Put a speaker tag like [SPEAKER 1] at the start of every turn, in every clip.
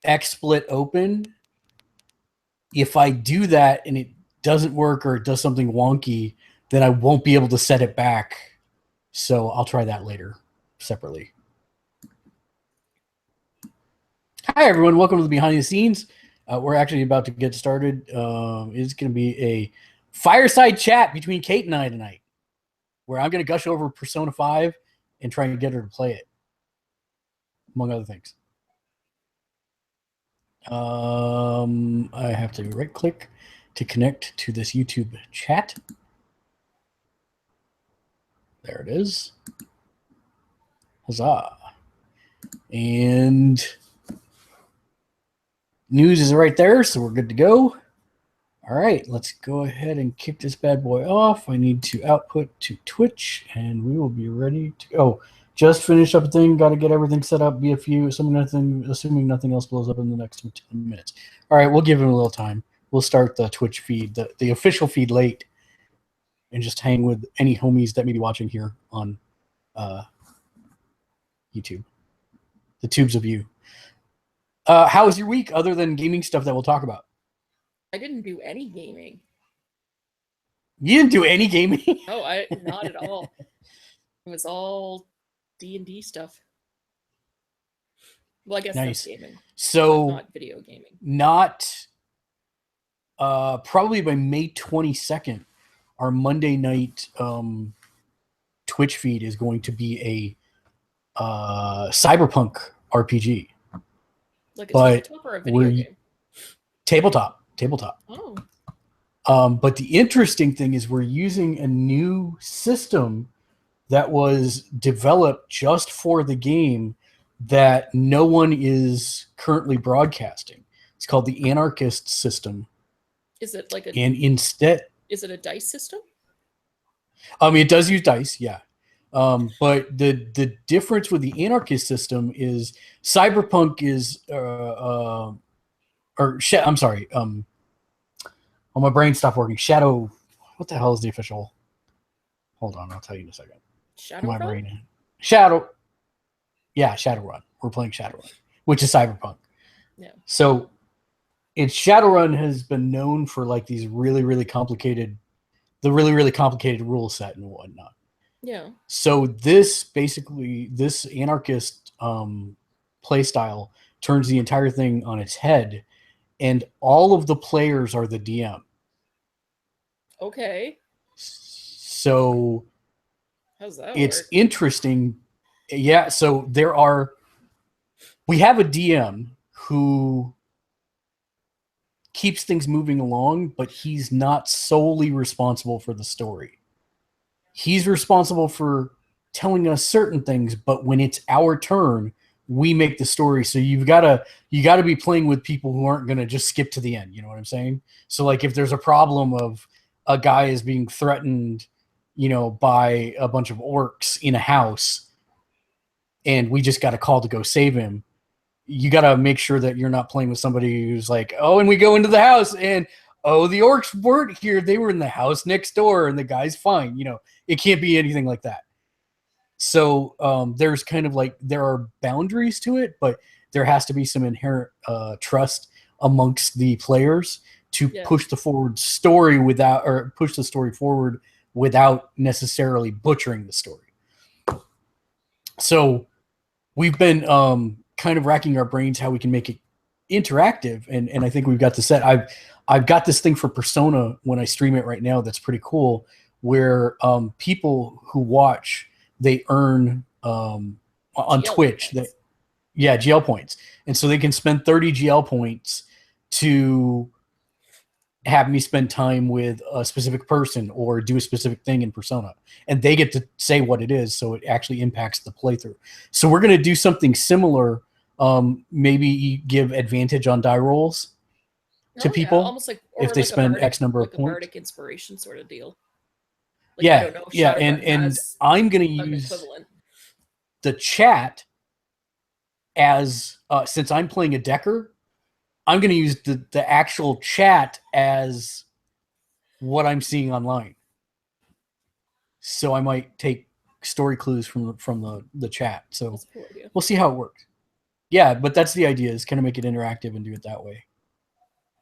[SPEAKER 1] XSplit open, if I do that and it doesn't work or it does something wonky, then I won't be able to set it back. So I'll try that later separately. Hi, everyone. Welcome to the Behind the Scenes. We're actually about to get started. It's going to be a fireside chat between Kate and I tonight, where I'm going to gush over Persona 5 and try and get her to play it, among other things. I have to right-click to connect to this YouTube chat. There it is. Huzzah. And news is right there, so we're good to go. All right, let's go ahead and kick this bad boy off. I need to output to Twitch, and we will be ready to go. Just finished up a thing. Got to get everything set up. Be a few, assuming nothing else blows up in the next 10 minutes. All right, we'll give him a little time. We'll start the Twitch feed, the official feed late, and just hang with any homies that may be watching here on YouTube. The tubes of you. How was your week other than gaming stuff that we'll talk about?
[SPEAKER 2] I didn't do any gaming.
[SPEAKER 1] You didn't do any gaming?
[SPEAKER 2] No, not at all. It was all D&D stuff. Well, I guess
[SPEAKER 1] nice.
[SPEAKER 2] That's gaming.
[SPEAKER 1] So
[SPEAKER 2] not video gaming.
[SPEAKER 1] Not probably by May 22nd, our Monday night Twitch feed is going to be a cyberpunk RPG.
[SPEAKER 2] Like a tabletop or a video game?
[SPEAKER 1] Tabletop.
[SPEAKER 2] Oh.
[SPEAKER 1] But the interesting thing is we're using a new system that was developed just for the game that no one is currently broadcasting. It's called the Anarchist system.
[SPEAKER 2] Is it like
[SPEAKER 1] and instead,
[SPEAKER 2] is it a dice system?
[SPEAKER 1] It does use dice, yeah. But the difference with the Anarchist system is cyberpunk is I'm sorry. Oh, my brain stopped working. Shadow. What the hell is the official? Hold on, I'll tell you in a second.
[SPEAKER 2] Shadowrun?
[SPEAKER 1] Brain. Shadow. Yeah, Shadowrun. We're playing Shadowrun, which is cyberpunk.
[SPEAKER 2] Yeah.
[SPEAKER 1] So, Shadowrun has been known for like these really complicated rule set and whatnot.
[SPEAKER 2] Yeah.
[SPEAKER 1] So this anarchist play style turns the entire thing on its head, and all of the players are the DM.
[SPEAKER 2] Okay.
[SPEAKER 1] So
[SPEAKER 2] how's that
[SPEAKER 1] it's
[SPEAKER 2] work?
[SPEAKER 1] Interesting. Yeah, so we have a DM who keeps things moving along, but he's not solely responsible for the story. He's responsible for telling us certain things, but when it's our turn, we make the story. So you got to be playing with people who aren't going to just skip to the end. You know what I'm saying? So like if there's a problem of a guy is being threatened, by a bunch of orcs in a house, and we just got a call to go save him, you got to make sure that you're not playing with somebody who's like, oh, and we go into the house and, oh, the orcs weren't here. They were in the house next door and the guy's fine. It can't be anything like that. So there's kind of like, there are boundaries to it, but there has to be some inherent trust amongst the players to push the story forward without necessarily butchering the story. So we've been kind of racking our brains how we can make it interactive, and I think we've got the set. I've got this thing for Persona when I stream it right now that's pretty cool, where people who watch, they earn on GL Twitch points. GL points, and so they can spend 30 GL points to have me spend time with a specific person or do a specific thing in Persona, and they get to say what it is, so it actually impacts the playthrough. So we're going to do something similar, maybe give advantage on die rolls to people,
[SPEAKER 2] almost like
[SPEAKER 1] if they spend X number of points.
[SPEAKER 2] Bardic inspiration sort of deal.
[SPEAKER 1] Like, and I'm going to use the chat as since I'm playing a Decker, I'm going to use the actual chat as what I'm seeing online. So I might take story clues from the chat. So we'll see how it works. Yeah, but that's the idea, is kind of make it interactive and do it that way.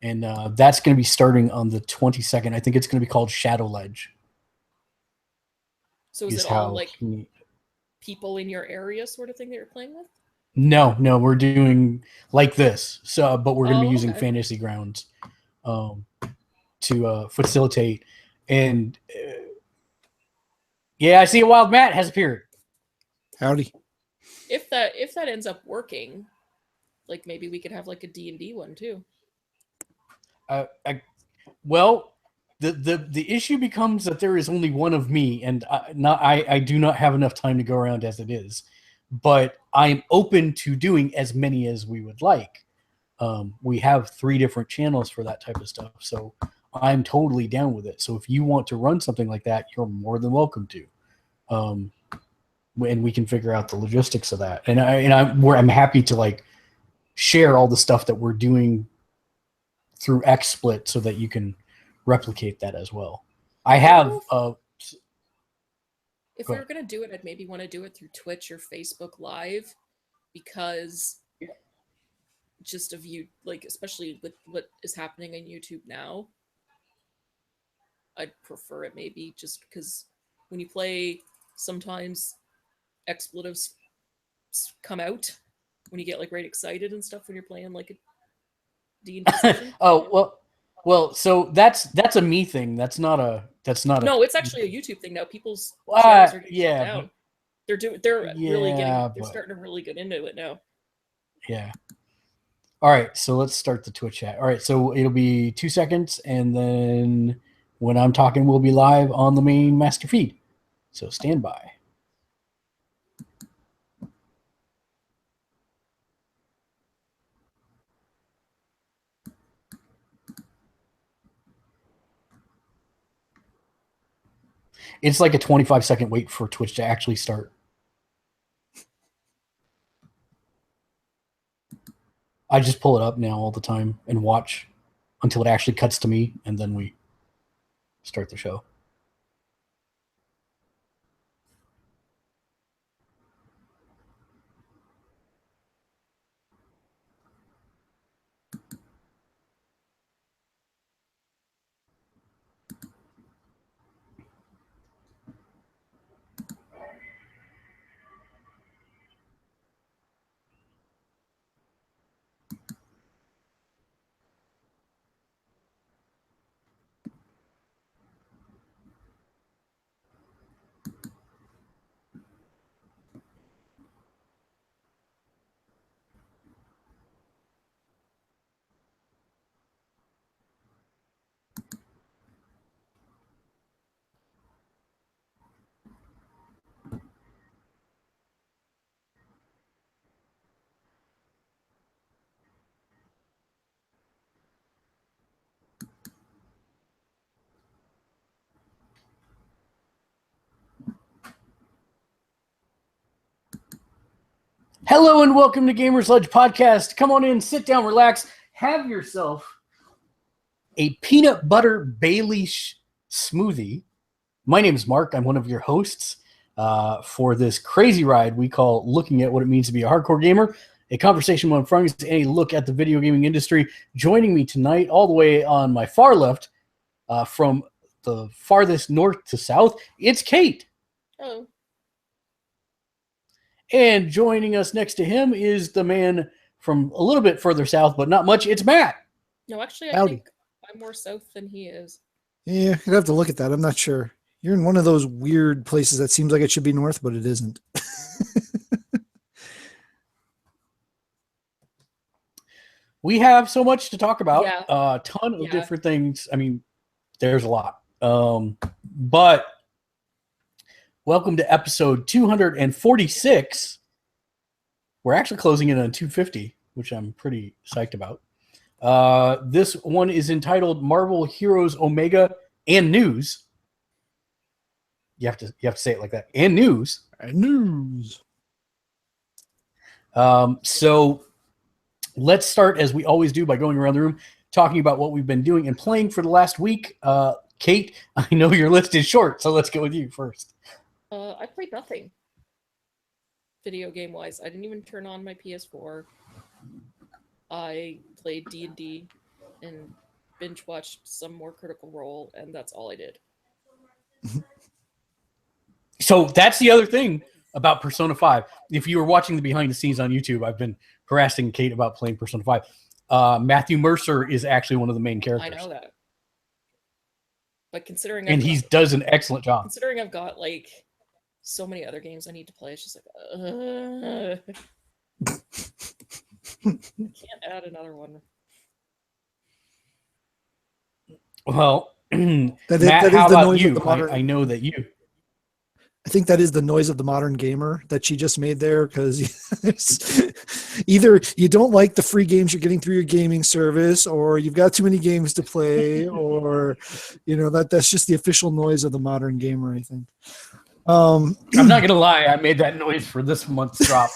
[SPEAKER 1] And that's going to be starting on the 22nd. I think it's going to be called Shadowledge.
[SPEAKER 2] So is it all like people in your area sort of thing that you're playing with?
[SPEAKER 1] No, we're doing like this. So, but we're going to be using
[SPEAKER 2] okay.
[SPEAKER 1] Fantasy Grounds to facilitate. And yeah, I see a wild Matt has appeared.
[SPEAKER 3] Howdy.
[SPEAKER 2] If that ends up working, like maybe we could have like a D&D one too.
[SPEAKER 1] Well, the issue becomes that there is only one of me, and I do not have enough time to go around as it is. But I'm open to doing as many as we would like. We have 3 different channels for that type of stuff, so I'm totally down with it. So if you want to run something like that, you're more than welcome to. And we can figure out the logistics of that. And I'm happy to like share all the stuff that we're doing through XSplit so that you can replicate that as well. I have
[SPEAKER 2] if we were going to do it, I'd maybe want to do it through Twitch or Facebook Live, because just of you, like, especially with what is happening on YouTube now, I'd prefer it maybe just because when you play, sometimes expletives come out when you get like right excited and stuff when you're playing like a D&D session.
[SPEAKER 1] Well, so that's a me thing. That's not
[SPEAKER 2] No, it's actually a YouTube thing now. People's channels are getting shut down. They're starting to really get into it now.
[SPEAKER 1] Yeah. All right, so let's start the Twitch chat. All right, so it'll be 2 seconds, and then when I'm talking, we'll be live on the main master feed. So stand by. It's like a 25-second wait for Twitch to actually start. I just pull it up now all the time and watch until it actually cuts to me, and then we start the show. Hello and welcome to Gamersledge Podcast. Come on in, sit down, relax, have yourself a peanut butter Bailey smoothie. My name is Mark. I'm one of your hosts for this crazy ride we call Looking at What It Means to Be a Hardcore Gamer, a conversation among friends and a look at the video gaming industry. Joining me tonight, all the way on my far left, from the farthest north to south, it's Kate.
[SPEAKER 2] Hello.
[SPEAKER 1] And joining us next to him is the man from a little bit further south, but not much. It's Matt.
[SPEAKER 2] No, actually, I think I'm more south than he is.
[SPEAKER 3] Yeah, I'd have to look at that. I'm not sure. You're in one of those weird places that seems like it should be north, but it isn't.
[SPEAKER 1] We have so much to talk about.
[SPEAKER 2] Yeah.
[SPEAKER 1] A ton of different things. I mean, there's a lot. But welcome to episode 246. We're actually closing in on 250, which I'm pretty psyched about. This one is entitled Marvel Heroes Omega and News. You have to say it like that. And News.
[SPEAKER 3] And News.
[SPEAKER 1] So let's start, as we always do, by going around the room, talking about what we've been doing and playing for the last week. Kate, I know your list is short, so let's go with you first.
[SPEAKER 2] I played nothing. video game wise. I didn't even turn on my PS4. I played D&D and binge watched some more Critical Role, and that's all I did.
[SPEAKER 1] So that's the other thing about Persona 5. If you were watching the behind the scenes on YouTube, I've been harassing Kate about playing Persona 5. Matthew Mercer is actually one of the main characters.
[SPEAKER 2] I know that. But considering
[SPEAKER 1] he does an excellent job.
[SPEAKER 2] Considering I've got like so many other games I need to play, it's just like I can't add another one.
[SPEAKER 1] Well,
[SPEAKER 3] that
[SPEAKER 1] Matt,
[SPEAKER 3] is
[SPEAKER 1] how
[SPEAKER 3] the
[SPEAKER 1] about
[SPEAKER 3] noise
[SPEAKER 1] you?
[SPEAKER 3] of the modern,
[SPEAKER 1] I know that you.
[SPEAKER 3] I think that is the noise of the modern gamer that she just made there, because either you don't like the free games you're getting through your gaming service, or you've got too many games to play, or that's just the official noise of the modern gamer, I think.
[SPEAKER 1] I'm not gonna lie, I made that noise for this month's drop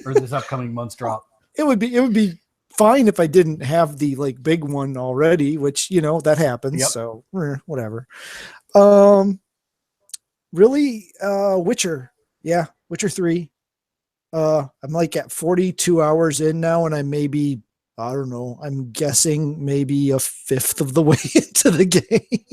[SPEAKER 1] or this upcoming month's drop.
[SPEAKER 3] It would be fine if I didn't have the like big one already, which that happens.
[SPEAKER 1] Yep.
[SPEAKER 3] So whatever. Really, Witcher. Yeah, Witcher 3. I'm like at 42 hours in now, and I maybe, I don't know, I'm guessing maybe a fifth of the way into the game.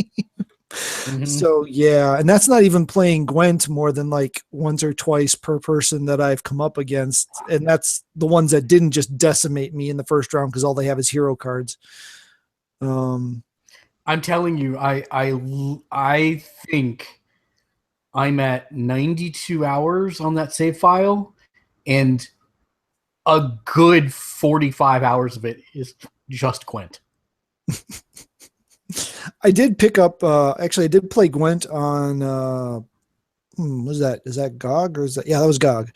[SPEAKER 1] Mm-hmm.
[SPEAKER 3] So yeah, and that's not even playing Gwent more than like once or twice per person that I've come up against, and that's the ones that didn't just decimate me in the first round because all they have is hero cards.
[SPEAKER 1] I'm telling you, I think I'm at 92 hours on that save file, and a good 45 hours of it is just Gwent.
[SPEAKER 3] I did pick up, actually, I did play Gwent on, what was that? Is that GOG or is that? Yeah, that was GOG.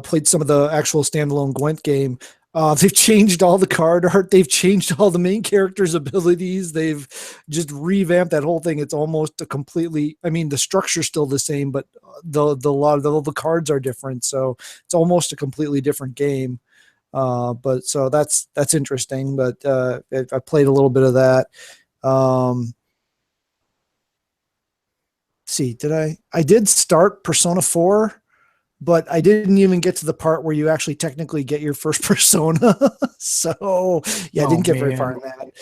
[SPEAKER 3] Played some of the actual standalone Gwent game. They've changed all the card art. They've changed all the main characters' abilities. They've just revamped that whole thing. It's almost a completely, I mean, the structure's still the same, but the cards are different. So it's almost a completely different game. But so that's interesting, but, I played a little bit of that. See, I did start Persona 4, but I didn't even get to the part where you actually technically get your first persona. So yeah, I didn't get very far in that.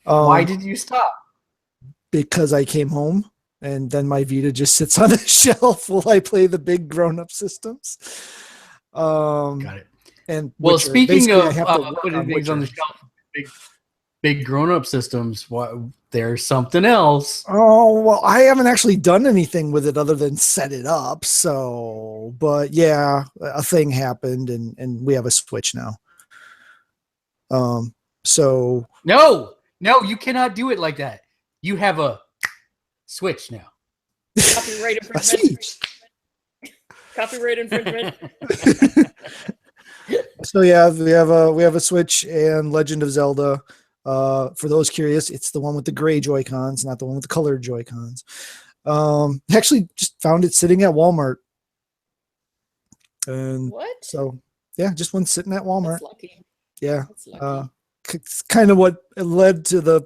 [SPEAKER 1] Why did you stop?
[SPEAKER 3] Because I came home and then my Vita just sits on a shelf while I play the big grown-up systems.
[SPEAKER 1] Got it.
[SPEAKER 3] And
[SPEAKER 1] well,
[SPEAKER 3] Witcher.
[SPEAKER 1] speaking of
[SPEAKER 3] putting
[SPEAKER 1] things on the shelf, big grown-up systems, there's something else.
[SPEAKER 3] Oh, well, I haven't actually done anything with it other than set it up. So, but yeah, a thing happened and we have a Switch now. So
[SPEAKER 1] No, you cannot do it like that. You have a Switch now.
[SPEAKER 2] Copyright infringement. Copyright infringement.
[SPEAKER 3] So yeah, we have a Switch and Legend of Zelda. For those curious, it's the one with the gray Joy-Cons, not the one with the colored Joy-Cons. Actually just found it sitting at Walmart. And
[SPEAKER 2] what?
[SPEAKER 3] So yeah, just one sitting at Walmart.
[SPEAKER 2] That's lucky.
[SPEAKER 3] Yeah.
[SPEAKER 2] That's lucky.
[SPEAKER 3] It's kind of what led to there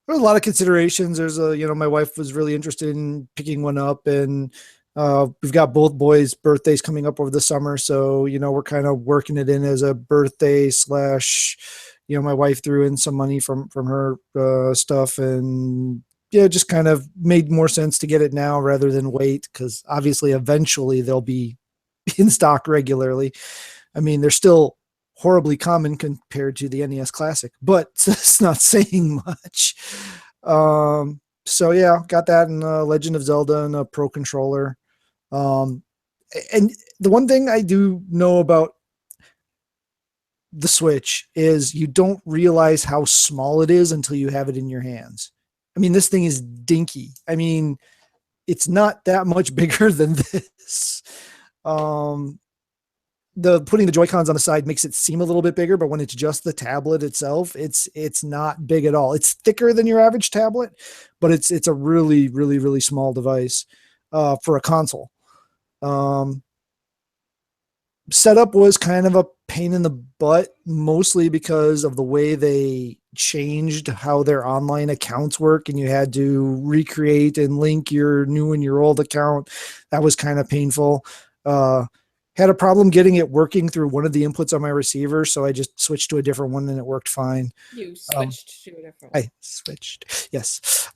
[SPEAKER 3] were a lot of considerations. There's my wife was really interested in picking one up, and we've got both boys' birthdays coming up over the summer. So, we're kind of working it in as a birthday / my wife threw in some money from her stuff, and yeah, just kind of made more sense to get it now rather than wait, because obviously eventually they'll be in stock regularly. I mean, they're still horribly common compared to the NES Classic, but it's not saying much. So yeah, got that in Legend of Zelda and a Pro Controller. And the one thing I do know about the Switch is you don't realize how small it is until you have it in your hands. I mean, this thing is dinky. I mean, it's not that much bigger than this. The putting the Joy-Cons on the side makes it seem a little bit bigger, but when it's just the tablet itself, it's not big at all. It's thicker than your average tablet, but it's a really, really, really small device for a console. Setup was kind of a pain in the butt, mostly because of the way they changed how their online accounts work, and you had to recreate and link your new and your old account. That was kind of painful. Had a problem getting it working through one of the inputs on my receiver, so I just switched to a different one and it worked fine.
[SPEAKER 2] You switched to a different one.
[SPEAKER 3] I switched, yes.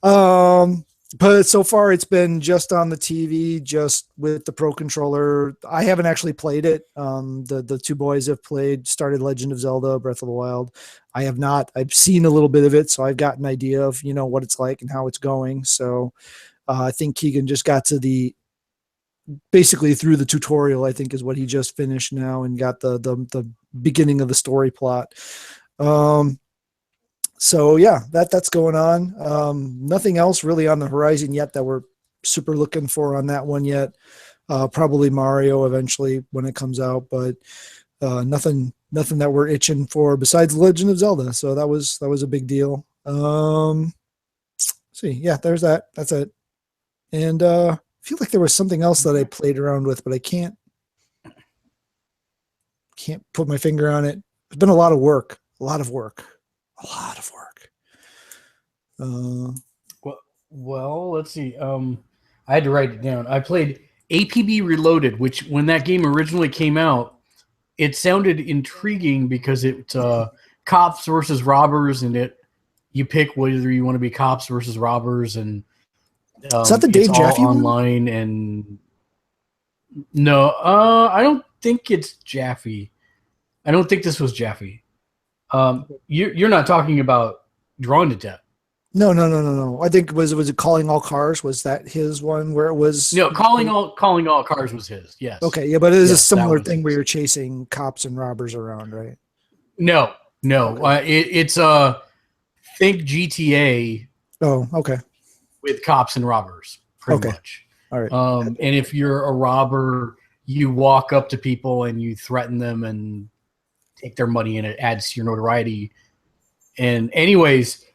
[SPEAKER 3] But so far it's been just on the TV, just with the Pro Controller. I haven't actually played it. The two boys have started Legend of Zelda, Breath of the Wild. I have not. I've seen a little bit of it, so I've got an idea of, what it's like and how it's going. So I think Keegan just got to basically through the tutorial, I think is what he just finished now, and got the beginning of the story plot. So yeah, that's going on. Nothing else really on the horizon yet that we're super looking for on that one yet. Probably Mario eventually when it comes out, but nothing that we're itching for besides Legend of Zelda. So that was a big deal. See, yeah, there's that. That's it. And I feel like there was something else that I played around with, but I can't put my finger on it. It's been a lot of work.
[SPEAKER 1] Well, let's see. I had to write it down. I played APB Reloaded, which when that game originally came out, it sounded intriguing because it's cops versus robbers, and you pick whether you want to be cops versus robbers, and
[SPEAKER 3] is that the Dave Jaffe
[SPEAKER 1] online one? And no, I don't think it's Jaffe. I don't think this was Jaffe. You're not talking about Drawn to Death.
[SPEAKER 3] No. I think was it Calling All Cars? Was that his one where it was?
[SPEAKER 1] No, Calling All Cars was his. Yes.
[SPEAKER 3] Okay, yeah, but it is a similar thing where you're chasing cops and robbers around, right?
[SPEAKER 1] No. Okay. It's think GTA.
[SPEAKER 3] Oh, okay.
[SPEAKER 1] With cops and robbers, pretty much.
[SPEAKER 3] All right.
[SPEAKER 1] And if you're a robber, you walk up to people and you threaten them and take their money, and it adds to your notoriety. And anyways,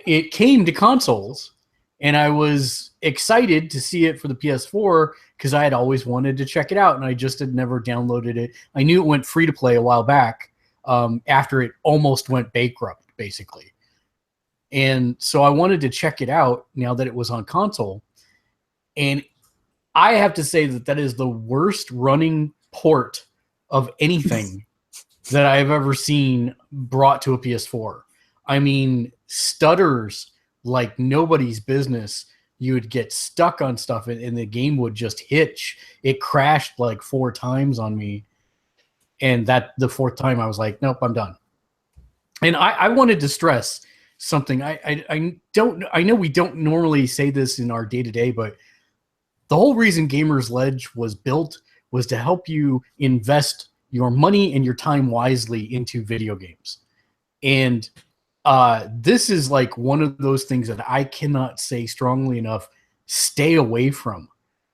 [SPEAKER 1] it came to consoles, and I was excited to see it for the PS4 because I had always wanted to check it out, and I just had never downloaded it. I knew it went free to play a while back after it almost went bankrupt, basically. And so I wanted to check it out now that it was on console. And I have to say that is the worst running port of anything that I've ever seen brought to a PS4. I mean, stutters like nobody's business. You would get stuck on stuff and the game would just hitch. It crashed like 4 times on me. And the 4th time I was like, nope, I'm done. And I wanted to stress something. I know we don't normally say this in our day-to-day, but the whole reason Gamersledge was built was to help you invest your money and your time wisely into video games. And this is like one of those things that I cannot say strongly enough. Stay away from.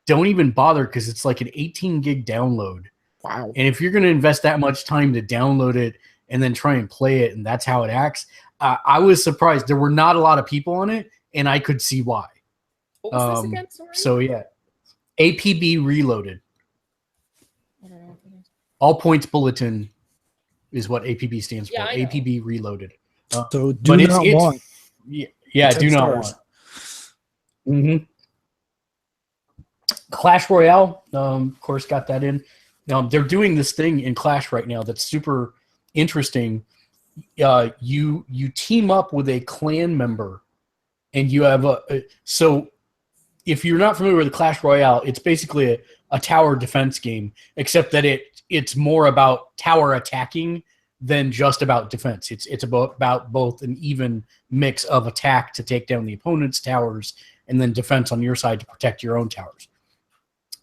[SPEAKER 1] Don't even bother, because it's like an 18 gig download.
[SPEAKER 3] Wow.
[SPEAKER 1] And if you're going to invest that much time to download it and then try and play it, and that's how it acts, I was surprised. There were not a lot of people on it, and I could see why.
[SPEAKER 2] What was this again? Sorry?
[SPEAKER 1] So yeah, APB Reloaded.
[SPEAKER 2] I don't know what that is.
[SPEAKER 1] All Points Bulletin is what APB stands for.
[SPEAKER 2] I know.
[SPEAKER 1] APB Reloaded.
[SPEAKER 3] So do not want.
[SPEAKER 1] Yeah, do not want. Mm-hmm. Clash Royale, of course, got that in. They're doing this thing in Clash right now that's super interesting. You team up with a clan member, and you have so if you're not familiar with the Clash Royale, it's basically a tower defense game, except that it's more about tower attacking than just about defense. It's about both an even mix of attack to take down the opponent's towers and then defense on your side to protect your own towers.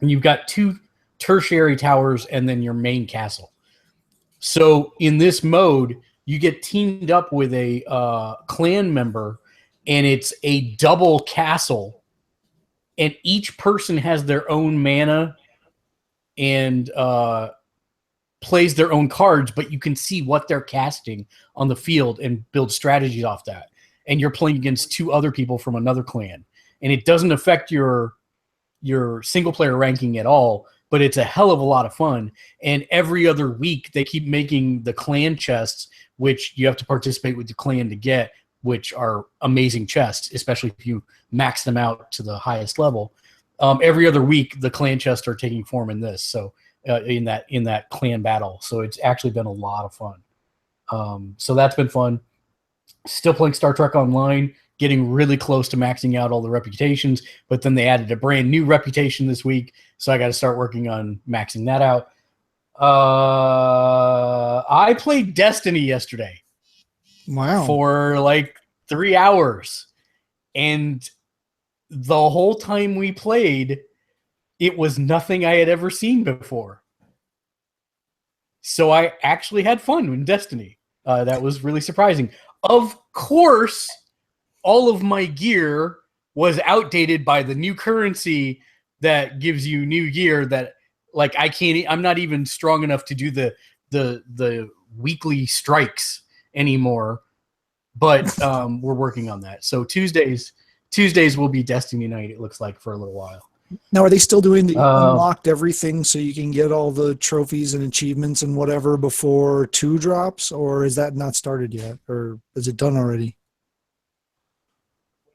[SPEAKER 1] And you've got 2 tertiary towers and then your main castle. So in this mode, you get teamed up with a clan member, and it's a double castle, and each person has their own mana and plays their own cards, but you can see what they're casting on the field and build strategies off that. And you're playing against 2 other people from another clan, and it doesn't affect your single player ranking at all. but it's a hell of a lot of fun. And every other week they keep making the clan chests, which you have to participate with the clan to get, which are amazing chests, especially if you max them out to the highest level. Every other week the clan chests are taking form in this, so in that clan battle. So it's actually been a lot of fun. So that's been fun. Still playing Star Trek Online, getting really close to maxing out all the reputations, but then they added a brand new reputation this week, so I got to start working on maxing that out. I played Destiny yesterday.
[SPEAKER 3] Wow.
[SPEAKER 1] For like 3 hours, and the whole time we played, it was nothing I had ever seen before. So I actually had fun in Destiny. That was really surprising. Of course, all of my gear was outdated by the new currency that gives you new gear that, like, I'm not even strong enough to do the weekly strikes anymore. But we're working on that. So Tuesdays will be Destiny night, it looks like, for a little while.
[SPEAKER 3] Now, are they still doing the unlocked everything so you can get all the trophies and achievements and whatever before 2 drops, or is that not started yet, or is it done already?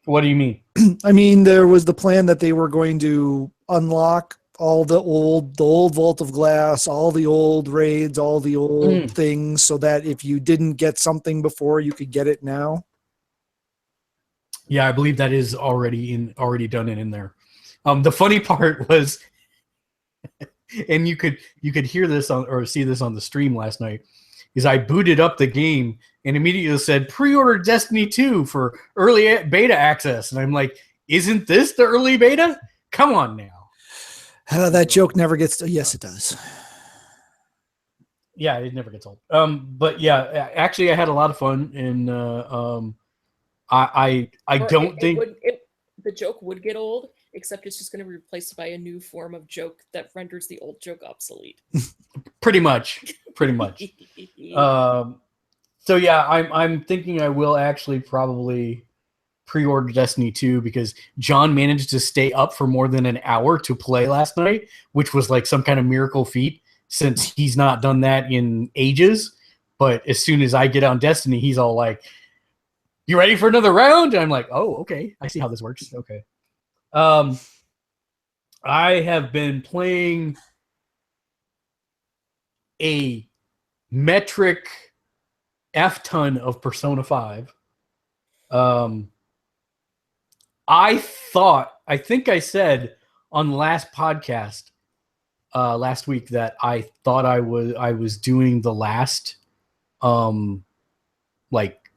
[SPEAKER 1] What do you mean?
[SPEAKER 3] I mean, there was the plan that they were going to unlock all the old Vault of Glass, all the old raids, all the old things, so that if you didn't get something before, you could get it now.
[SPEAKER 1] Yeah, I believe that is already done and in there. The funny part was, and you could hear this or see this on the stream last night, is I booted up the game and immediately said pre-order Destiny 2 for early beta access, and I'm like, isn't this the early beta? Come on now.
[SPEAKER 3] That joke never gets to, yes, it does.
[SPEAKER 1] Yeah, it never gets old. But yeah, actually, I had a lot of fun, and I don't think
[SPEAKER 2] the joke would get old, except it's just going to be replaced by a new form of joke that renders the old joke obsolete.
[SPEAKER 1] Pretty much. So yeah, I'm thinking I will actually probably pre-order Destiny 2 because John managed to stay up for more than an hour to play last night, which was like some kind of miracle feat since he's not done that in ages. But as soon as I get on Destiny, he's all like, "You ready for another round?" And I'm like, "Oh, okay. I see how this works." Okay. I have been playing a metric F-ton of Persona 5. I think I said on the last podcast last week that I thought I was doing the last like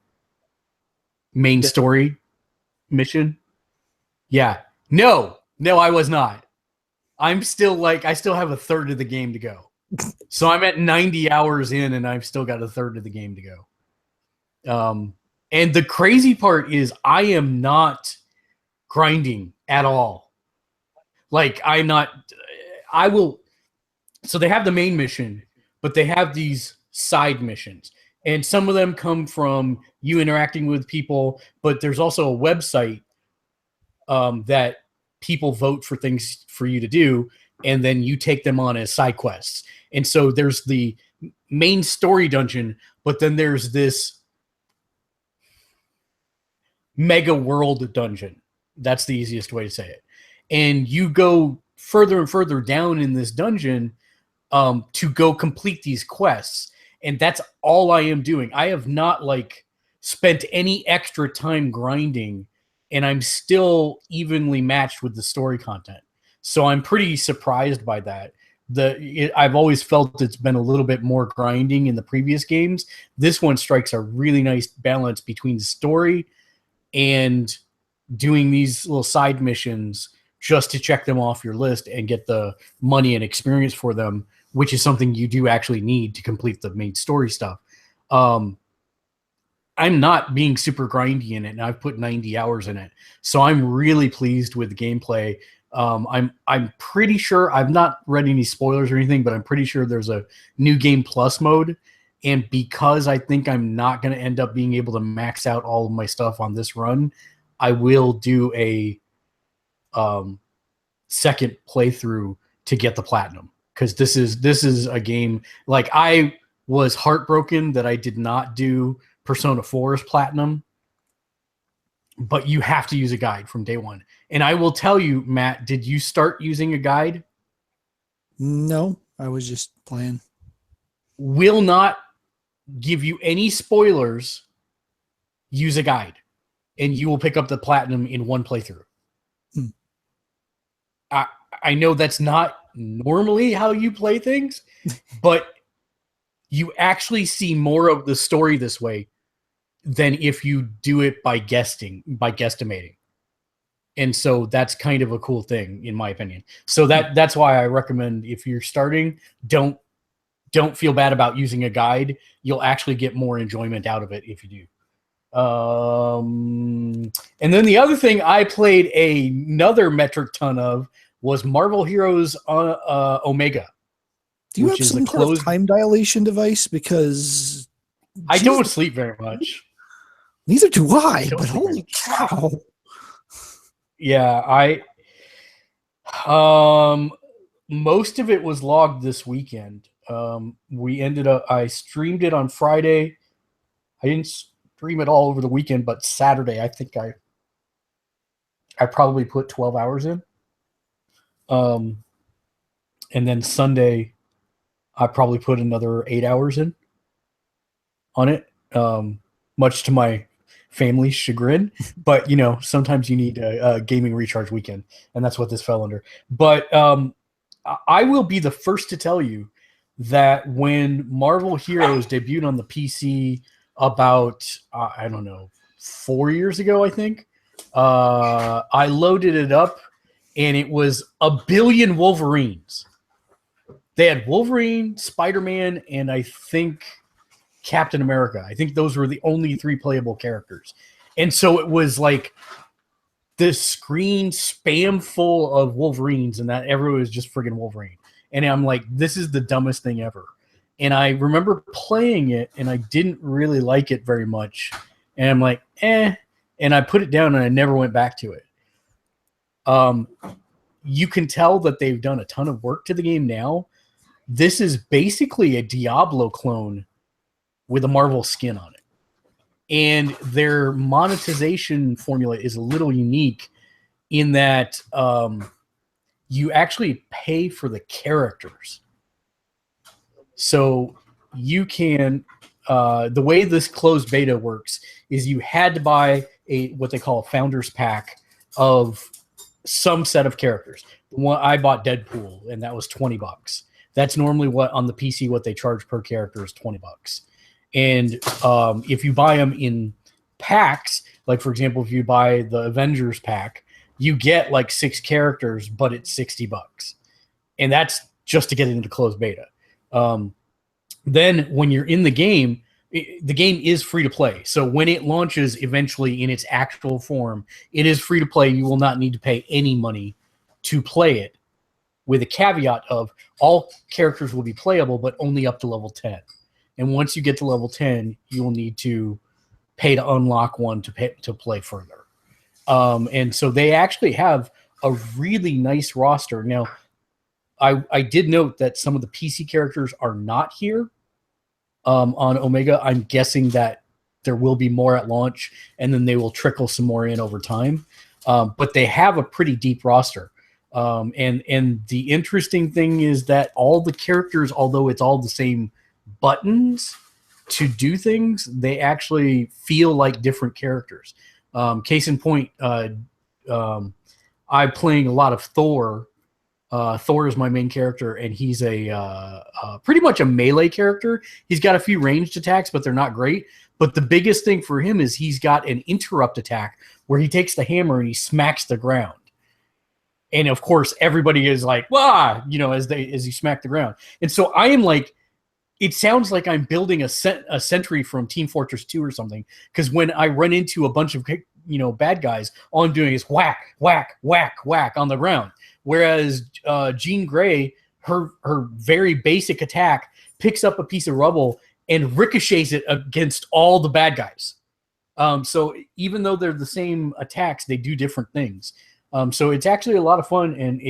[SPEAKER 1] main story mission. Yeah. No, I was not. I still have a third of the game to go. So I'm at 90 hours in and I've still got a third of the game to go. And the crazy part is I am not grinding at all. Like so they have the main mission, but they have these side missions. And some of them come from you interacting with people, but there's also a website that people vote for things for you to do, and then you take them on as side quests. And so there's the main story dungeon, but then there's this mega world dungeon. That's the easiest way to say it. And you go further and further down in this dungeon to go complete these quests. And that's all I am doing. I have not spent any extra time grinding, and I'm still evenly matched with the story content. So I'm pretty surprised by that. I've always felt it's been a little bit more grinding in the previous games. This one strikes a really nice balance between the story and doing these little side missions just to check them off your list and get the money and experience for them, which is something you do actually need to complete the main story stuff. I'm not being super grindy in it, and I've put 90 hours in it. So I'm really pleased with the gameplay. I'm pretty sure, I've not read any spoilers or anything, but I'm pretty sure there's a new game plus mode. And because I think I'm not going to end up being able to max out all of my stuff on this run, I will do a second playthrough to get the platinum, because this is a game, like, I was heartbroken that I did not do Persona 4's platinum, but you have to use a guide from day one. And I will tell you, Matt, did you start using a guide?
[SPEAKER 3] No, I was just playing.
[SPEAKER 1] Will not give you any spoilers. Use a guide, and you will pick up the platinum in one playthrough. I know that's not normally how you play things, but you actually see more of the story this way than if you do it by guesstimating. And so that's kind of a cool thing, in my opinion. So that's why I recommend, if you're starting, don't feel bad about using a guide. You'll actually get more enjoyment out of it if you do. And then the other thing I played another metric ton of was Marvel Heroes Omega.
[SPEAKER 3] Do you have some sort of time dilation device? Because
[SPEAKER 1] I don't sleep very much.
[SPEAKER 3] Neither do I, but holy cow.
[SPEAKER 1] Yeah, most of it was logged this weekend. I streamed it on Friday. I didn't stream it all over the weekend, but Saturday, I think I probably put 12 hours in. And then Sunday, I probably put another 8 hours in on it, much to my family's chagrin. But, sometimes you need a gaming recharge weekend, and that's what this fell under. But I will be the first to tell you that when Marvel Heroes debuted on the PC about, 4 years ago, I think, I loaded it up, and it was a billion Wolverines. They had Wolverine, Spider-Man, and I think Captain America. I think those were the only 3 playable characters. And so it was like this screen spam full of Wolverines, and that everyone was just friggin' Wolverine. And I'm like, this is the dumbest thing ever. And I remember playing it, and I didn't really like it very much. And I'm like, and I put it down, and I never went back to it. You can tell that they've done a ton of work to the game now. This is basically a Diablo clone with a Marvel skin on it. And their monetization formula is a little unique in that you actually pay for the characters. So you can, the way this closed beta works is you had to buy what they call a founder's pack of some set of characters. I bought Deadpool, and that was $20. That's normally what on the PC, what they charge per character is $20. And if you buy them in packs, like for example, if you buy the Avengers pack, you get like 6 characters, but it's $60. And that's just to get into closed beta. Then when you're in the game is free to play. So when it launches eventually in its actual form, it is free to play. You will not need to pay any money to play it, with a caveat of all characters will be playable, but only up to level 10. And once you get to level 10, you will need to pay to unlock one to play further. And so they actually have a really nice roster. Now, I did note that some of the PC characters are not here on Omega. I'm guessing that there will be more at launch, and then they will trickle some more in over time. But they have a pretty deep roster. And the interesting thing is that all the characters, although it's all the same buttons to do things, they actually feel like different characters. Case in point, I'm playing a lot of Thor. Thor is my main character, and he's a pretty much a melee character. He's got a few ranged attacks, but they're not great. But the biggest thing for him is he's got an interrupt attack where he takes the hammer and he smacks the ground. And of course, everybody is like, "Wah!" As he smack the ground. And so I am like, it sounds like I'm building a sentry from Team Fortress 2 or something. Because when I run into a bunch of bad guys, all I'm doing is whack, whack, whack, whack on the ground. Whereas Jean Grey, her very basic attack picks up a piece of rubble and ricochets it against all the bad guys. So even though they're the same attacks, they do different things. So it's actually a lot of fun, and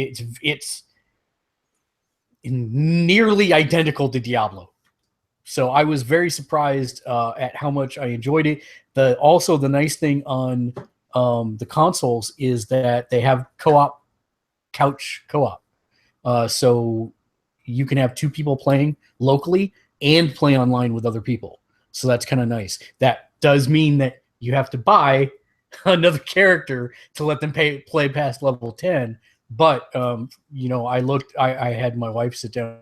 [SPEAKER 1] nearly identical to Diablo. So I was very surprised at how much I enjoyed it. Also the nice thing on the consoles is that they have couch co-op. So you can have two people playing locally and play online with other people. So that's kind of nice. That does mean that you have to buy another character to let them play past level 10. But, I had my wife sit down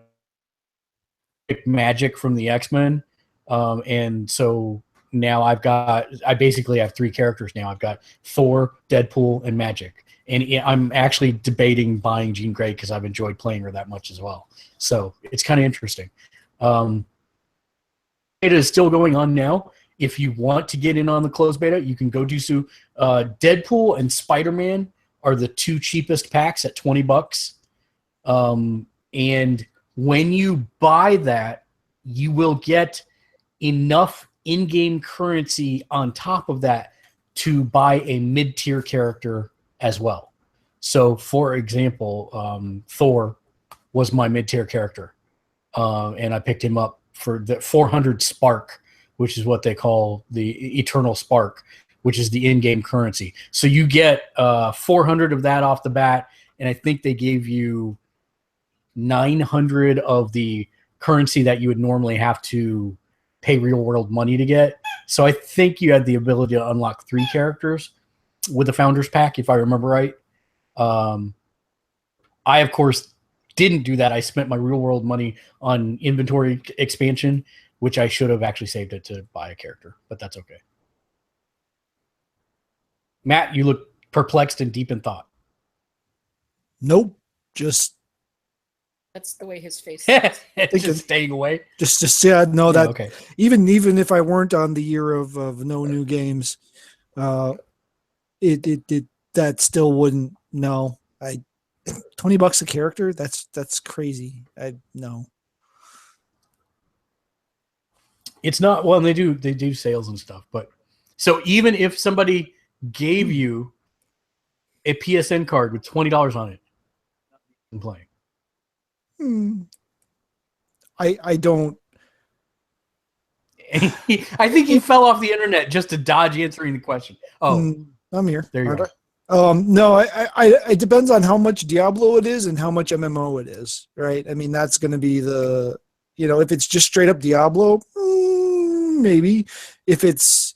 [SPEAKER 1] Magic from the X-Men. And so now I basically have three characters now. I've got Thor, Deadpool, and Magic. And I'm actually debating buying Jean Grey because I've enjoyed playing her that much as well. So it's kind of interesting. It is still going on now. If you want to get in on the closed beta, you can go do so. Deadpool and Spider-Man are the two cheapest packs at $20. And when you buy that, you will get enough in-game currency on top of that to buy a mid-tier character as well. So, for example, Thor was my mid-tier character, and I picked him up for the 400 Spark, which is what they call the Eternal Spark, which is the in-game currency. So you get 400 of that off the bat, and I think they gave you 900 of the currency that you would normally have to pay real-world money to get. So I think you had the ability to unlock 3 characters with the Founders Pack, if I remember right. I, of course, didn't do that. I spent my real-world money on inventory expansion, which I should have actually saved it to buy a character, but that's okay. Matt, you look perplexed and deep in thought.
[SPEAKER 3] Nope. Just
[SPEAKER 2] That's the way his face is.
[SPEAKER 1] Just staying away.
[SPEAKER 3] Just yeah, no, that
[SPEAKER 1] okay.
[SPEAKER 3] Even if I weren't on the year of no new games, it that still wouldn't. No, $20 a character. That's crazy. No.
[SPEAKER 1] It's not. Well, they do sales and stuff, but so even if somebody gave you a PSN card with $20 on it, I'm playing.
[SPEAKER 3] I don't.
[SPEAKER 1] I think he fell off the internet just to dodge answering the question. Oh,
[SPEAKER 3] I'm here.
[SPEAKER 1] There you go.
[SPEAKER 3] No, it depends on how much Diablo it is and how much MMO it is, right? I mean, that's going to be the, if it's just straight up Diablo, maybe. If it's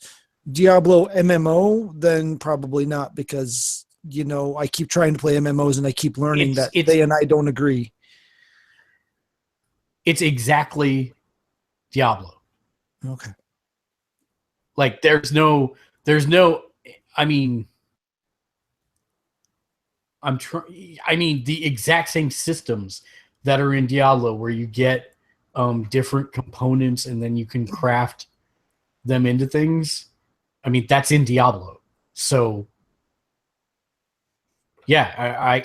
[SPEAKER 3] Diablo MMO, then probably not, because, I keep trying to play MMOs and I keep learning that they and I don't agree.
[SPEAKER 1] It's exactly Diablo.
[SPEAKER 3] Okay.
[SPEAKER 1] Like there's no, I mean, the exact same systems that are in Diablo, where you get different components and then you can craft them into things. I mean, that's in Diablo. So yeah,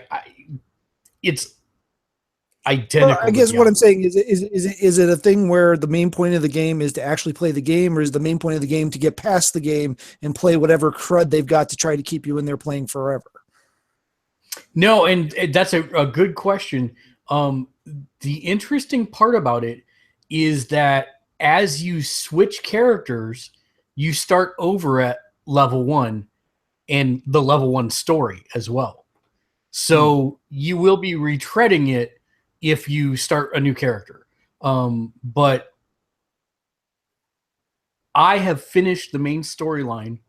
[SPEAKER 1] it's identical.
[SPEAKER 3] Well, I guess what I'm saying is it a thing where the main point of the game is to actually play the game, or is the main point of the game to get past the game and play whatever crud they've got to try to keep you in there playing forever?
[SPEAKER 1] No, and that's a good question. The interesting part about it is that as you switch characters, you start over at level 1 and the level 1 story as well. So you will be retreading it if you start a new character. But I have finished the main storyline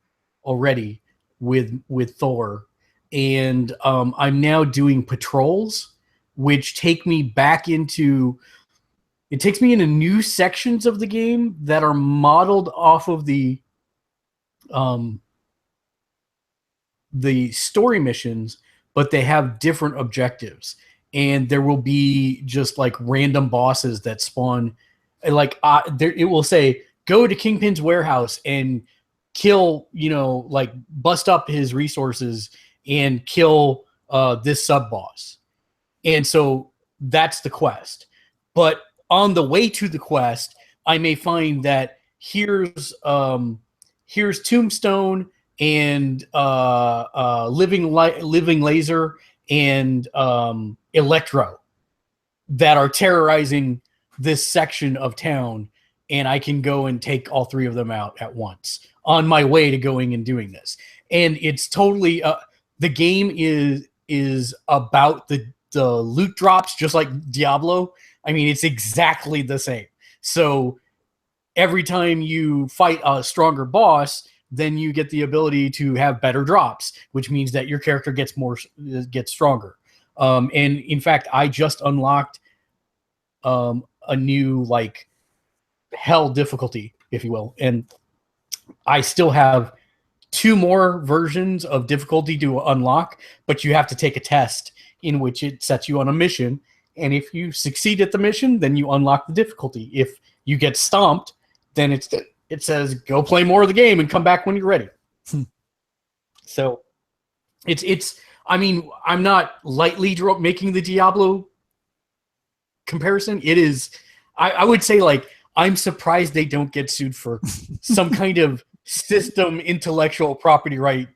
[SPEAKER 1] already with Thor, and I'm now doing patrols, which take me back into. It takes me into new sections of the game that are modeled off of the story missions, but they have different objectives. And there will be just like random bosses that spawn. Like it will say, go to Kingpin's warehouse and kill, like bust up his resources and kill this sub boss. And so that's the quest. But on the way to the quest, I may find that here's Tombstone and Living Laser and Electro. that are terrorizing this section of town, and I can go and take all 3 of them out at once on my way to going and doing this. And it's totally the game is about the loot drops, just like Diablo. I mean, it's exactly the same. So every time you fight a stronger boss, then you get the ability to have better drops, which means that your character gets stronger. And in fact, I just unlocked a new like hell difficulty, if you will, and I still have 2 more versions of difficulty to unlock, but you have to take a test in which it sets you on a mission, and if you succeed at the mission, then you unlock the difficulty. If you get stomped, then it says go play more of the game and come back when you're ready. So it's I mean, I'm not lightly making the Diablo comparison. It is I would say, like, I'm surprised they don't get sued for some kind of system intellectual property right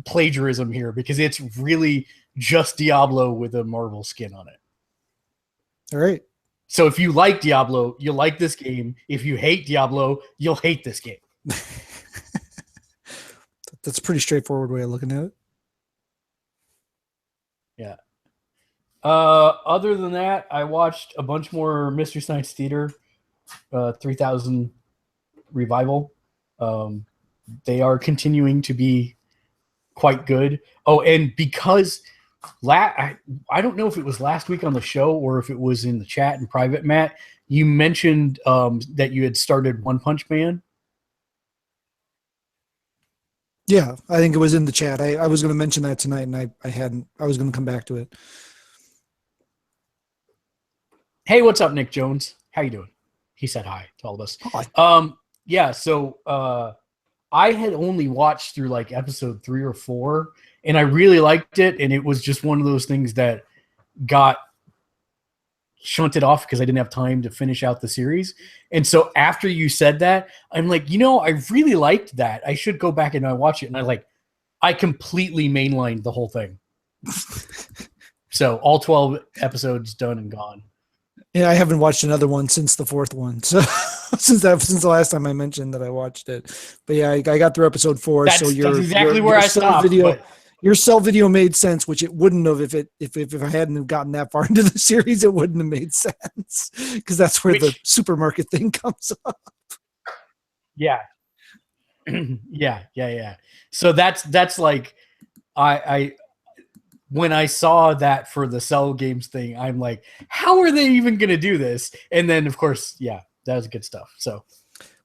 [SPEAKER 1] plagiarism here, because it's really just Diablo with a Marvel skin on it.
[SPEAKER 3] All right.
[SPEAKER 1] So if you like Diablo, you'll like this game. If you hate Diablo, you'll hate this game.
[SPEAKER 3] That's a pretty straightforward way of looking at it.
[SPEAKER 1] Yeah. Other than that, I watched a bunch more Mystery Science Theater 3000 revival. They are continuing to be quite good. Oh, and because I don't know if it was last week on the show or if it was in the chat in private, Matt, you mentioned that you had started One Punch Man.
[SPEAKER 3] Yeah, I think it was in the chat. I was going to mention that tonight, and I hadn't. I was going to come back to it.
[SPEAKER 1] Hey, what's up, Nick Jones? How you doing? He said hi to all of us.
[SPEAKER 3] Hi.
[SPEAKER 1] Yeah, so I had only watched through like episode 3 or 4, and I really liked it, and it was just one of those things that got shunted off because I didn't have time to finish out the series. And so after you said that, I'm like, I really liked that. I should go back and watch it. And I completely mainlined the whole thing. So all 12 episodes done and gone.
[SPEAKER 3] Yeah, I haven't watched another one since the 4th one. So since the last time I mentioned that I watched it. But yeah, I got through episode 4.
[SPEAKER 1] That's exactly where I stopped.
[SPEAKER 3] Your cell video made sense, which it wouldn't have if I hadn't gotten that far into the series. It wouldn't have made sense because that's where the supermarket thing comes up.
[SPEAKER 1] Yeah, yeah. So that's like I when I saw that for the Cell Games thing, I'm like, how are they even going to do this? And then, of course, yeah, that was good stuff. So.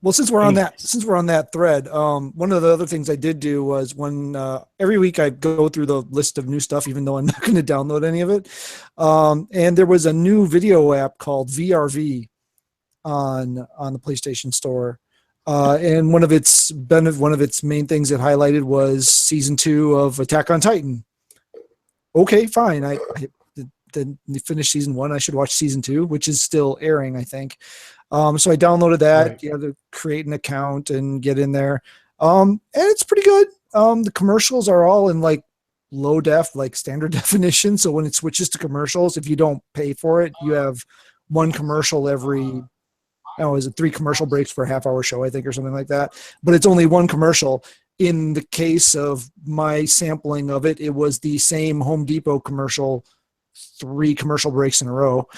[SPEAKER 3] Well, since we're on that thread, one of the other things I did do was when every week I go through the list of new stuff, even though I'm not going to download any of it. And there was a new video app called VRV on the PlayStation Store, and one of its main things it highlighted was season 2 of Attack on Titan. Okay, fine. I didn't finish season 1. I should watch season 2, which is still airing, I think. So I downloaded that.
[SPEAKER 1] Right.
[SPEAKER 3] You have to create an account and get in there. And it's pretty good. The commercials are all in like low def, like standard definition. So when it switches to commercials, if you don't pay for it, you have one commercial every, is it 3 commercial breaks for a half-hour show, I think, or something like that. But it's only one commercial. In the case of my sampling of it, it was the same Home Depot commercial, 3 commercial breaks in a row.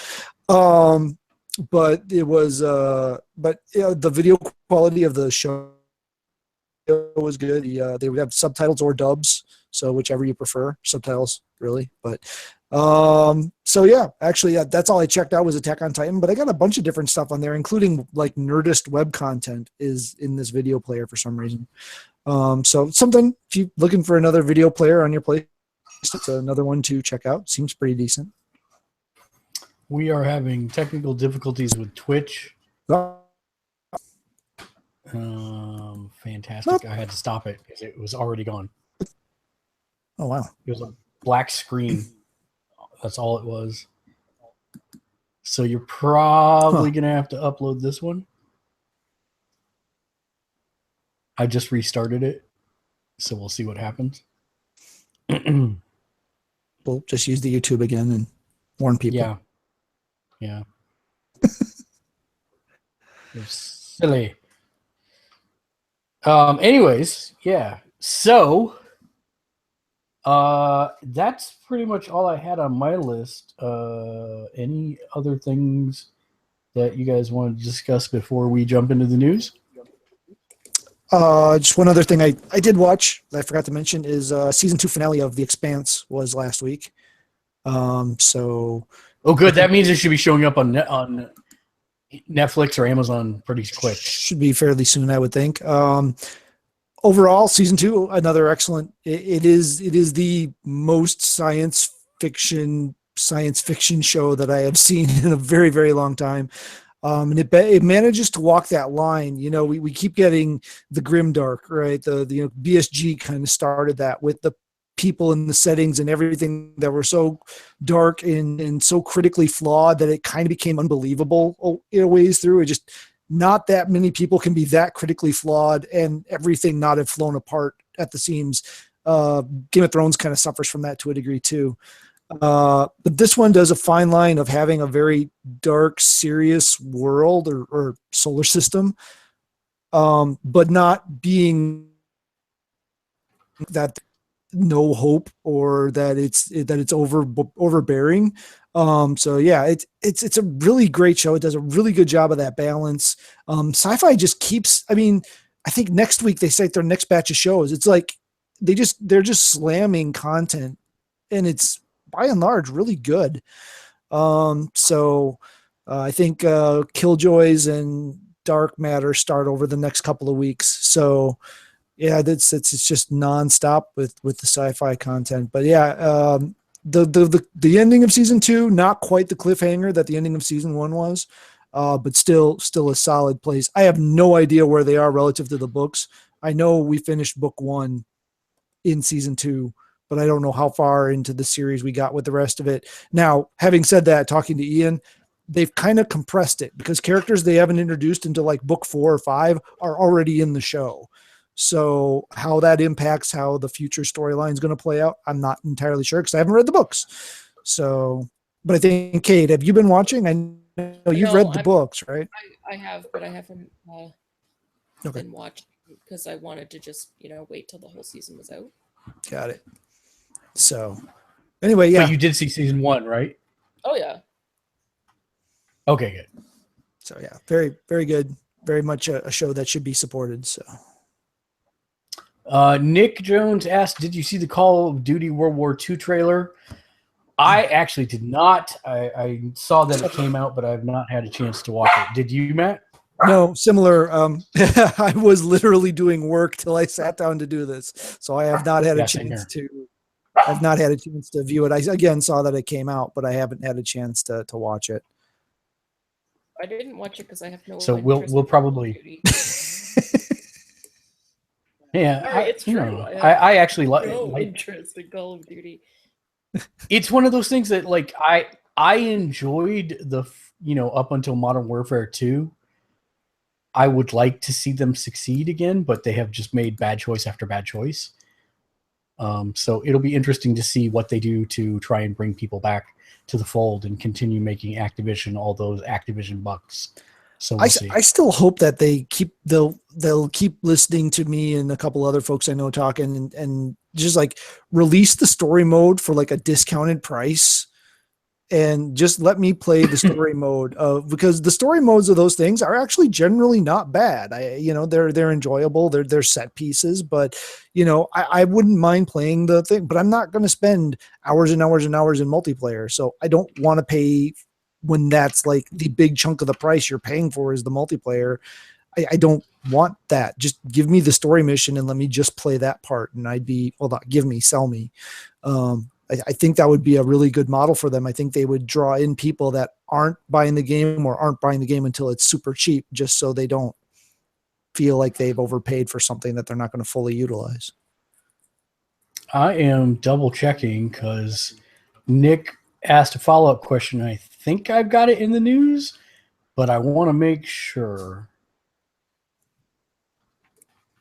[SPEAKER 3] But it was, the video quality of the show was good. They would have subtitles or dubs, so whichever you prefer. Subtitles, really. But so yeah, actually, that's all I checked out was Attack on Titan. But I got a bunch of different stuff on there, including like Nerdist web content is in this video player for some reason. So something if you're looking for another video player on your place, it's another one to check out. Seems pretty decent.
[SPEAKER 1] We are having technical difficulties with Twitch. Fantastic.
[SPEAKER 3] Nope.
[SPEAKER 1] I had to stop it because it was already gone.
[SPEAKER 3] Oh, wow.
[SPEAKER 1] It was a black screen. That's all it was. So you're probably going to have to upload this one. I just restarted it. So we'll see what happens.
[SPEAKER 3] We'll just use the YouTube again and Warn people.
[SPEAKER 1] Yeah. Yeah. You're silly. Anyways, yeah. So that's pretty much all I had on my list. Any other things that you guys want to discuss before we jump into the news?
[SPEAKER 3] Just one other thing I did watch that I forgot to mention is season 2 finale of The Expanse was last week. So
[SPEAKER 1] Oh, good. That means it should be showing up on Netflix or Amazon pretty quick.
[SPEAKER 3] should be fairly soon, I would think. Overall, season 2, another excellent. It is the most science fiction show that I have seen in a very, very long time. And it manages to walk that line. You know, we keep getting the grimdark, right? The BSG kind of started that with the people and the settings and everything that were so dark and so critically flawed that it kind of became unbelievable in a ways through. It just not that many people can be that critically flawed and everything not have flown apart at the seams. Game of Thrones kind of suffers from that to a degree too. But this one does a fine line of having a very dark, serious world or solar system, but not being that no hope or that it's overbearing. So yeah, it's a really great show. It does a really good job of that balance. Sci-fi just keeps. I mean, I think next week they cite their next batch of shows. It's like they're just slamming content, and it's by and large really good. So I think Killjoys and Dark Matter start over the next couple of weeks. So yeah, it's just nonstop with the sci-fi content. But yeah, the ending of season 2, not quite the cliffhanger that the ending of season 1 was, but still a solid place. I have no idea where they are relative to the books. I know we finished book 1 in season 2, but I don't know how far into the series we got with the rest of it. Now, having said that, talking to Ian, they've kind of compressed it because characters they haven't introduced into like book 4 or 5 are already in the show. So how that impacts how the future storyline is going to play out, I'm not entirely sure because I haven't read the books. So, but I think, Kate, have you been watching? I know you've read the books, right?
[SPEAKER 2] I have, but I haven't been watching because I wanted to just wait till the whole season was out.
[SPEAKER 3] Got it. So anyway, yeah.
[SPEAKER 1] But you did see season 1, right?
[SPEAKER 2] Oh yeah.
[SPEAKER 1] Okay, good.
[SPEAKER 3] So yeah, very, very good. Very much a show that should be supported. So
[SPEAKER 1] Nick Jones asked, did you see the Call of Duty World War II trailer? I actually did not. I saw that it came out, but I've not had a chance to watch it. Did you, Matt?
[SPEAKER 3] No, similar. I was literally doing work till I sat down to do this, so I have not had a chance to. I've not had a chance to view it. I again saw that it came out, but I haven't had a chance to watch it.
[SPEAKER 2] I didn't watch it because I have no.
[SPEAKER 1] So we'll probably. Yeah,
[SPEAKER 2] it's true.
[SPEAKER 1] I actually like
[SPEAKER 2] interest in Call of Duty.
[SPEAKER 1] It's one of those things that like I enjoyed the up until Modern Warfare 2. I would like to see them succeed again, but they have just made bad choice after bad choice. So it'll be interesting to see what they do to try and bring people back to the fold and continue making Activision all those Activision bucks. So we'll see.
[SPEAKER 3] I still hope that they'll keep listening to me and a couple other folks I know talking and just like release the story mode for like a discounted price and just let me play the story mode because the story modes of those things are actually generally not bad. They're enjoyable. They're set pieces, but I wouldn't mind playing the thing, but I'm not going to spend hours and hours and hours in multiplayer. So I don't want to pay when that's like the big chunk of the price you're paying for is the multiplayer. I don't want that. Just give me the story mission and let me just play that part. And sell me. I think that would be a really good model for them. I think they would draw in people that aren't buying the game or aren't buying the game until it's super cheap, just so they don't feel like they've overpaid for something that they're not going to fully utilize.
[SPEAKER 1] I am double checking because Nick asked a follow-up question. I think I've got it in the news, but I want to make sure.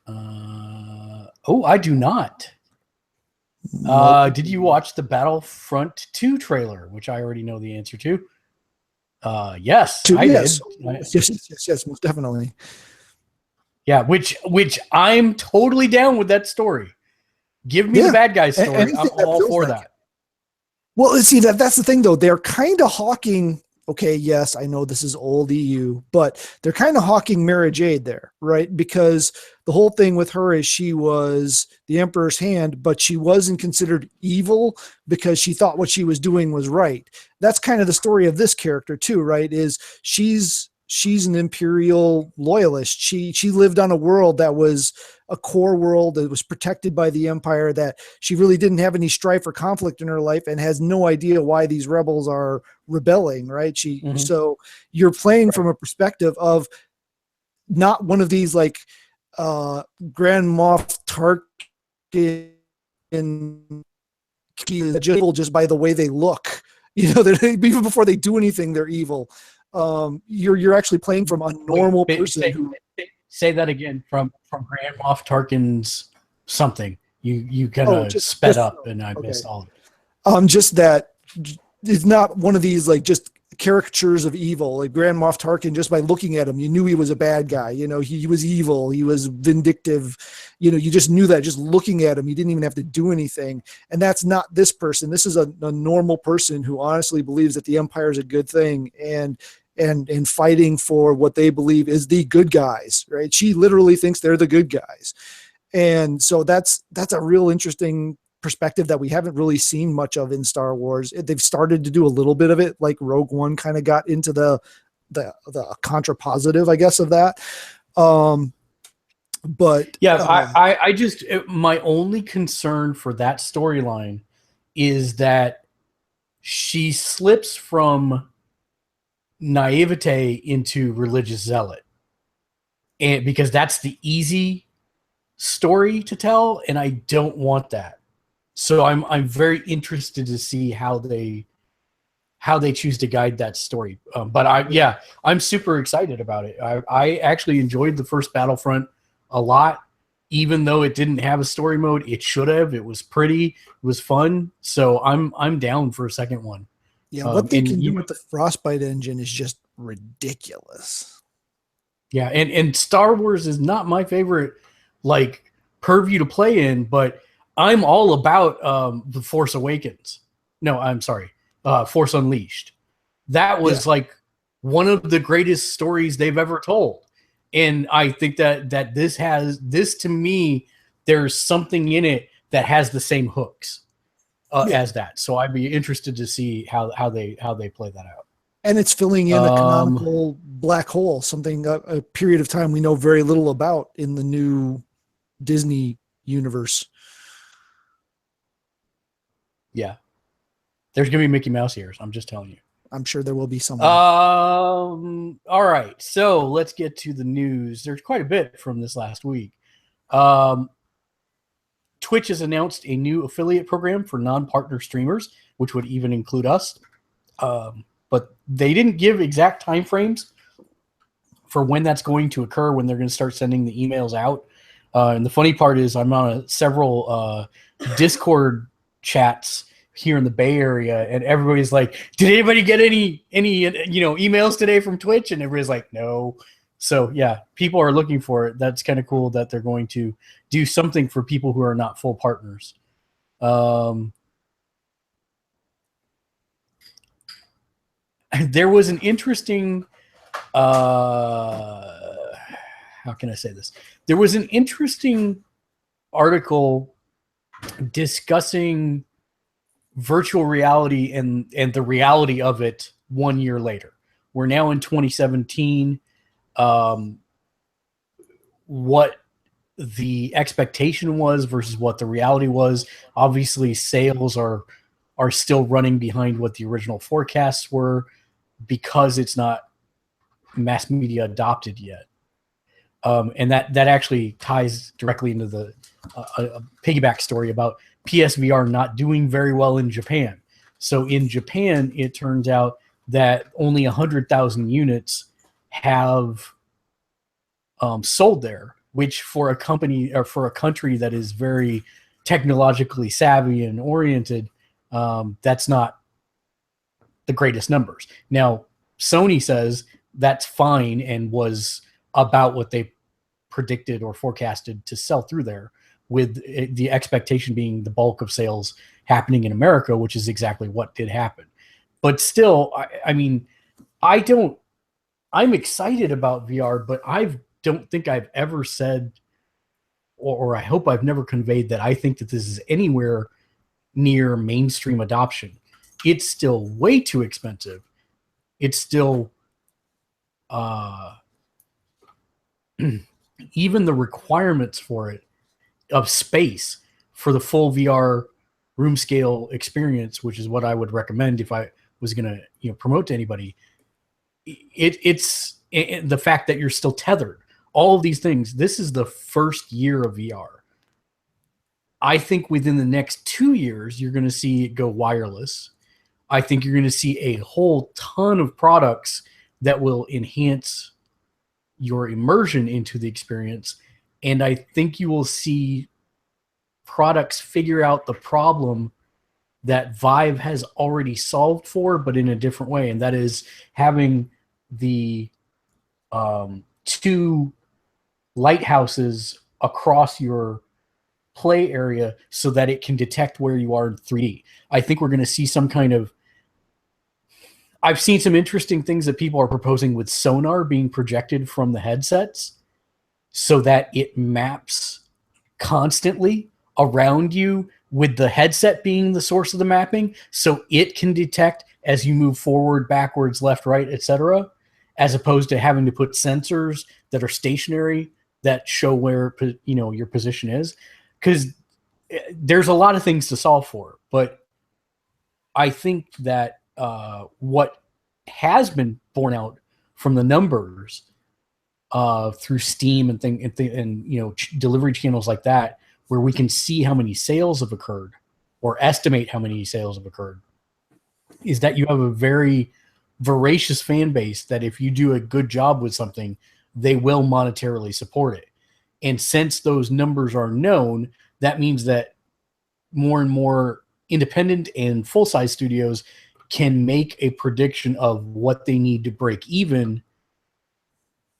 [SPEAKER 1] I do not. Did you watch the Battlefront 2 trailer, which I already know the answer to? Yes, I
[SPEAKER 3] Yes,
[SPEAKER 1] did.
[SPEAKER 3] yes, most definitely.
[SPEAKER 1] Yeah, which I'm totally down with that story. Give me the
[SPEAKER 3] Yeah,
[SPEAKER 1] bad guy story. I'm
[SPEAKER 3] anything that
[SPEAKER 1] all
[SPEAKER 3] feels
[SPEAKER 1] for
[SPEAKER 3] like
[SPEAKER 1] that.
[SPEAKER 3] it. Well, see that's the thing though. They're kind of hawking. Okay, yes, I know this is old EU, but they're kind of hawking Mara Jade there, right? Because the whole thing with her is she was the Emperor's hand, but she wasn't considered evil because she thought what she was doing was right. That's kind of the story of this character too, right? Is she's an imperial loyalist. She lived on a world that was a core world that was protected by the Empire, that she really didn't have any strife or conflict in her life and has no idea why these rebels are rebelling, right? So you're playing from a perspective of not one of these like Grand Moff Tarkin just by the way they look. Even before they do anything, they're evil. You're actually playing from a normal person.
[SPEAKER 1] Say that again from Grand Moff Tarkin's something. You kind of sped up, and I missed all of it.
[SPEAKER 3] Just that it's not one of these like just caricatures of evil. Like Grand Moff Tarkin, just by looking at him, you knew he was a bad guy. He was evil. He was vindictive. You just knew that just looking at him. You didn't even have to do anything. And that's not this person. This is a normal person who honestly believes that the Empire is a good thing and fighting for what they believe is the good guys, right? She literally thinks they're the good guys. And so that's a real interesting perspective that we haven't really seen much of in Star Wars. They've started to do a little bit of it, like Rogue One kind of got into the contrapositive, I guess, of that. But
[SPEAKER 1] yeah, I just my only concern for that storyline is that she slips from naivete into religious zealot, and because that's the easy story to tell, and I don't want that. So I'm very interested to see how they choose to guide that story. But I'm super excited about it. I actually enjoyed the first Battlefront a lot, even though it didn't have a story mode. It should have. It was pretty. It was fun. So I'm down for a second one.
[SPEAKER 3] Yeah, what they can do with the Frostbite engine is just ridiculous.
[SPEAKER 1] Yeah, and Star Wars is not my favorite like purview to play in, but I'm all about The Force Awakens. No, I'm sorry, Force Unleashed. That was like one of the greatest stories they've ever told, and I think that this to me, there's something in it that has the same hooks as that. So I'd be interested to see how they play that out.
[SPEAKER 3] And it's filling in a canonical black hole, something a period of time we know very little about in the new Disney universe.
[SPEAKER 1] Yeah. There's going to be Mickey Mouse ears. I'm just telling you.
[SPEAKER 3] I'm sure there will be some.
[SPEAKER 1] All right. So let's get to the news. There's quite a bit from this last week. Twitch has announced a new affiliate program for non-partner streamers, which would even include us. But they didn't give exact timeframes for when that's going to occur, when they're going to start sending the emails out. And the funny part is I'm on several Discord chats here in the Bay Area, and everybody's like, did anybody get any emails today from Twitch? And everybody's like, no. So yeah, people are looking for it. That's kind of cool that they're going to do something for people who are not full partners. There was an interesting how can I say this? There was an interesting article discussing virtual reality and the reality of it 1 year later. We're now in 2017. What the expectation was versus what the reality was. Obviously, sales are still running behind what the original forecasts were because it's not mass media adopted yet. And that actually ties directly into the a piggyback story about PSVR not doing very well in Japan. So in Japan, it turns out that only 100,000 units have sold there, which for a company or for a country that is very technologically savvy and oriented, that's not the greatest numbers. Now, Sony says that's fine and was about what they predicted or forecasted to sell through there, with the expectation being the bulk of sales happening in America, which is exactly what did happen. But still, I mean, I'm excited about VR, but I don't think I've ever said, or I hope I've never conveyed, that I think that this is anywhere near mainstream adoption. It's still way too expensive. It's still even the requirements for it, of space for the full VR room scale experience, which is what I would recommend if I was going to promote to anybody. It's the fact that you're still tethered. All of these things. This is the first year of VR. I think within the next 2 years, you're going to see it go wireless. I think you're going to see a whole ton of products that will enhance your immersion into the experience. And I think you will see products figure out the problem that Vive has already solved for, but in a different way. And that is having the 2 lighthouses across your play area so that it can detect where you are in 3D. I think we're going to see some kind of... I've seen some interesting things that people are proposing with sonar being projected from the headsets so that it maps constantly around you, with the headset being the source of the mapping, so it can detect as you move forward, backwards, left, right, etc., as opposed to having to put sensors that are stationary that show where your position is. Because there's a lot of things to solve for, but I think that what has been borne out from the numbers through Steam and delivery channels like that, where we can see how many sales have occurred or estimate how many sales have occurred, is that you have a very voracious fan base that if you do a good job with something, they will monetarily support it. And since those numbers are known, that means that more and more independent and full-size studios can make a prediction of what they need to break even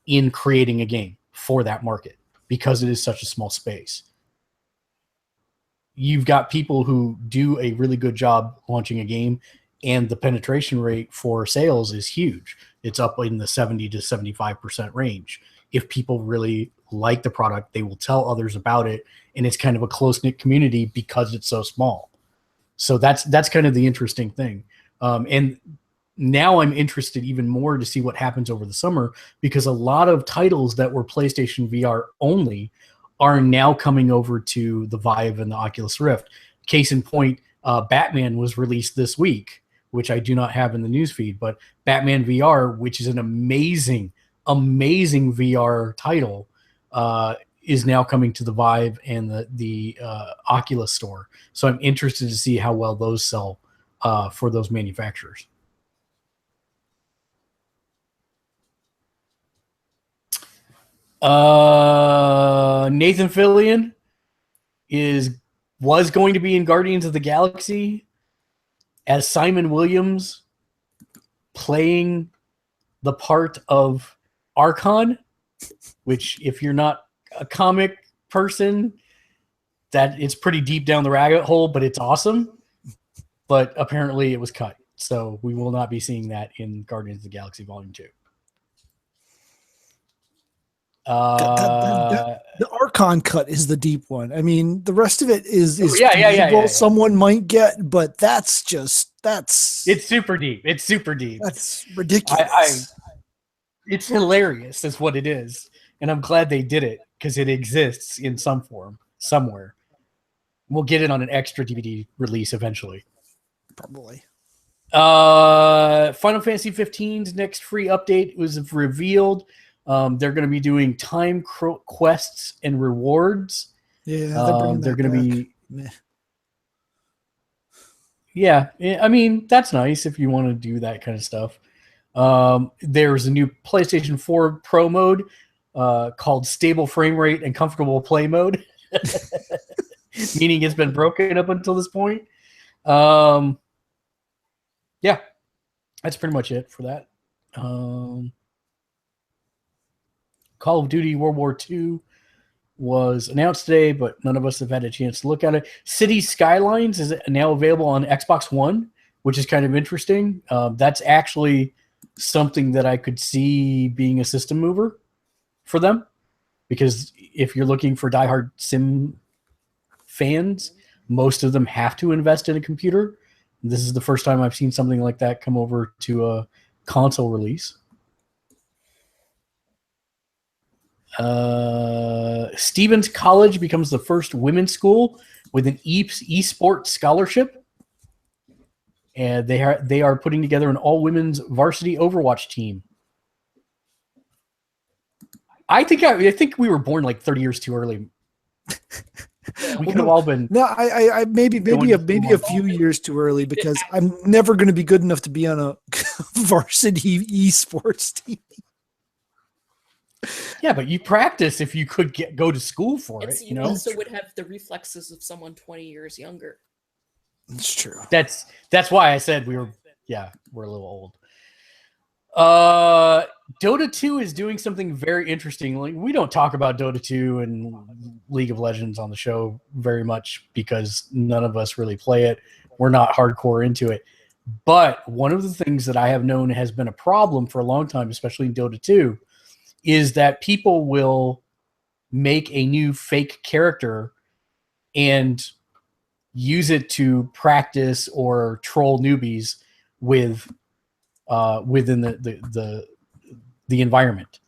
[SPEAKER 1] in creating a game for that market, because it is such a small space. You've got people who do a really good job launching a game, and the penetration rate for sales is huge. It's up in the 70 to 75% range. If people really like the product, they will tell others about it, and it's kind of a close-knit community because it's so small. So that's kind of the interesting thing. And now I'm interested even more to see what happens over the summer, because a lot of titles that were PlayStation VR only are now coming over to the Vive and the Oculus Rift. Case in point, Batman was released this week, which I do not have in the newsfeed, but Batman VR, which is an amazing VR title, is now coming to the Vive and the Oculus store. So I'm interested to see how well those sell for those manufacturers. Nathan Fillion was going to be in Guardians of the Galaxy as Simon Williams, playing the part of Archon, which, if you're not a comic person, that it's pretty deep down the rabbit hole, but it's awesome. But apparently it was cut, so we will not be seeing that in Guardians of the Galaxy Volume 2.
[SPEAKER 3] The Archon cut is the deep one. I mean, the rest of it is
[SPEAKER 1] yeah.
[SPEAKER 3] Someone might get, but it's
[SPEAKER 1] super deep. It's super deep.
[SPEAKER 3] That's ridiculous.
[SPEAKER 1] It's hilarious, is what it is, and I'm glad they did it, because it exists in some form somewhere. We'll get it on an extra DVD release eventually.
[SPEAKER 3] Probably.
[SPEAKER 1] Final Fantasy 15's next free update was revealed. They're going to be doing time quests and rewards.
[SPEAKER 3] Yeah,
[SPEAKER 1] they're going to be. Yeah, I mean, that's nice if you want to do that kind of stuff. There's a new PlayStation 4 Pro mode called Stable Frame Rate and Comfortable Play Mode. meaning it's been broken up until this point. Yeah, that's pretty much it for that. Call of Duty World War II was announced today, but none of us have had a chance to look at it. City Skylines is now available on Xbox One, which is kind of interesting. That's actually something that I could see being a system mover for them, because if you're looking for diehard sim fans, most of them have to invest in a computer. This is the first time I've seen something like that come over to a console release. Stevens College becomes the first women's school with an esports scholarship, and they are putting together an all women's varsity Overwatch team. I think we were born like 30 years too early. We could have all been.
[SPEAKER 3] No, I maybe a few years too early, because I'm never going to be good enough to be on a varsity esports team.
[SPEAKER 1] Yeah, but you practice if you could go to school for it.
[SPEAKER 2] You also would have the reflexes of someone 20 years younger.
[SPEAKER 3] That's true.
[SPEAKER 1] That's why I said we're a little old. Dota 2 is doing something very interesting. Like, we don't talk about Dota 2 and League of Legends on the show very much because none of us really play it. We're not hardcore into it. But one of the things that I have known has been a problem for a long time, especially in Dota 2, is that people will make a new fake character and use it to practice or troll newbies with within the environment.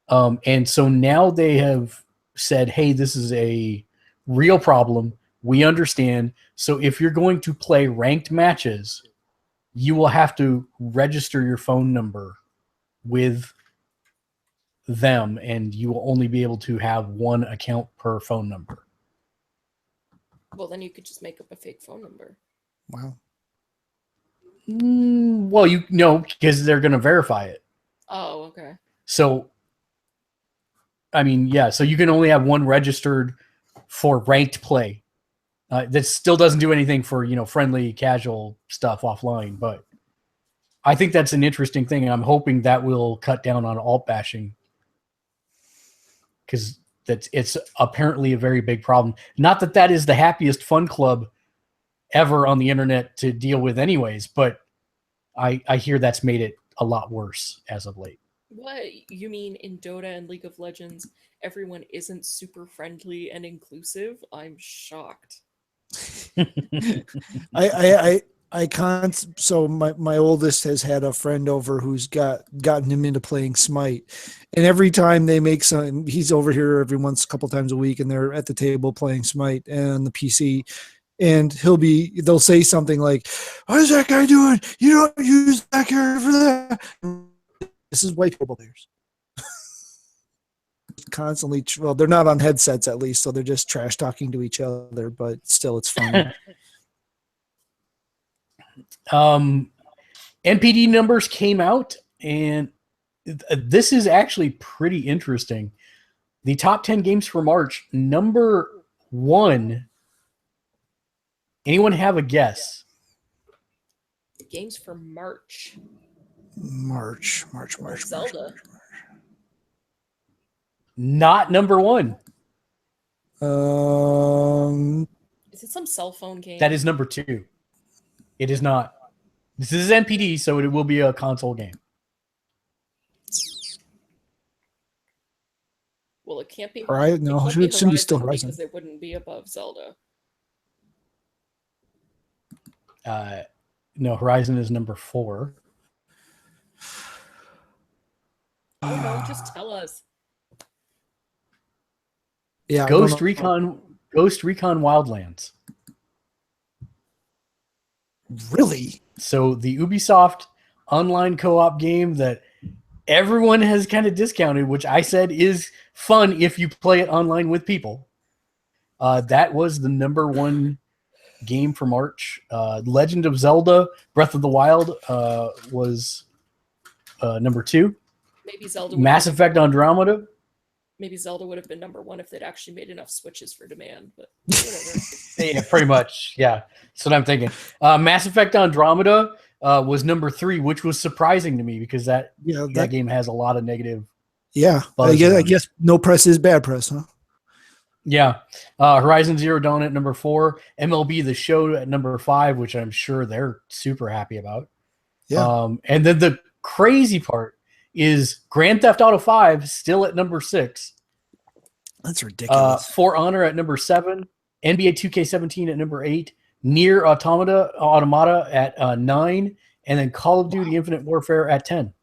[SPEAKER 1] And so now they have said, hey, this is a real problem. We understand. So if you're going to play ranked matches, you will have to register your phone number with them, and you will only be able to have one account per phone number.
[SPEAKER 2] Well, then you could just make up a fake phone number.
[SPEAKER 3] Wow.
[SPEAKER 1] Well, because they're going to verify it.
[SPEAKER 2] Oh, okay.
[SPEAKER 1] So, I mean, yeah, so you can only have one registered for ranked play. That still doesn't do anything for, friendly, casual stuff offline, but I think that's an interesting thing, and I'm hoping that will cut down on alt bashing, because it's apparently a very big problem. Not that is the happiest fun club ever on the internet to deal with anyways, but I hear that's made it a lot worse as of late.
[SPEAKER 2] What? You mean in Dota and League of Legends, everyone isn't super friendly and inclusive? I'm shocked.
[SPEAKER 3] I can't. So my oldest has had a friend over who's gotten him into playing Smite, and every time they make some, he's over here every a couple times a week, and they're at the table playing Smite and the PC, and they'll say something like, "What is that guy doing? You don't use that character for that." This is white people players. Constantly, well, they're not on headsets at least, so they're just trash talking to each other, but still, it's funny.
[SPEAKER 1] NPD numbers came out, and this is actually pretty interesting. The top 10 games for March, number 1. Anyone have a guess?
[SPEAKER 2] Games for March.
[SPEAKER 3] March.
[SPEAKER 2] Zelda.
[SPEAKER 1] Not number 1.
[SPEAKER 2] Is it some cell phone game?
[SPEAKER 1] That is number 2. It is not. This is NPD, so it will be a console game.
[SPEAKER 2] Well, it can't be.
[SPEAKER 3] Right? No, it shouldn't be still Horizon,
[SPEAKER 2] because it wouldn't be above Zelda.
[SPEAKER 1] No, Horizon is number 4.
[SPEAKER 2] Oh no, just tell us.
[SPEAKER 3] Yeah,
[SPEAKER 1] Ghost Recon Wildlands.
[SPEAKER 3] Really?
[SPEAKER 1] So the Ubisoft online co-op game that everyone has kind of discounted, which I said is fun if you play it online with people. That was the number 1 game for March. Legend of Zelda Breath of the Wild was number 2.
[SPEAKER 2] Maybe Zelda.
[SPEAKER 1] Mass Effect Andromeda
[SPEAKER 2] maybe Zelda would have been number one if they'd actually made enough Switches for demand, but whatever.
[SPEAKER 1] Yeah, pretty much. Yeah, that's what I'm thinking. Mass Effect Andromeda was number 3, which was surprising to me because that game has a lot of negative.
[SPEAKER 3] Yeah, I guess no press is bad press, huh?
[SPEAKER 1] Yeah. Horizon Zero Dawn at number 4, MLB The Show at number 5, which I'm sure they're super happy about.
[SPEAKER 3] Yeah.
[SPEAKER 1] And then the crazy part is Grand Theft Auto 5 still at number 6.
[SPEAKER 3] That's ridiculous.
[SPEAKER 1] For Honor at number 7, NBA 2K17 at number 8, Nier Automata at 9, and then Call of Duty Infinite Warfare at 10.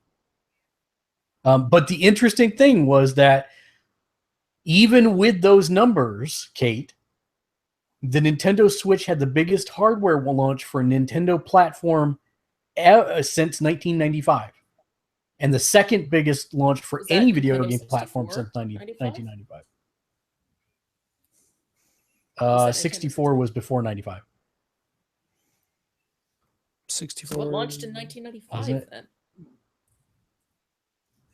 [SPEAKER 1] But the interesting thing was that even with those numbers, Kate, the Nintendo Switch had the biggest hardware launch for a Nintendo platform since 1995. And the second biggest launch for any video game platform since 1995. 64 was before 95.
[SPEAKER 3] 64.
[SPEAKER 2] So it launched in 1995 then.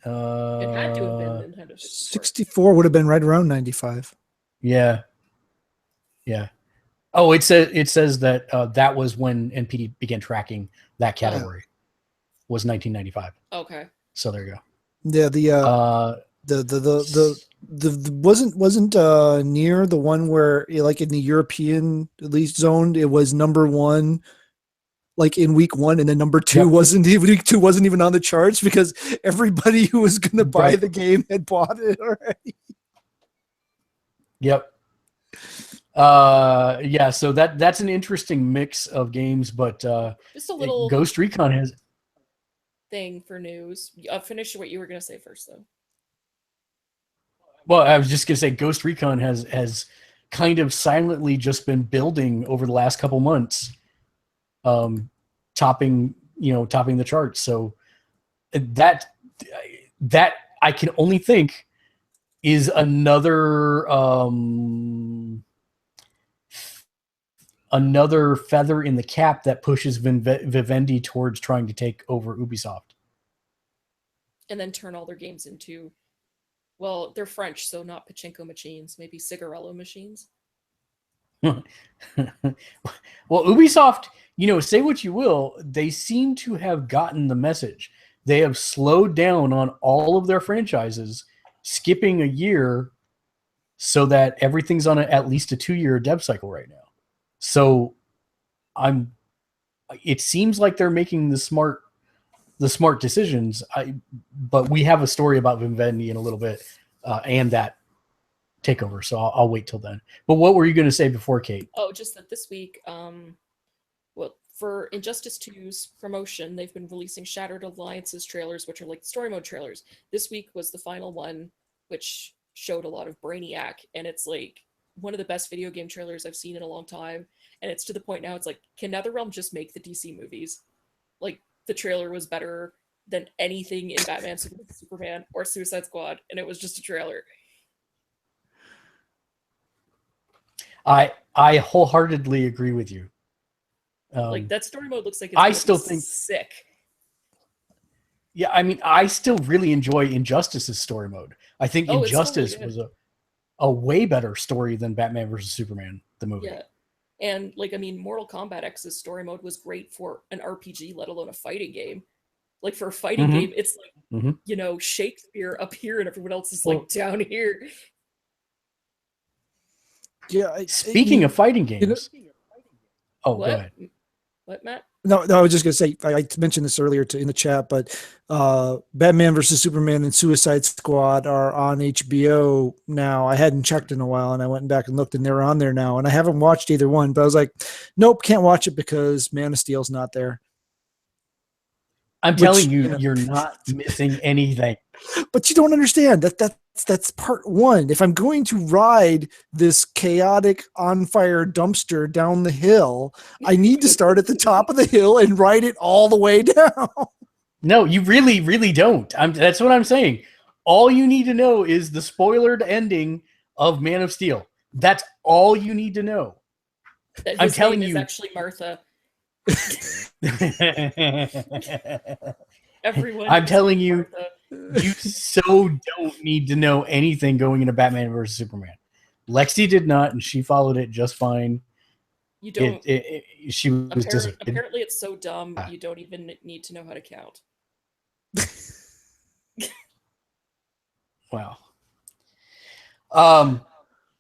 [SPEAKER 2] It had to have been Nintendo 64.
[SPEAKER 3] 64 would have been right around 95.
[SPEAKER 1] Yeah. Yeah. Oh, it says that that was when NPD began tracking that category. Was 1995.
[SPEAKER 2] Okay.
[SPEAKER 1] So there you go.
[SPEAKER 3] Yeah, the wasn't Nier the one where like in the European at least zone it was number 1 like in week 1, and then number 2 wasn't even on the charts because everybody who was going to buy the game had bought it already.
[SPEAKER 1] Yep. Yeah, so that's an interesting mix of games, but
[SPEAKER 2] just a little
[SPEAKER 1] Ghost Recon has
[SPEAKER 2] thing for news. Finish what you were going to say first, though.
[SPEAKER 1] Well, I was just going to say Ghost Recon has kind of silently just been building over the last couple months, topping the charts. So that I can only think is another feather in the cap that pushes Vivendi towards trying to take over Ubisoft.
[SPEAKER 2] And then turn all their games into, well, they're French, so not pachinko machines, maybe cigarello machines.
[SPEAKER 1] Well, Ubisoft, say what you will, they seem to have gotten the message. They have slowed down on all of their franchises, skipping a year so that everything's on at least a 2-year dev cycle right now. So it seems like they're making the smart decisions. But we have a story about Vivendi in a little bit, and that takeover. So I'll wait till then. But what were you going to say before, Kate?
[SPEAKER 2] Oh, just that this week, for Injustice 2's promotion, they've been releasing Shattered Alliances trailers, which are like story mode trailers. This week was the final one, which showed a lot of Brainiac, and it's like one of the best video game trailers I've seen in a long time. And it's to the point now, it's like, can NetherRealm just make the DC movies? Like, the trailer was better than anything in Batman, Superman, or Suicide Squad, and it was just a trailer.
[SPEAKER 1] I wholeheartedly agree with you.
[SPEAKER 2] Like, that story mode looks like it's sick.
[SPEAKER 1] Yeah, I mean, I still really enjoy Injustice's story mode. I think Injustice was a way better story than Batman vs. Superman, the movie.
[SPEAKER 2] Yeah. And, like, I mean, Mortal Kombat X's story mode was great for an RPG, let alone a fighting game. Like, for a fighting game, it's like, Shakespeare up here and everyone else is, like, down here.
[SPEAKER 3] Yeah.
[SPEAKER 1] Speaking of fighting games. Go ahead.
[SPEAKER 2] What, Matt?
[SPEAKER 3] No, I was just going to say, I mentioned this earlier in the chat, but Batman vs. Superman and Suicide Squad are on HBO now. I hadn't checked in a while, and I went back and looked, and they're on there now. And I haven't watched either one, but I was like, nope, can't watch it because Man of Steel's not there.
[SPEAKER 1] I'm telling you, you're not missing anything.
[SPEAKER 3] But you don't understand that's part one. If I'm going to ride this chaotic on fire dumpster down the hill, I need to start at the top of the hill and ride it all the way down.
[SPEAKER 1] No, you really, really don't. That's what I'm saying. All you need to know is the spoilered ending of Man of Steel. That's all you need to know.
[SPEAKER 2] I'm telling you, is actually Martha.
[SPEAKER 1] Everyone. I'm telling you, You so don't need to know anything going into Batman versus Superman. Lexi did not, and she followed it just fine.
[SPEAKER 2] You don't.
[SPEAKER 1] She was disappointed.
[SPEAKER 2] Apparently, it's so dumb you don't even need to know how to count.
[SPEAKER 1] Wow.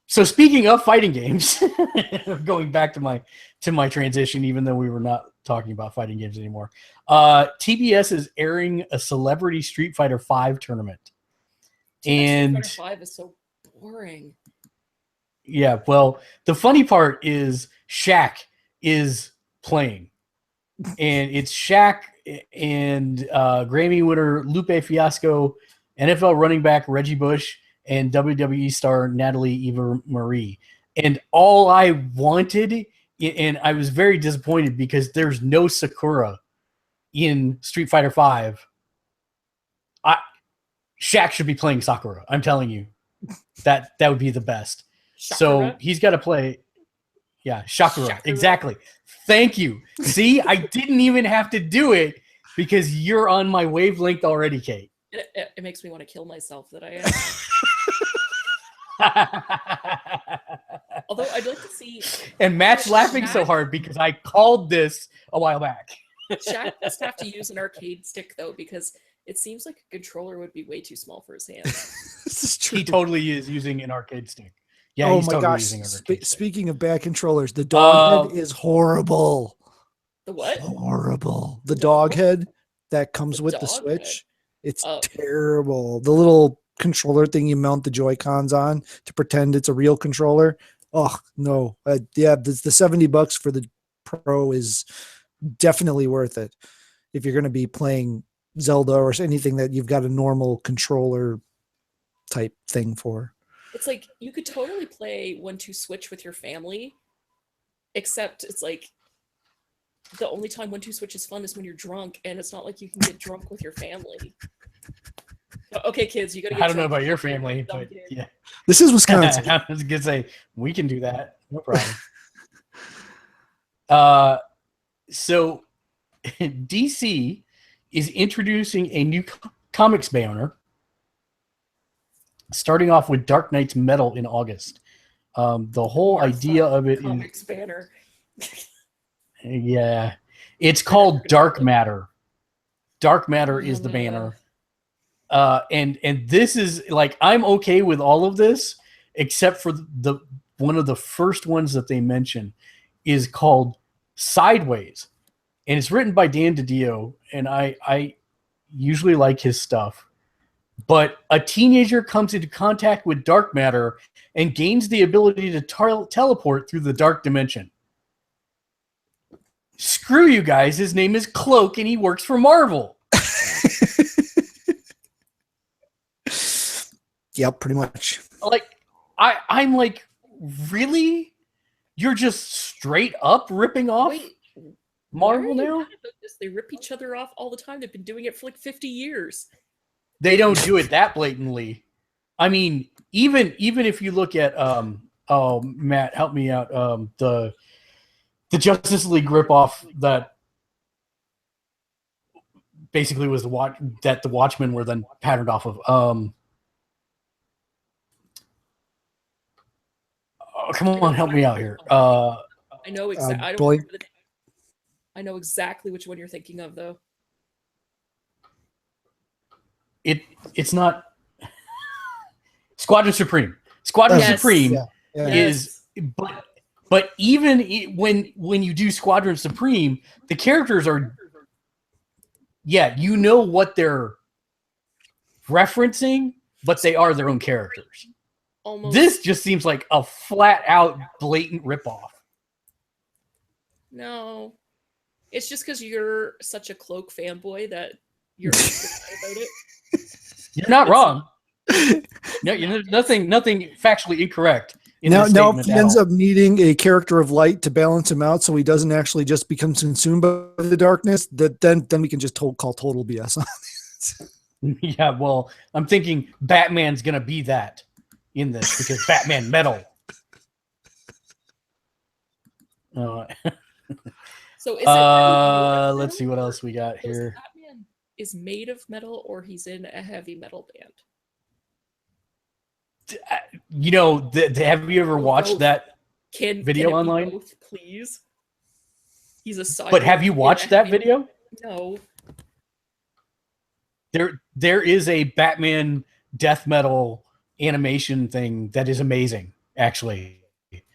[SPEAKER 1] So speaking of fighting games, going back to my transition, even though we were not talking about fighting games anymore, TBS is airing a Celebrity Street Fighter V tournament, and
[SPEAKER 2] Street Fighter V is so boring.
[SPEAKER 1] Yeah, well, the funny part is Shaq is playing, and it's Shaq and Grammy winner Lupe Fiasco, NFL running back Reggie Bush, and WWE star Natalie Eva Marie. And all I wanted, and I was very disappointed because there's no Sakura in Street Fighter V. Shaq should be playing Sakura. I'm telling you, that would be the best.
[SPEAKER 2] Shakura?
[SPEAKER 1] So he's got to play. Yeah, Shakura. Exactly. Thank you. See, I didn't even have to do it because you're on my wavelength already, Kate.
[SPEAKER 2] It makes me want to kill myself that I am. Although I'd like to see.
[SPEAKER 1] And Matt's laughing so hard because I called this a while back.
[SPEAKER 2] Shaq must have to use an arcade stick though, because it seems like a controller would be way too small for his hands.
[SPEAKER 3] This is true.
[SPEAKER 1] He totally is using an arcade stick. Yeah.
[SPEAKER 3] Oh
[SPEAKER 1] he's
[SPEAKER 3] my
[SPEAKER 1] totally
[SPEAKER 3] gosh!
[SPEAKER 1] using an arcade stick.
[SPEAKER 3] Speaking of bad controllers, the dog head is horrible.
[SPEAKER 2] The what?
[SPEAKER 3] Horrible. The dog head that comes with the
[SPEAKER 2] dog
[SPEAKER 3] Switch.
[SPEAKER 2] head?
[SPEAKER 3] It's terrible. The little controller thing you mount the Joy-Cons on to pretend it's a real controller. Oh no. Yeah, the $70 for the Pro is definitely worth it if you're going to be playing Zelda or anything that you've got a normal controller type thing for.
[SPEAKER 2] It's like you could totally play 1-2 Switch with your family, except it's like the only time 1-2 Switch is fun is when you're drunk, and it's not like you can get drunk with your family. Okay, kids, you gotta get
[SPEAKER 1] I don't know about your family, but yeah.
[SPEAKER 3] This is Wisconsin.
[SPEAKER 1] I was gonna say we can do that. No problem. So DC is introducing a new comics banner, starting off with Dark Knight's Metal in August. The whole idea of it
[SPEAKER 2] comics banner.
[SPEAKER 1] Yeah, it's called Dark Matter. Dark Matter is the banner. And this is like, I'm okay with all of this except for the one of the first ones that they mention is called Sideways, and it's written by Dan DiDio, and I usually like his stuff. But a teenager comes into contact with dark matter and gains the ability to teleport through the dark dimension. Screw you guys, his name is Cloak and he works for Marvel.
[SPEAKER 3] Yep, pretty much.
[SPEAKER 1] Like, I'm like, really? You're just straight up ripping off Marvel now?
[SPEAKER 2] They rip each other off all the time. They've been doing it for like 50 years.
[SPEAKER 1] They don't do it that blatantly. I mean, even if you look at oh, Matt, help me out. The Justice League ripoff that basically was the Watchmen were then patterned off of. Oh, come on, help me out here.
[SPEAKER 2] I know exactly. I know exactly which one you're thinking of, though.
[SPEAKER 1] It's not Squadron Supreme. Squadron Supreme is, but even when you do Squadron Supreme, the characters are, you know what they're referencing, but they are their own characters.
[SPEAKER 2] Almost.
[SPEAKER 1] This just seems like a flat out blatant ripoff.
[SPEAKER 2] No, it's just because you're such a Cloak fanboy that you're about it.
[SPEAKER 1] You're not wrong. No, nothing factually incorrect.
[SPEAKER 3] Now, if he ends up needing a character of light to balance him out, so he doesn't actually just become consumed by the darkness, then we can just call total BS on it.
[SPEAKER 1] Yeah, well, I'm thinking Batman's gonna be that in this because Batman metal.
[SPEAKER 2] So is it?
[SPEAKER 1] Let's see what else we got here.
[SPEAKER 2] is made of metal or he's in a heavy metal band.
[SPEAKER 1] You know, have you ever watched
[SPEAKER 2] Both.
[SPEAKER 1] that
[SPEAKER 2] Can
[SPEAKER 1] video
[SPEAKER 2] it be
[SPEAKER 1] online?
[SPEAKER 2] both, please? He's a cyborg.
[SPEAKER 1] But have you
[SPEAKER 2] in a
[SPEAKER 1] watched that
[SPEAKER 2] heavy-
[SPEAKER 1] video?
[SPEAKER 2] No.
[SPEAKER 1] There is a Batman death metal animation thing that is amazing, actually.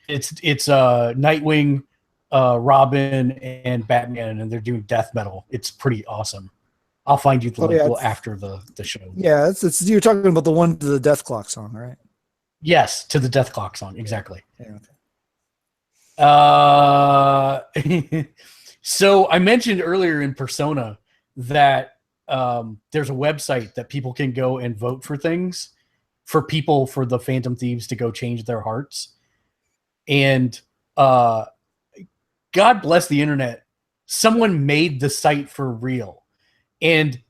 [SPEAKER 1] It's Nightwing, Robin, and Batman, and they're doing death metal. It's pretty awesome. I'll find you the link after the show.
[SPEAKER 3] Yeah, it's you're talking about the one to the Death Clock song, right?
[SPEAKER 1] Yes, to the Death Clock song, exactly.
[SPEAKER 3] Yeah, okay.
[SPEAKER 1] So I mentioned earlier in Persona that there's a website that people can go and vote for things for the Phantom Thieves to go change their hearts. And God bless the internet. Someone made the site for real. And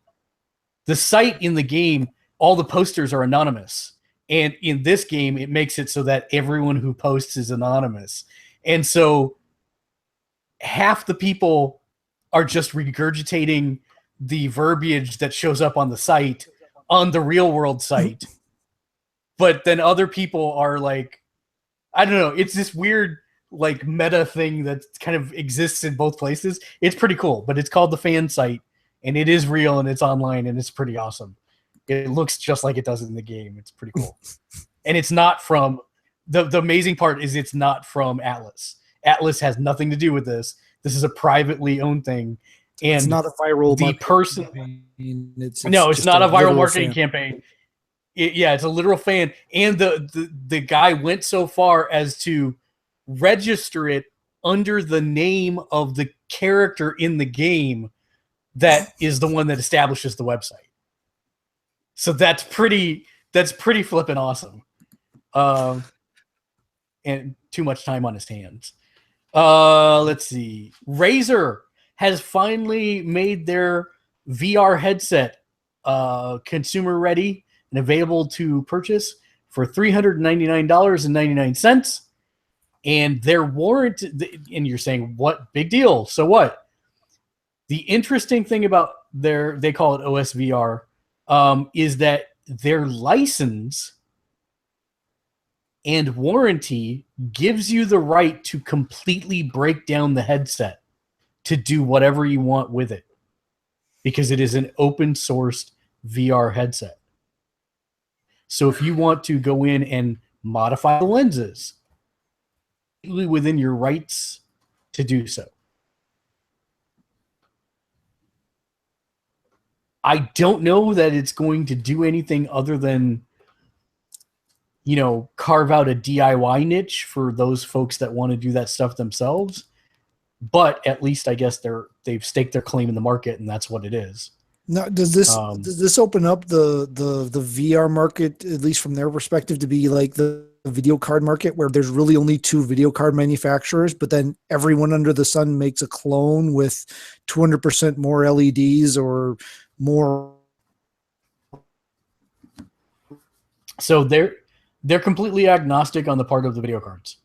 [SPEAKER 1] the site in the game, all the posters are anonymous. And in this game, it makes it so that everyone who posts is anonymous. And so half the people are just regurgitating the verbiage that shows up on the site on the real world site. But then other people are like, I don't know, it's this weird like meta thing that kind of exists in both places. It's pretty cool, but it's called the fan site, and it is real, and it's online, and it's pretty awesome. It looks just like it does in the game. It's pretty cool. And it's not from the amazing part is it's not from Atlas. Atlas has nothing to do with this. This is a privately owned thing. And
[SPEAKER 3] it's not a viral
[SPEAKER 1] campaign.
[SPEAKER 3] It's
[SPEAKER 1] It's not a viral marketing campaign. It's a literal fan. And the guy went so far as to register it under the name of the character in the game that is the one that establishes the website. So that's pretty flippin' awesome. And too much time on his hands. Let's see. Razer has finally made their VR headset consumer ready and available to purchase for $399.99. And their warranty, and you're saying, what big deal? So what? The interesting thing about they call it OSVR, is that their license and warranty gives you the right to completely break down the headset to do whatever you want with it, because it is an open sourced VR headset. So if you want to go in and modify the lenses, within your rights to do so. I don't know that it's going to do anything other than, carve out a DIY niche for those folks that want to do that stuff themselves. But at least I guess they've staked their claim in the market, and that's what it is.
[SPEAKER 3] Now, does this open up the VR market, at least from their perspective, to be like the video card market, where there's really only two video card manufacturers, but then everyone under the sun makes a clone with 200% more LEDs or more?
[SPEAKER 1] So they're completely agnostic on the part of the video cards.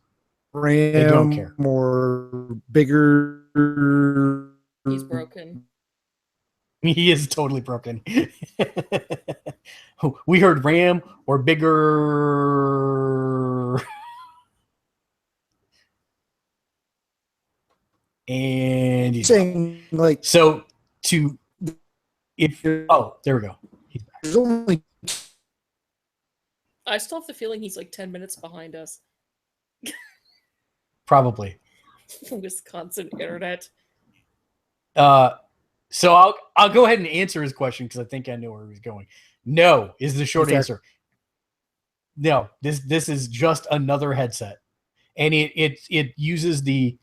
[SPEAKER 3] RAM,
[SPEAKER 1] they don't care.
[SPEAKER 3] Or bigger.
[SPEAKER 2] He's broken.
[SPEAKER 1] He is totally broken. We heard RAM or bigger. And he's
[SPEAKER 3] saying like
[SPEAKER 1] so to if there we go.
[SPEAKER 3] There's only.
[SPEAKER 2] I still have the feeling he's like 10 minutes behind us.
[SPEAKER 1] Probably.
[SPEAKER 2] Wisconsin internet.
[SPEAKER 1] So I'll go ahead and answer his question because I think I know where he's going. No is the short answer. No, this is just another headset, and it uses the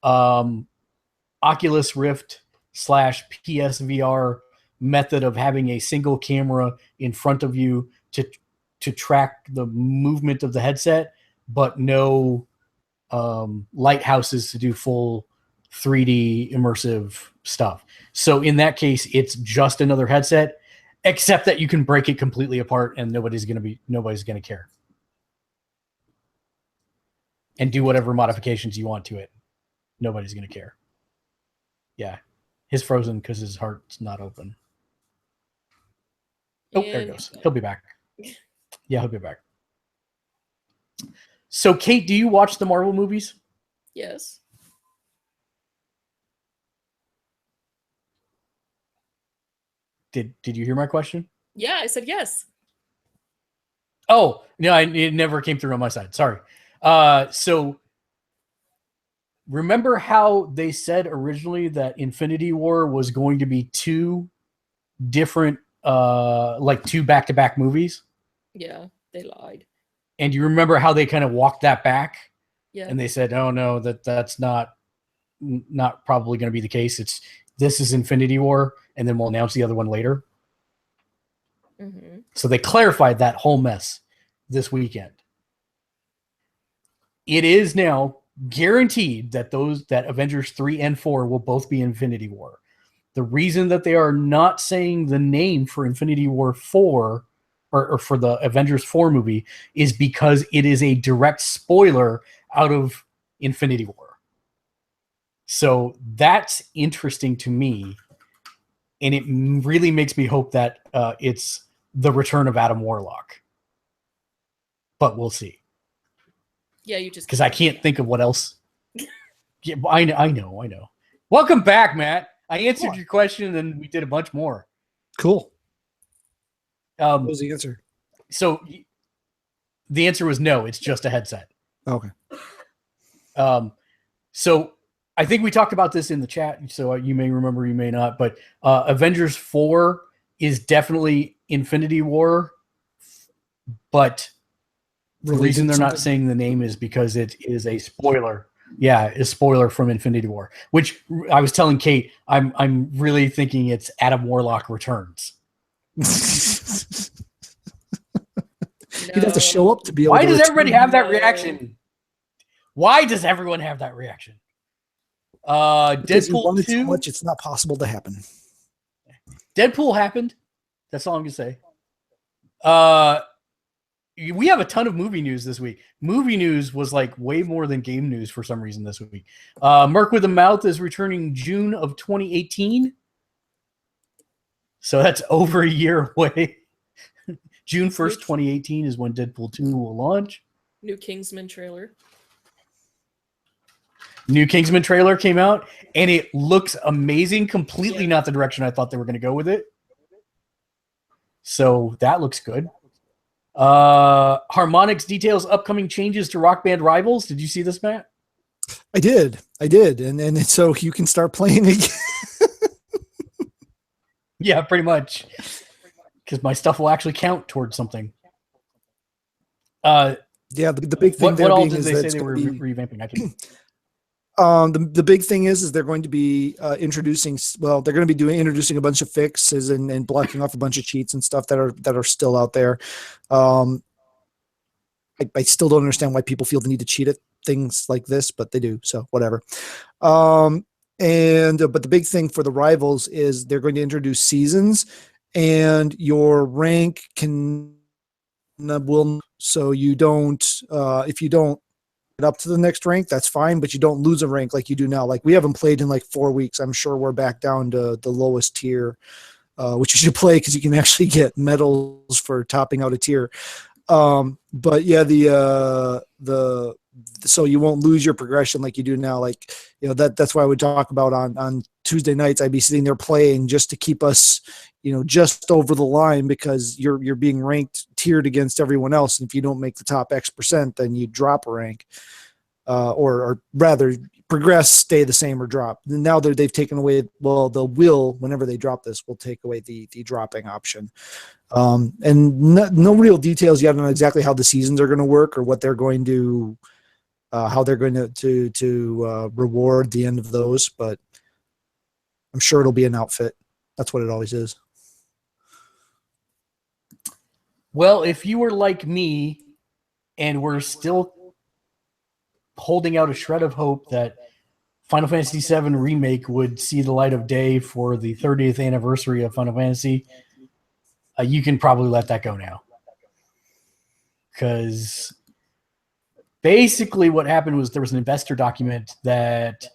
[SPEAKER 1] Oculus Rift / PSVR method of having a single camera in front of you to track the movement of the headset, but no lighthouses to do full 3D immersive stuff. So in that case, it's just another headset, except that you can break it completely apart and nobody's going to care and do whatever modifications you want to it. Nobody's going to care. Yeah. His frozen because his heart's not open. Oh, there he goes. He'll be back. Yeah, he'll be back. So, Kate, do you watch the Marvel movies?
[SPEAKER 2] Yes.
[SPEAKER 1] Did you hear my question?
[SPEAKER 2] Yeah, I said yes.
[SPEAKER 1] Oh, no, it never came through on my side. Sorry. So remember how they said originally that Infinity War was going to be two different, like two back-to-back movies?
[SPEAKER 2] Yeah, they lied.
[SPEAKER 1] And you remember how they kind of walked that back?
[SPEAKER 2] Yeah.
[SPEAKER 1] And they said, oh, no, that's not probably going to be the case. This is Infinity War, and then we'll announce the other one later.
[SPEAKER 2] Mm-hmm.
[SPEAKER 1] So they clarified that whole mess this weekend. It is now guaranteed that that Avengers 3 and 4 will both be Infinity War. The reason that they are not saying the name for Infinity War 4 or for the Avengers 4 movie is because it is a direct spoiler out of Infinity War. So that's interesting to me. And it really makes me hope that it's the return of Adam Warlock. But we'll see.
[SPEAKER 2] Yeah, you just...
[SPEAKER 1] Because I can't think of what else. Yeah, I know. Welcome back, Matt. I answered your question, and we did a bunch more.
[SPEAKER 3] Cool. What was the answer?
[SPEAKER 1] So the answer was no. It's just a headset.
[SPEAKER 3] Okay.
[SPEAKER 1] So I think we talked about this in the chat, so you may remember, you may not, but Avengers 4 is definitely Infinity War, but the reason they're not saying the name is because it is a spoiler. Yeah, a spoiler from Infinity War, which I was telling Kate, I'm really thinking it's Adam Warlock returns.
[SPEAKER 3] He'd have to show up to be able
[SPEAKER 1] Why
[SPEAKER 3] to
[SPEAKER 1] does everybody have that
[SPEAKER 2] No.
[SPEAKER 1] reaction? Why does everyone have that reaction?
[SPEAKER 3] Because you
[SPEAKER 1] Deadpool
[SPEAKER 3] want it
[SPEAKER 1] 2.
[SPEAKER 3] so much, it's not possible to happen.
[SPEAKER 1] Deadpool happened. That's all I'm gonna say. We have a ton of movie news this week. Movie news was like way more than game news for some reason this week. Merc with a Mouth is returning June of 2018. So that's over a year away. June 1st, 2018 is when Deadpool 2 will launch.
[SPEAKER 2] New Kingsman trailer.
[SPEAKER 1] New Kingsman trailer came out, and it looks amazing. Completely not the direction I thought they were going to go with it. So that looks good. Harmonix details upcoming changes to Rock Band Rivals. Did you see this, Matt?
[SPEAKER 3] I did. And so you can start playing again.
[SPEAKER 1] Yeah, pretty much. Because my stuff will actually count towards something.
[SPEAKER 3] Yeah, the big thing
[SPEAKER 1] what all did
[SPEAKER 3] is
[SPEAKER 1] they
[SPEAKER 3] that
[SPEAKER 1] say they were revamping? I can...
[SPEAKER 3] The big thing is they're going to be introducing a bunch of fixes and blocking off a bunch of cheats and stuff that are still out there. I still don't understand why people feel the need to cheat at things like this, but they do, so whatever. But the big thing for the Rivals is they're going to introduce seasons, and your rank so you don't if you don't get up to the next rank, that's fine, but you don't lose a rank like you do now. Like, we haven't played in like 4 weeks. I'm sure we're back down to the lowest tier, which you should play because you can actually get medals for topping out a tier. But yeah, so you won't lose your progression like you do now. Like, you know, that's why I would talk about on Tuesday nights, I'd be sitting there playing just to keep us, you know, just over the line, because you're being ranked tiered against everyone else. And if you don't make the top X percent, then you drop a rank, or rather progress, stay the same, or drop. And now they've taken away, well, whenever they drop this, will take away the dropping option. And no real details yet on exactly how the seasons are going to work, or what they're going to, how they're going to reward the end of those, but I'm sure it'll be an outfit. That's what it always is.
[SPEAKER 1] Well, if you were like me and we're still holding out a shred of hope that Final Fantasy VII Remake would see the light of day for the 30th anniversary of Final Fantasy, you can probably let that go now. Because basically what happened was there was an investor document that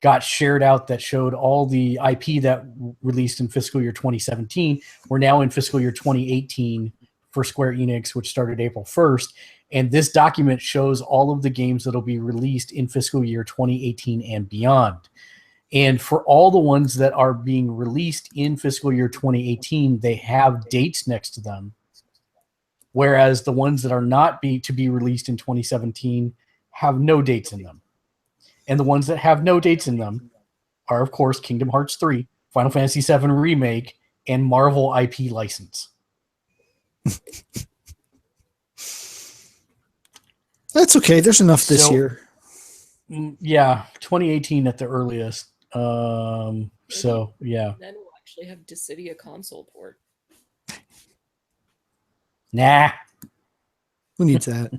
[SPEAKER 1] got shared out that showed all the IP that released in fiscal year 2017. We're now in fiscal year 2018 for Square Enix, which started April 1st. And this document shows all of the games that will be released in fiscal year 2018 and beyond. And for all the ones that are being released in fiscal year 2018, they have dates next to them. Whereas the ones that are not to be released in 2017 have no dates in them. And the ones that have no dates in them are, of course, Kingdom Hearts 3, Final Fantasy VII Remake, and Marvel IP license.
[SPEAKER 3] That's okay. There's enough this year.
[SPEAKER 1] Yeah, 2018 at the earliest. So, yeah.
[SPEAKER 2] Then we'll actually have Dissidia console port.
[SPEAKER 1] Nah.
[SPEAKER 3] Who needs that?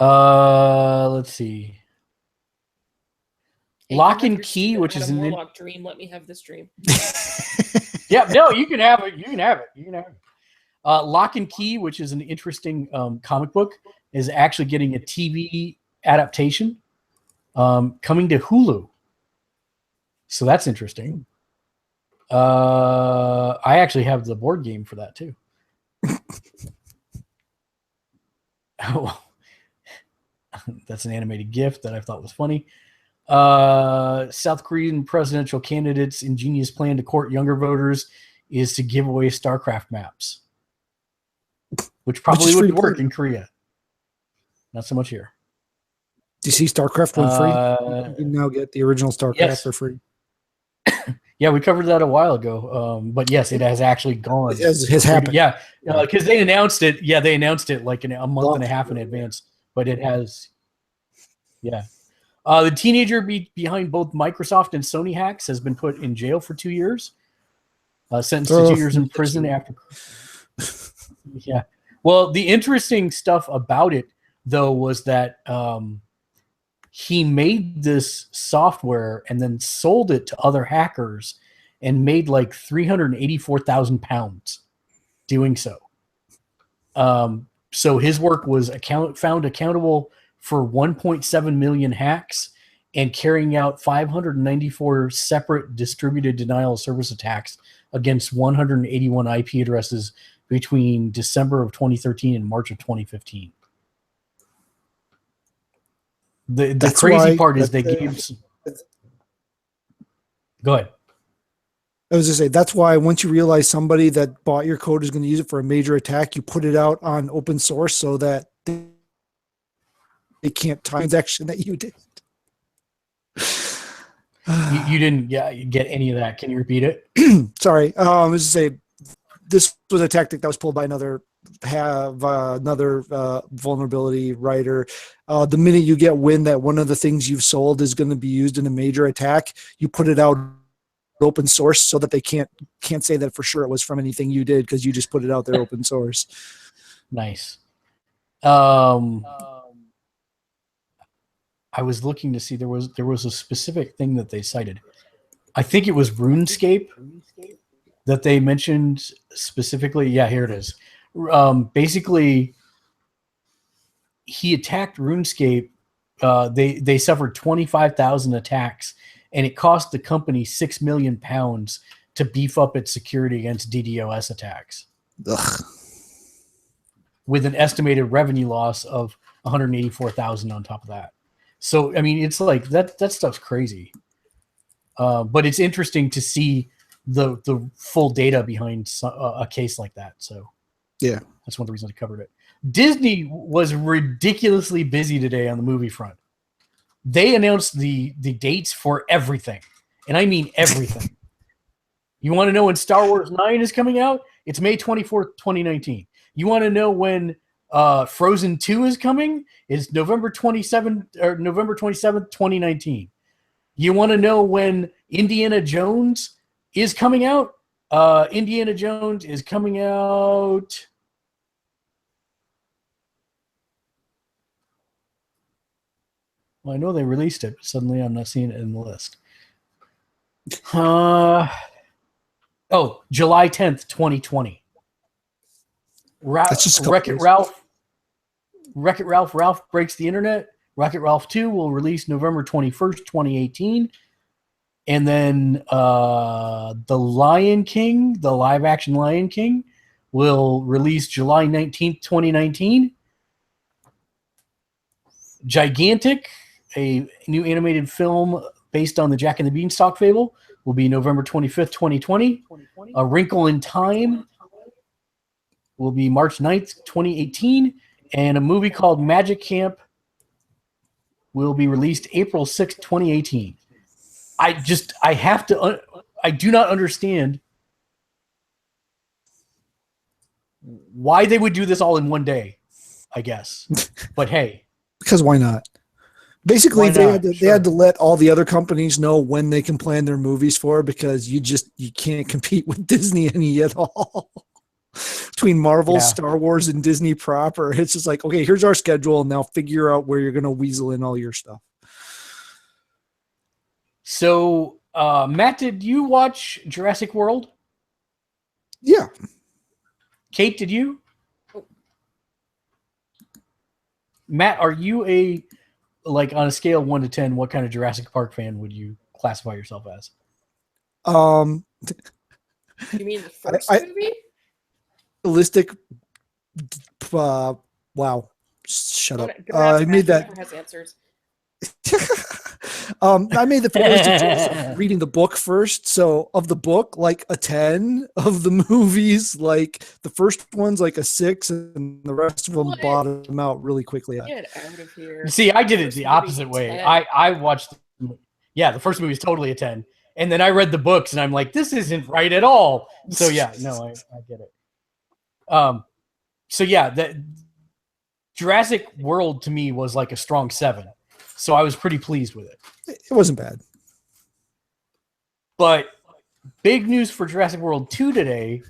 [SPEAKER 1] Let's see.
[SPEAKER 2] Hey,
[SPEAKER 1] Lock
[SPEAKER 2] you
[SPEAKER 1] and
[SPEAKER 2] have your
[SPEAKER 1] Key,
[SPEAKER 2] stupid
[SPEAKER 1] which is
[SPEAKER 2] Adam
[SPEAKER 1] an
[SPEAKER 2] Warlock dream. Let me have this dream.
[SPEAKER 1] yeah, no, you can have it. You can have it. You can have it. Lock and Key, which is an interesting comic book, is actually getting a TV adaptation coming to Hulu. So that's interesting. I actually have the board game for that too. Oh, that's an animated GIF that I thought was funny. South Korean presidential candidate's ingenious plan to court younger voters is to give away StarCraft maps, which probably would work in Korea. Not so much here.
[SPEAKER 3] Do you see StarCraft went free? You can now get the original StarCraft for free.
[SPEAKER 1] Yeah, we covered that a while ago. But yes, it has actually gone.
[SPEAKER 3] It has happened.
[SPEAKER 1] Yeah, because they announced it. Yeah, they announced it like a month and a half in advance. But it has. Yeah. The teenager behind both Microsoft and Sony hacks has been put in jail for 2 years. Sentenced to 2 years in prison after. Yeah. Well, the interesting stuff about it, though, was that he made this software and then sold it to other hackers and made like £384,000 doing so. So his work was found accountable for 1.7 million hacks and carrying out 594 separate distributed denial of service attacks against 181 IP addresses between December of 2013 and March of 2015. The crazy part is they gave. Go ahead.
[SPEAKER 3] I was going to say, that's why once you realize somebody that bought your code is going to use it for a major attack, you put it out on open source so that they can't transaction that you did.
[SPEAKER 1] You didn't get any of that. Can you repeat it?
[SPEAKER 3] Sorry. I was to say, this was a tactic that was pulled by another vulnerability writer. The minute you get wind that one of the things you've sold is going to be used in a major attack, you put it out open source so that they can't say that for sure it was from anything you did because you just put it out there open source.
[SPEAKER 1] Nice. I was looking to see there was a specific thing that they cited. I think it was RuneScape that they mentioned specifically. Yeah, here it is. Basically, he attacked RuneScape. They suffered 25,000 attacks, and it cost the company £6 million to beef up its security against DDoS attacks.
[SPEAKER 3] Ugh.
[SPEAKER 1] With an estimated revenue loss of 184,000 on top of that. So, I mean, it's like that stuff's crazy. But it's interesting to see the full data behind a case like that. So,
[SPEAKER 3] yeah,
[SPEAKER 1] that's one of the reasons I covered it. Disney was ridiculously busy today on the movie front. They announced the dates for everything, and I mean everything. You want to know when Star Wars 9 is coming out? It's May 24th, 2019. You want to know when Frozen 2 is coming? It's November 27th, 2019. You want to know when Indiana Jones is coming out? Indiana Jones is coming out. Well, I know they released it, but suddenly I'm not seeing it in the list. July 10th, 2020.
[SPEAKER 3] That's just
[SPEAKER 1] Wreck-It Ralph breaks the internet. Wreck-It Ralph 2 will release November 21st, 2018. And then The Lion King, the live-action Lion King, will release July 19th, 2019. Gigantic, a new animated film based on the Jack and the Beanstalk fable, will be November 25th, 2020. A Wrinkle in Time will be March 9th, 2018. And a movie called Magic Camp will be released April 6th, 2018. I do not understand why they would do this all in one day, I guess. But hey.
[SPEAKER 3] Because why not? Basically,
[SPEAKER 1] Why not?
[SPEAKER 3] they had to let all the other companies know when they can plan their movies for, because you can't compete with Disney any at all. Between Marvel, Star Wars, and Disney proper, it's just like, okay, here's our schedule, and now figure out where you're going to weasel in all your stuff.
[SPEAKER 1] So, Matt, did you watch Jurassic World?
[SPEAKER 3] Yeah.
[SPEAKER 1] Kate, did you? Matt, are you on a scale of 1 to 10, what kind of Jurassic Park fan would you classify yourself as?
[SPEAKER 2] You mean the first movie?
[SPEAKER 3] Realistic. Wow. Shut up. I made that.
[SPEAKER 2] Has answers.
[SPEAKER 3] I made the fatalistic choice of reading the book first. So of the book, like a 10. Of the movies, like the first one's like a 6, and the rest of them bottom out really quickly.
[SPEAKER 2] Get out of here.
[SPEAKER 1] See, I did it the opposite way. I watched, the first movie is totally a 10. And then I read the books and I'm like, this isn't right at all. So yeah, no, I get it. That Jurassic World to me was like a strong 7. So I was pretty pleased with it.
[SPEAKER 3] It wasn't bad.
[SPEAKER 1] But big news for Jurassic World 2 today,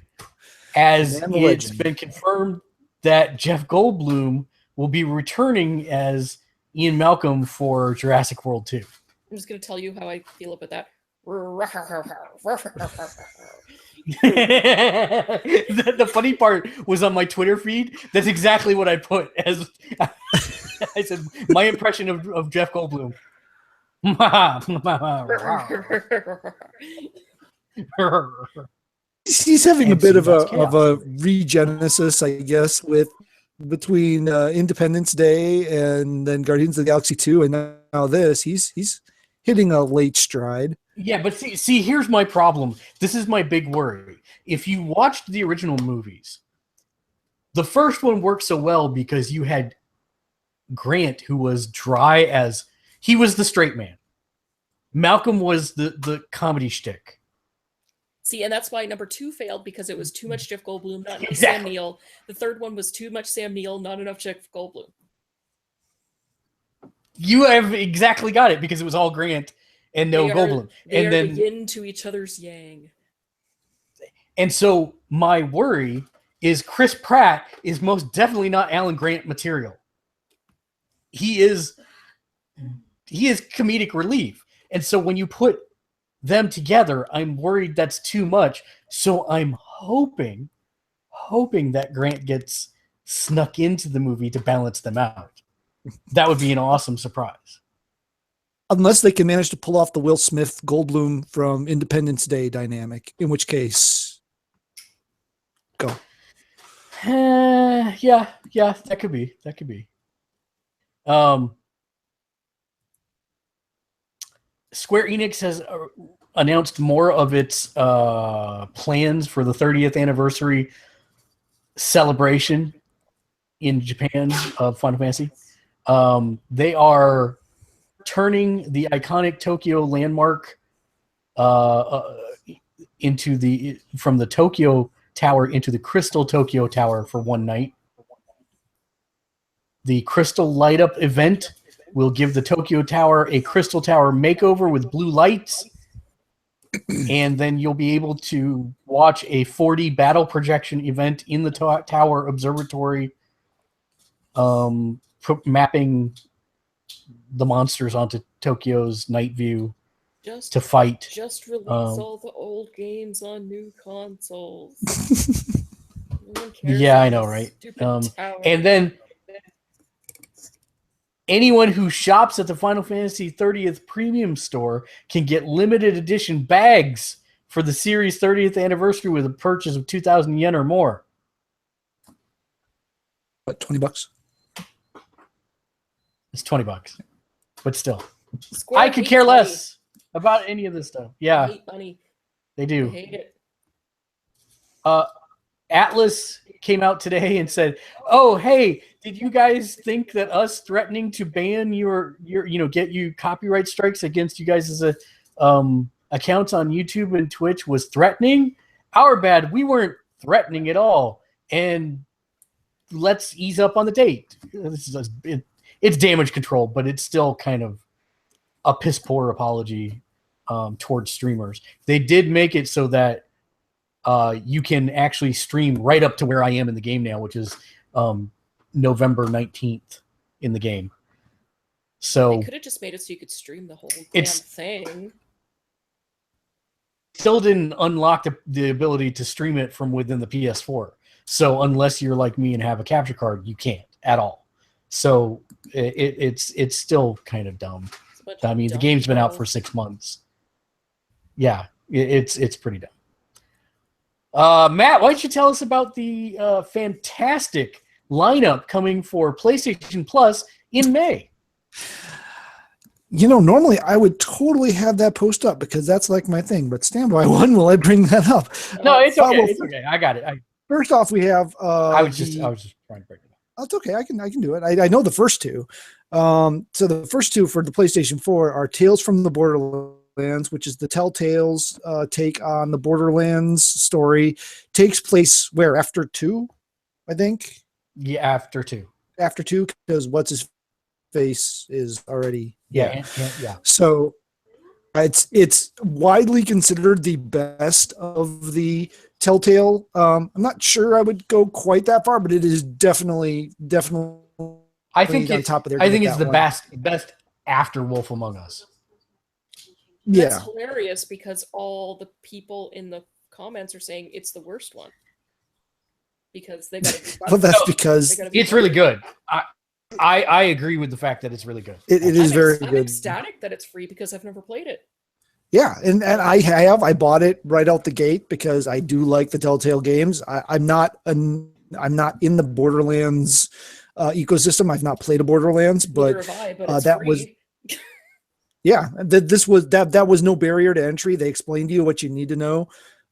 [SPEAKER 1] as it's been confirmed that Jeff Goldblum will be returning as Ian Malcolm for Jurassic World 2.
[SPEAKER 2] I'm just going to tell you how I feel about that.
[SPEAKER 1] The funny part was on my Twitter feed. That's exactly what I put as I said, my impression of Jeff Goldblum.
[SPEAKER 3] He's having a bit of a regenesis, I guess, between Independence Day and then Guardians of the Galaxy 2, and now this. He's hitting a late stride.
[SPEAKER 1] Yeah, but see, here's my problem. This is my big worry. If you watched the original movies, the first one worked so well because you had Grant, who was dry as he was the straight man. Malcolm was the comedy shtick.
[SPEAKER 2] See, and that's why number 2 failed, because it was too much Jeff Goldblum, not enough Sam Neill. The third one was too much Sam Neill, not enough Jeff Goldblum. You
[SPEAKER 1] have exactly got it, because it was all Grant and no Goldblum.
[SPEAKER 2] They are the yin to each other's yang.
[SPEAKER 1] And so my worry is Chris Pratt is most definitely not Alan Grant material. He is comedic relief. And so when you put them together, I'm worried that's too much. So I'm hoping that Grant gets snuck into the movie to balance them out. That would be an awesome surprise.
[SPEAKER 3] Unless they can manage to pull off the Will Smith Goldblum from Independence Day dynamic, in which case, go.
[SPEAKER 1] Yeah, that could be. Square Enix has announced more of its plans for the 30th anniversary celebration in Japan of Final Fantasy. They are turning the iconic Tokyo landmark from the Tokyo Tower into the Crystal Tokyo Tower for one night. The Crystal Light Up event will give the Tokyo Tower a Crystal Tower makeover with blue lights. And then you'll be able to watch a 4D battle projection event in the Tower Observatory, mapping the monsters onto Tokyo's night view to fight.
[SPEAKER 2] Just release all the old games on new consoles. No one cares
[SPEAKER 1] yeah, I know, right? Anyone who shops at the Final Fantasy 30th Premium Store can get limited edition bags for the series' 30th anniversary with a purchase of 2,000 yen or more.
[SPEAKER 3] What, $20?
[SPEAKER 1] It's $20, but still,
[SPEAKER 2] Square
[SPEAKER 1] I could
[SPEAKER 2] hates
[SPEAKER 1] care
[SPEAKER 2] money.
[SPEAKER 1] less about any of this stuff.
[SPEAKER 2] They
[SPEAKER 1] Yeah,
[SPEAKER 2] hate money.
[SPEAKER 1] they
[SPEAKER 2] I
[SPEAKER 1] do.
[SPEAKER 2] hate it.
[SPEAKER 1] Atlas came out today and said, "Oh, hey, did you guys think that us threatening to ban your get you copyright strikes against you guys' accounts on YouTube and Twitch was threatening? Our bad. We weren't threatening at all. And let's ease up on the date. It's damage control, but it's still kind of a piss poor apology towards streamers. They did make it so that you can actually stream right up to where I am in the game now, which is November 19th in the game. So
[SPEAKER 2] They could have just made it so you could stream the whole damn thing.
[SPEAKER 1] Still didn't unlock the ability to stream it from within the PS4. So unless you're like me and have a capture card, you can't at all. So it's still kind of dumb. I mean, the game's been out for 6 months. Yeah, it's pretty dumb. Matt, why don't you tell us about the fantastic lineup coming for PlayStation Plus in May?
[SPEAKER 3] You know, normally I would totally have that post up because that's like my thing. But standby one, will I bring that up?
[SPEAKER 1] No, it's okay. It's okay. I got it.
[SPEAKER 3] First off, we have.
[SPEAKER 1] I was just trying to break it up.
[SPEAKER 3] That's okay. I can do it. I know the first two. So the first two for the PlayStation 4 are Tales from the Borderlands, which is the Telltale's take on the Borderlands story. Takes place where, after 2, I think.
[SPEAKER 1] Yeah, after 2.
[SPEAKER 3] After 2, because what's his face is already
[SPEAKER 1] yeah.
[SPEAKER 3] So it's widely considered the best of the Telltale. I'm not sure I would go quite that far, but it is definitely.
[SPEAKER 1] I think
[SPEAKER 3] on top of their.
[SPEAKER 1] I think it's the best after Wolf Among Us.
[SPEAKER 3] Yeah,
[SPEAKER 2] That's hilarious because all the people in the comments are saying it's the worst one because they got to.
[SPEAKER 3] Well, that's because
[SPEAKER 1] it's really good. I agree with the fact that it's really good.
[SPEAKER 3] It is very good.
[SPEAKER 2] I'm ecstatic that it's free because I've never played it.
[SPEAKER 3] Yeah, and I bought it right out the gate because I do like the Telltale games. I'm not in the Borderlands ecosystem. I've not played a Borderlands, but that was yeah. That was no barrier to entry. They explained to you what you need to know,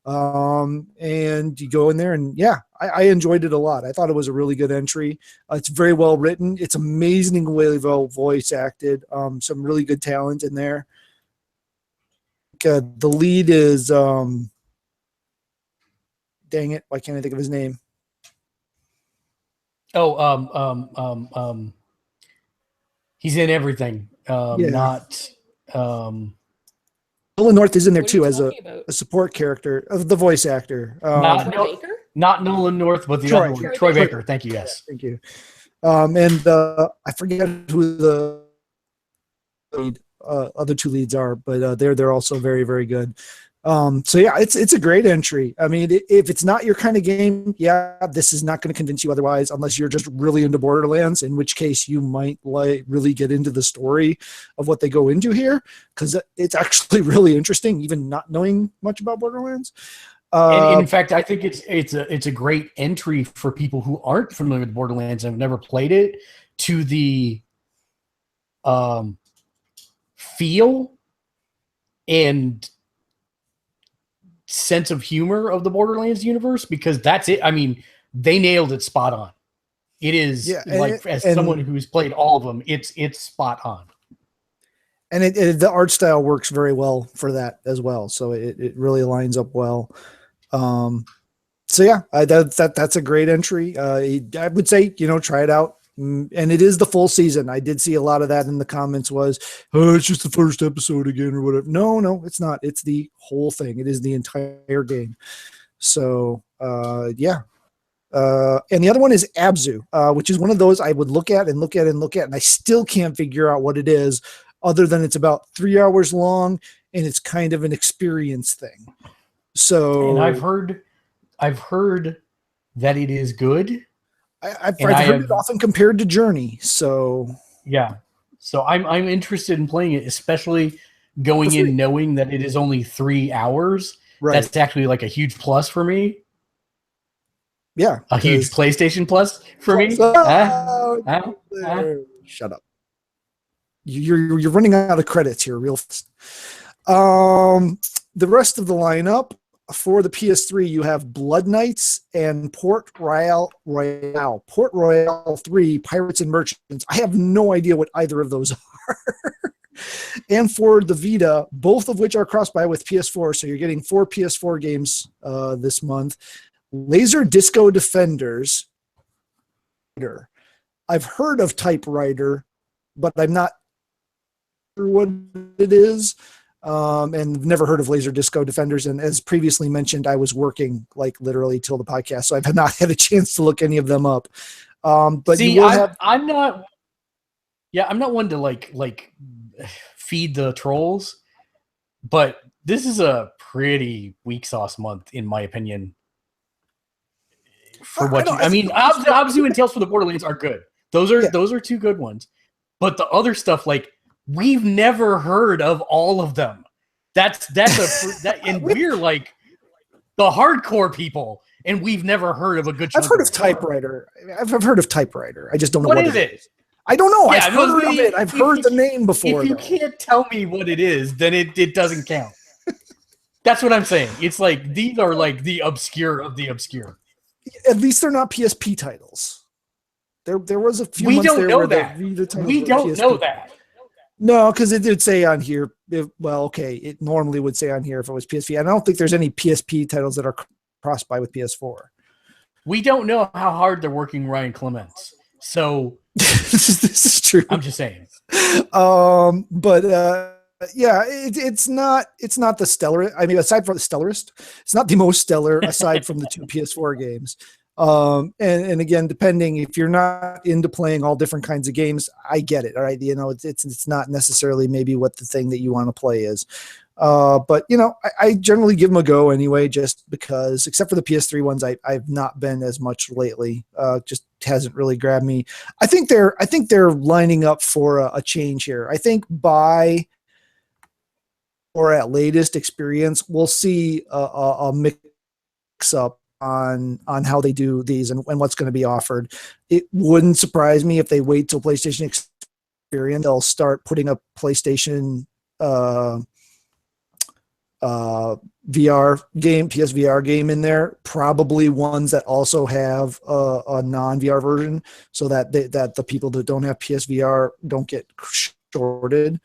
[SPEAKER 3] and you go in there and yeah, I enjoyed it a lot. I thought it was a really good entry. It's very well written. It's amazingly well voice acted. Some really good talent in there. The lead is dang it, why can't I think of his name?
[SPEAKER 1] He's in everything. Not
[SPEAKER 3] Nolan North is in there too as a support character of the voice actor.
[SPEAKER 2] Not
[SPEAKER 1] Nolan North, but the other one, Troy Baker. Thank you. Yes,
[SPEAKER 3] thank you. And I forget who the lead, other two leads are, but they're also very, very good. So yeah, it's a great entry. I mean, if it's not your kind of game, yeah, this is not going to convince you otherwise, unless you're just really into Borderlands, in which case you might really get into the story of what they go into here, because it's actually really interesting, even not knowing much about Borderlands.
[SPEAKER 1] And in fact, I think it's a great entry for people who aren't familiar with Borderlands and have never played it, to the feel and sense of humor of the Borderlands universe, because that's it. I mean, they nailed it spot on. It is someone who's played all of them, it's spot on.
[SPEAKER 3] And the art style works very well for that as well. So it really lines up well. So yeah, that's a great entry. I would say, try it out. And it is the full season. I did see a lot of that in the comments was, oh, it's just the first episode again or whatever. No, it's not. It's the whole thing. It is the entire game. So, yeah. And the other one is Abzu, which is one of those I would look at, and I still can't figure out what it is, other than it's about 3 hours long, and it's kind of an experience thing. So,
[SPEAKER 1] and I've heard that it is good.
[SPEAKER 3] I've heard it often compared to Journey. So
[SPEAKER 1] yeah, So I'm interested in playing it, especially going in knowing that it is only 3 hours.
[SPEAKER 3] Right.
[SPEAKER 1] That's actually like a huge plus for me.
[SPEAKER 3] Yeah.
[SPEAKER 1] A huge PlayStation plus for me.
[SPEAKER 3] Shut up. You're running out of credits here real fast. The rest of the lineup for the PS3, you have Blood Knights and Port Royale 3, Pirates and Merchants. I have no idea what either of those are. And for the Vita, both of which are cross-buy with PS4, so you're getting 4 PS4 games this month. Laser Disco Defenders. I've heard of Typewriter, but I'm not sure what it is. And never heard of Laser Disco Defenders. And as previously mentioned, I was working like literally till the podcast, so I've not had a chance to look any of them up. But
[SPEAKER 1] see,
[SPEAKER 3] you will have.
[SPEAKER 1] I'm not one to like feed the trolls, but this is a pretty weak sauce month in my opinion. For what I mean, obviously, when Tales from the Borderlands are good. Those are 2 good ones, but the other stuff like. We've never heard of all of them. And we're like the hardcore people, and we've never heard of a good.
[SPEAKER 3] I've heard of Typewriter. I've heard of Typewriter. I just don't know what
[SPEAKER 1] it is.
[SPEAKER 3] I don't know.
[SPEAKER 1] Yeah,
[SPEAKER 3] I've heard of it. I've heard the name before.
[SPEAKER 1] If you can't tell me what it is, then it doesn't count. That's what I'm saying. It's like these are like the obscure of the obscure.
[SPEAKER 3] At least they're not PSP titles. There was a few.
[SPEAKER 1] We don't know that. We don't know that.
[SPEAKER 3] No, because it did say on here. It normally would say on here if it was PSP. And I don't think there's any PSP titles that are cross-buy with PS4.
[SPEAKER 1] We don't know how hard they're working Ryan Clements. So
[SPEAKER 3] this is true.
[SPEAKER 1] I'm just saying.
[SPEAKER 3] It's not the stellar. I mean, aside from the stellarist, it's not the most stellar aside from the 2 PS4 games. And again, depending if you're not into playing all different kinds of games, I get it. All right. It's not necessarily maybe what the thing that you want to play is. But I generally give them a go anyway, just because, except for the PS3 ones, I've not been as much lately. Just hasn't really grabbed me. I think they're lining up for a change here. I think by or at latest experience, we'll see a mix up on how they do these and what's going to be offered. It wouldn't surprise me if they wait till PlayStation Experience. They'll start putting a PlayStation VR game, PSVR game in there. Probably ones that also have a non-VR version, so that the people that don't have PSVR don't get shorted.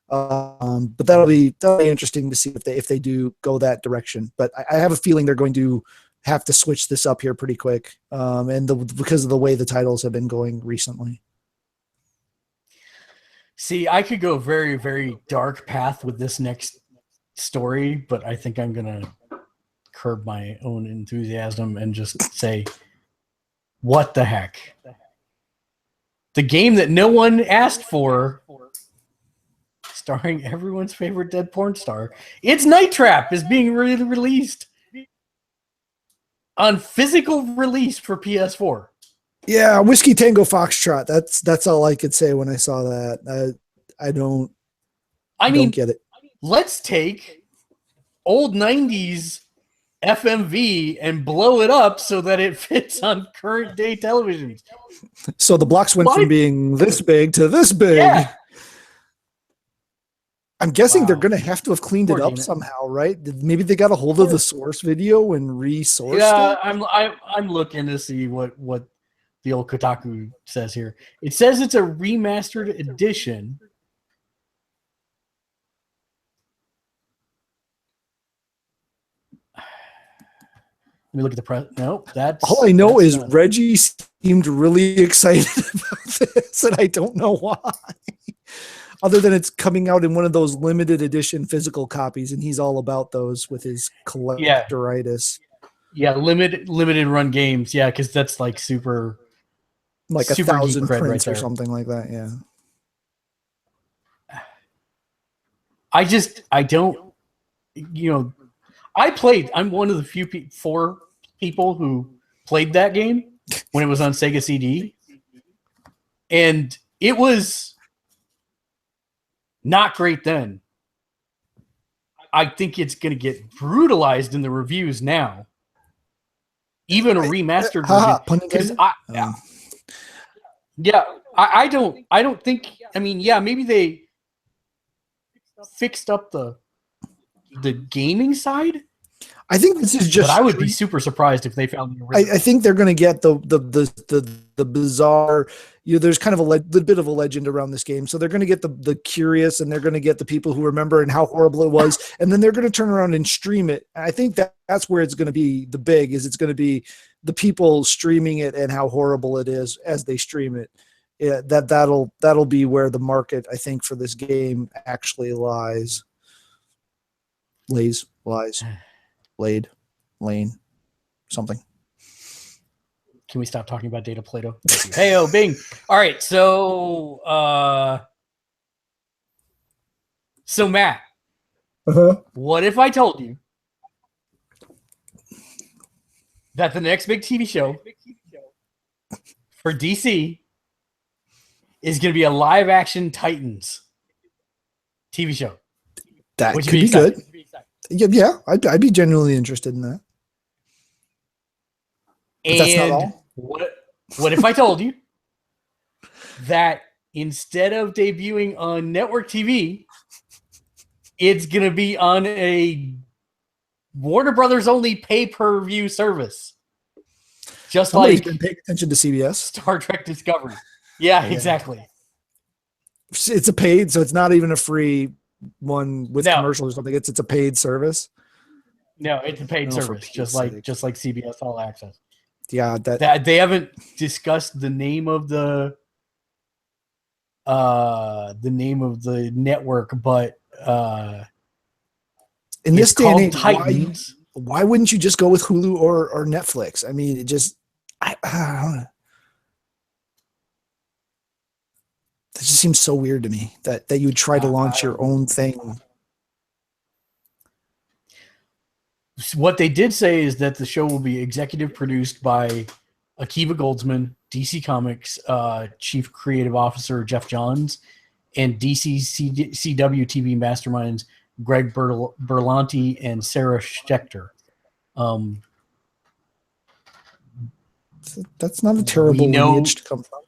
[SPEAKER 3] But that'll be interesting to see if they do go that direction. But I have a feeling they're going to have to switch this up here pretty quick, because of the way the titles have been going recently.
[SPEAKER 1] See, I could go a very, very dark path with this next story, but I think I'm going to curb my own enthusiasm and just say, what the heck? The game that no one asked for, starring everyone's favorite dead porn star, it's Night Trap, is being released on physical release for PS4.
[SPEAKER 3] Yeah, Whiskey Tango Foxtrot. That's all I could say when I saw that. I don't get it.
[SPEAKER 1] Let's take old 90s FMV and blow it up so that it fits on current day televisions.
[SPEAKER 3] So the blocks went from being this big to this big. Yeah. I'm guessing they're going to have to have cleaned it up somehow, right? Maybe they got a hold of the source video and resourced it.
[SPEAKER 1] Yeah, I'm looking to see what the old Kotaku says here. It says it's a remastered edition. Let me look at the press. Nope, that's
[SPEAKER 3] all I know is Reggie seemed really excited about this, and I don't know why. Other than it's coming out in one of those limited edition physical copies, and he's all about those with his collectoritis.
[SPEAKER 1] Yeah, limited run games. Yeah, because that's like super,
[SPEAKER 3] like super 1,000 prints or something like that. Yeah.
[SPEAKER 1] I don't. I'm one of the few 4 people who played that game when it was on Sega CD, and it was not great then. I think it's going to get brutalized in the reviews now. Even a remastered version.
[SPEAKER 3] Pun
[SPEAKER 1] Because
[SPEAKER 3] intended?
[SPEAKER 1] I don't think. I mean, yeah, maybe they fixed up the gaming side.
[SPEAKER 3] I think this is just.
[SPEAKER 1] But I would be super surprised if they found the original.
[SPEAKER 3] I think they're going to get the bizarre. There's kind of a little bit of a legend around this game, so they're going to get the curious, and they're going to get the people who remember and how horrible it was, and then they're going to turn around and stream it. And I think that's where it's going to be the big. Is it's going to be the people streaming it and how horrible it is as they stream it. Yeah, that'll be where the market, I think, for this game actually lies. Laid, lane, something.
[SPEAKER 1] Can we stop talking about Data Plato? Hey, Bing. All right, so Matt, what if I told you that the next big TV show for DC is going to be a live-action Titans TV show?
[SPEAKER 3] That could be good. Yeah, I'd be genuinely interested in that.
[SPEAKER 1] But that's not all. What if I told you that instead of debuting on network TV, it's going to be on a Warner Brothers only pay-per-view service? Just
[SPEAKER 3] Somebody's
[SPEAKER 1] like
[SPEAKER 3] been paying attention to CBS.
[SPEAKER 1] Star Trek Discovery. Yeah, exactly.
[SPEAKER 3] It's a paid, so it's not even a free one with commercials or something. It's a paid service.
[SPEAKER 1] No, it's a paid service, just like CBS All Access.
[SPEAKER 3] Yeah,
[SPEAKER 1] that they haven't discussed the name of the network, but
[SPEAKER 3] in this day and age,
[SPEAKER 1] Titans.
[SPEAKER 3] Why wouldn't you just go with Hulu or Netflix? I mean, it just I don't know. That just seems so weird to me that you would try to launch your own thing.
[SPEAKER 1] What they did say is that the show will be executive produced by Akiva Goldsman, DC Comics Chief Creative Officer Jeff Johns, and DC CW TV masterminds Greg Berlanti and Sarah Schechter.
[SPEAKER 3] That's not a terrible lineage to come from.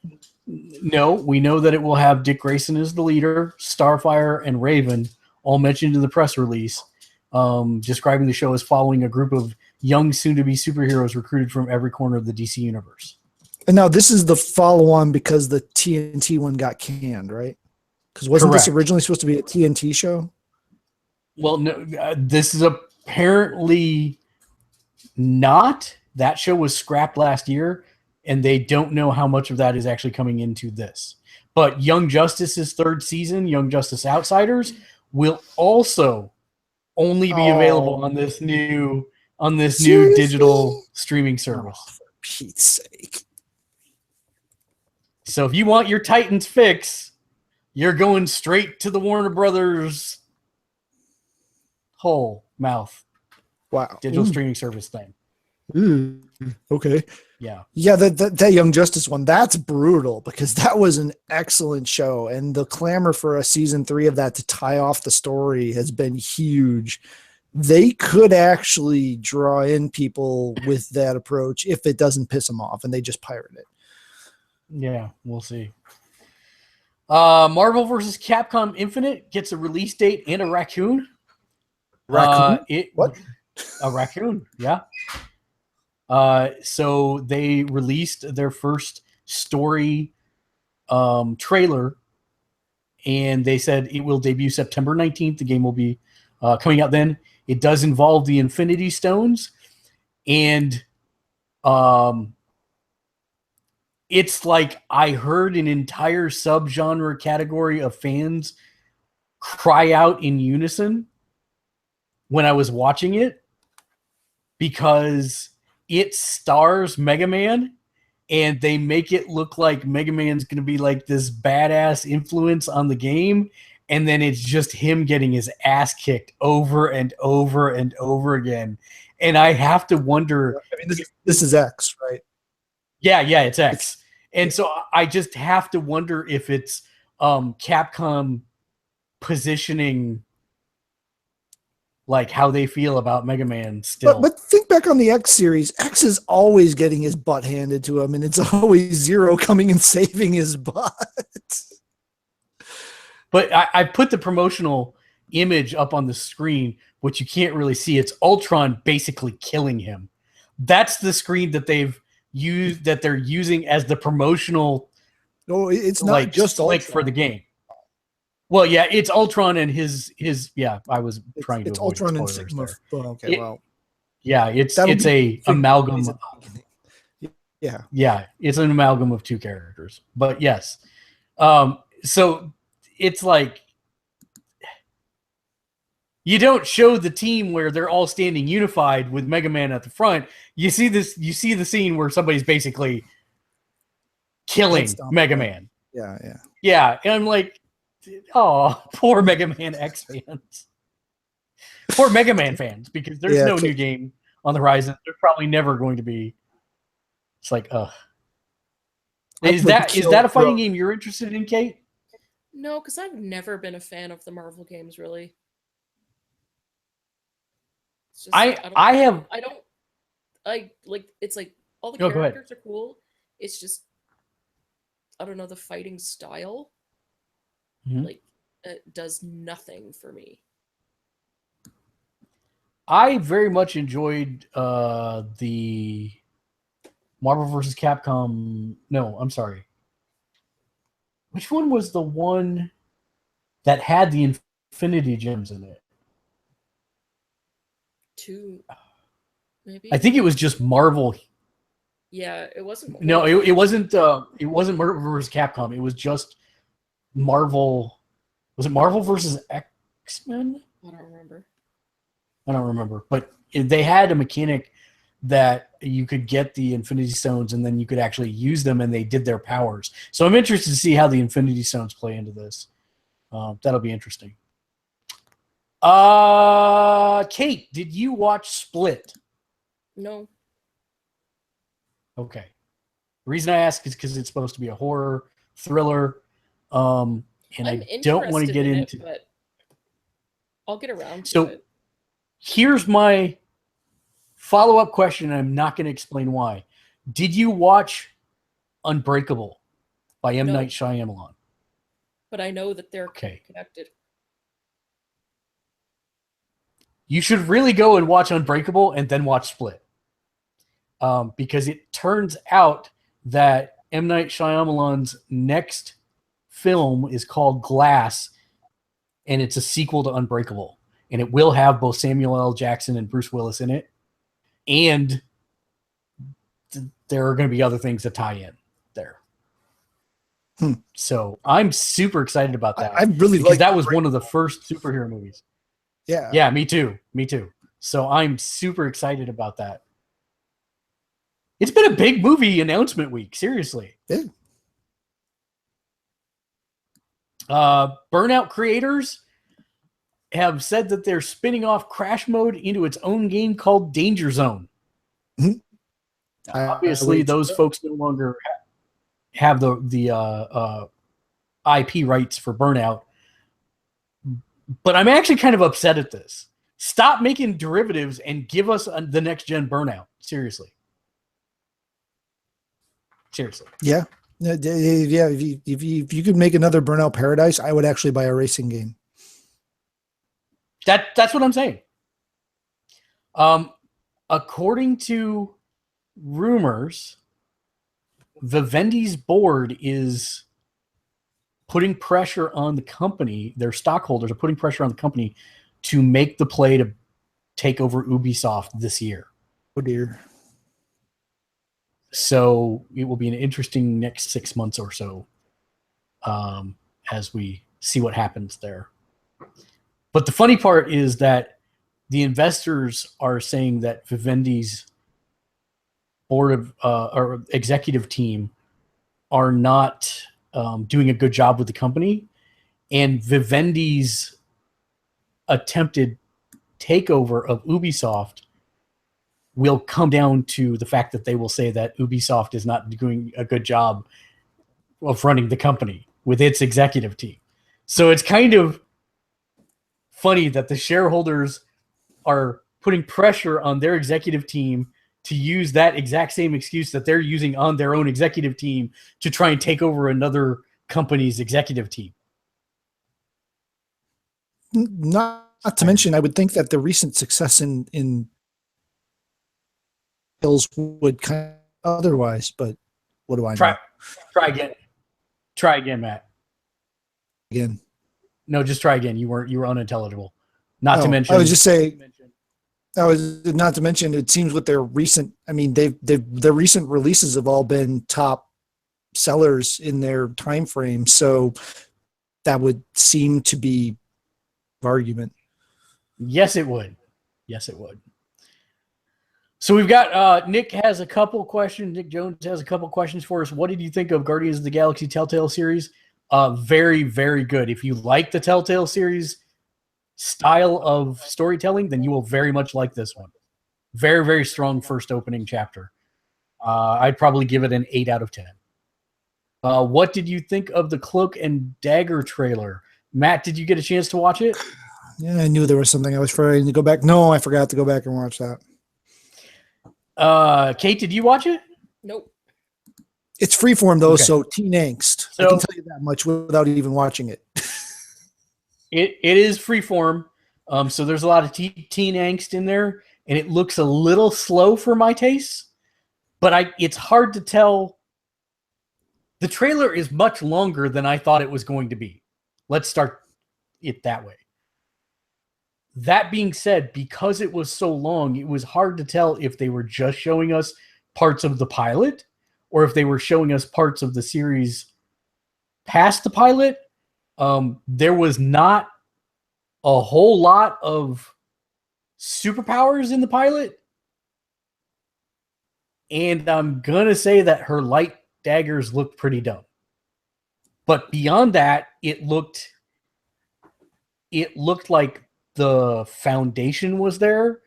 [SPEAKER 1] No, we know that it will have Dick Grayson as the leader, Starfire and Raven, all mentioned in the press release, describing the show as following a group of young, soon-to-be superheroes recruited from every corner of the DC universe.
[SPEAKER 3] And now this is the follow-on because the TNT one got canned, right? Because wasn't this originally supposed to be a TNT show?
[SPEAKER 1] Well, no, this is apparently not. That show was scrapped last year, and they don't know how much of that is actually coming into this. But Young Justice's third season, Young Justice Outsiders, will also only be available on this new digital streaming service.
[SPEAKER 3] Oh, for Pete's sake.
[SPEAKER 1] So if you want your Titans fix, you're going straight to the Warner Brothers mouth.
[SPEAKER 3] Wow.
[SPEAKER 1] Digital streaming service thing.
[SPEAKER 3] Okay.
[SPEAKER 1] Yeah.
[SPEAKER 3] Yeah, that Young Justice one, that's brutal because that was an excellent show. And the clamor for a season 3 of that to tie off the story has been huge. They could actually draw in people with that approach if it doesn't piss them off and they just pirate it.
[SPEAKER 1] Yeah, we'll see. Marvel vs. Capcom Infinite gets a release date and a raccoon.
[SPEAKER 3] What?
[SPEAKER 1] A raccoon, yeah. So they released their first story trailer, and they said it will debut September 19th. The game will be coming out then. It does involve the Infinity Stones, and it's like I heard an entire subgenre category of fans cry out in unison when I was watching it because it stars Mega Man, and they make it look like Mega Man's going to be like this badass influence on the game, and then it's just him getting his ass kicked over and over and over again. And I have to wonder...
[SPEAKER 3] I mean, this is X, right?
[SPEAKER 1] Yeah, it's X. And so I just have to wonder if it's Capcom positioning like how they feel about Mega Man still.
[SPEAKER 3] But think back on the X series. X is always getting his butt handed to him, and it's always Zero coming and saving his butt.
[SPEAKER 1] But I put the promotional image up on the screen, which you can't really see. It's Ultron basically killing him. That's the screen that they're using as the promotional.
[SPEAKER 3] No, it's not just Ultron.
[SPEAKER 1] For the game. Well, yeah, it's Ultron and his. Yeah, I was trying to.
[SPEAKER 3] It's
[SPEAKER 1] avoid
[SPEAKER 3] Ultron and
[SPEAKER 1] spoilers
[SPEAKER 3] Sigma.
[SPEAKER 1] there.
[SPEAKER 3] Okay, well,
[SPEAKER 1] yeah, it's a amalgam.
[SPEAKER 3] Yeah,
[SPEAKER 1] it's an amalgam of two characters. But yes, so it's like you don't show the team where they're all standing unified with Mega Man at the front. You see the scene where somebody's basically killing Mega Man. Yeah, and I'm like, oh, poor Mega Man X fans. Poor Mega Man fans, because there's no new game on the horizon. There's probably never going to be. It's like, is that a fighting game you're interested in, Kate?
[SPEAKER 2] No, because I've never been a fan of the Marvel games, really. It's just, it's like all the characters are cool. It's just, I don't know, the fighting style, like, it does nothing for me.
[SPEAKER 1] I very much enjoyed the Marvel vs. Capcom. No, I'm sorry. Which one was the one that had the Infinity Gems in it?
[SPEAKER 2] 2, maybe.
[SPEAKER 1] I think it was just Marvel.
[SPEAKER 2] Yeah, it wasn't.
[SPEAKER 1] No, it wasn't. It wasn't Marvel vs. Capcom. It was just Marvel. Was it Marvel versus X-Men?
[SPEAKER 2] I don't remember.
[SPEAKER 1] But they had a mechanic that you could get the Infinity Stones and then you could actually use them, and they did their powers. So I'm interested to see how the Infinity Stones play into this. That'll be interesting. Kate, did you watch Split?
[SPEAKER 2] No.
[SPEAKER 1] Okay. The reason I ask is because it's supposed to be a horror thriller, and I don't want to get into
[SPEAKER 2] it, but I'll get around to it.
[SPEAKER 1] Here's my follow-up question, and I'm not going to explain why. Did you watch Unbreakable by M. Night Shyamalan?
[SPEAKER 2] But I know that they're connected.
[SPEAKER 1] You should really go and watch Unbreakable and then watch Split. Because it turns out that M. Night Shyamalan's next film is called Glass, and it's a sequel to Unbreakable. And it will have both Samuel L. Jackson and Bruce Willis in it. And there are going to be other things that tie in there. So I'm super excited about that.
[SPEAKER 3] I really
[SPEAKER 1] because that was one of the first superhero movies.
[SPEAKER 3] Yeah,
[SPEAKER 1] me too. So I'm super excited about that. It's been a big movie announcement week, seriously.
[SPEAKER 3] Yeah.
[SPEAKER 1] Burnout creators have said that they're spinning off Crash Mode into its own game called Danger Zone. Obviously, those folks no longer have the IP rights for Burnout. But I'm actually kind of upset at this. Stop making derivatives and give us the next gen Burnout. Seriously.
[SPEAKER 3] Yeah. If you could make another Burnout Paradise, I would actually buy a racing game.
[SPEAKER 1] That's what I'm saying. According to rumors, Vivendi's board is putting pressure on the company. Their stockholders are putting pressure on the company to make the play to take over Ubisoft this year.
[SPEAKER 3] Oh dear.
[SPEAKER 1] So it will be an interesting next 6 months or so as we see what happens there. But the funny part is that the investors are saying that Vivendi's board of or executive team are not doing a good job with the company, and Vivendi's attempted takeover of Ubisoft will come down to the fact that they will say that Ubisoft is not doing a good job of running the company with its executive team. So it's kind of funny that the shareholders are putting pressure on their executive team to use that exact same excuse that they're using on their own executive team to try and take over another company's executive team.
[SPEAKER 3] Not to mention, I would think that the recent success in Hills would kind of otherwise, but what do I know?
[SPEAKER 1] Try again, Matt.
[SPEAKER 3] Again.
[SPEAKER 1] No, just try again. You were unintelligible. Not to mention.
[SPEAKER 3] I was just saying. Not to mention. It seems with their recent. I mean, their recent releases have all been top sellers in their time frame. So that would seem to be argument.
[SPEAKER 1] Yes, it would. Yes, it would. So we've got Nick has a couple questions. Nick Jones has a couple questions for us. What did you think of Guardians of the Galaxy Telltale series? Very, very good. If you like the Telltale series style of storytelling, then you will very much like this one. Very, very strong first opening chapter. I'd probably give it an 8 out of 10. What did you think of the Cloak and Dagger trailer? Matt, did you get a chance to watch it?
[SPEAKER 3] Yeah, I knew there was something I was trying to go back. No, I forgot to go back and watch that.
[SPEAKER 1] Kate, did you watch it?
[SPEAKER 2] Nope.
[SPEAKER 3] It's freeform though, so teen angst.
[SPEAKER 1] So,
[SPEAKER 3] I can tell you that much without even watching it.
[SPEAKER 1] it is freeform, so there's a lot of teen angst in there, and it looks a little slow for my taste. But it's hard to tell. The trailer is much longer than I thought it was going to be. Let's start it that way. That being said, because it was so long, it was hard to tell if they were just showing us parts of the pilot or if they were showing us parts of the series past the pilot. There was not a whole lot of superpowers in the pilot. And I'm going to say that her light daggers looked pretty dumb. But beyond that, it looked like the foundation was there,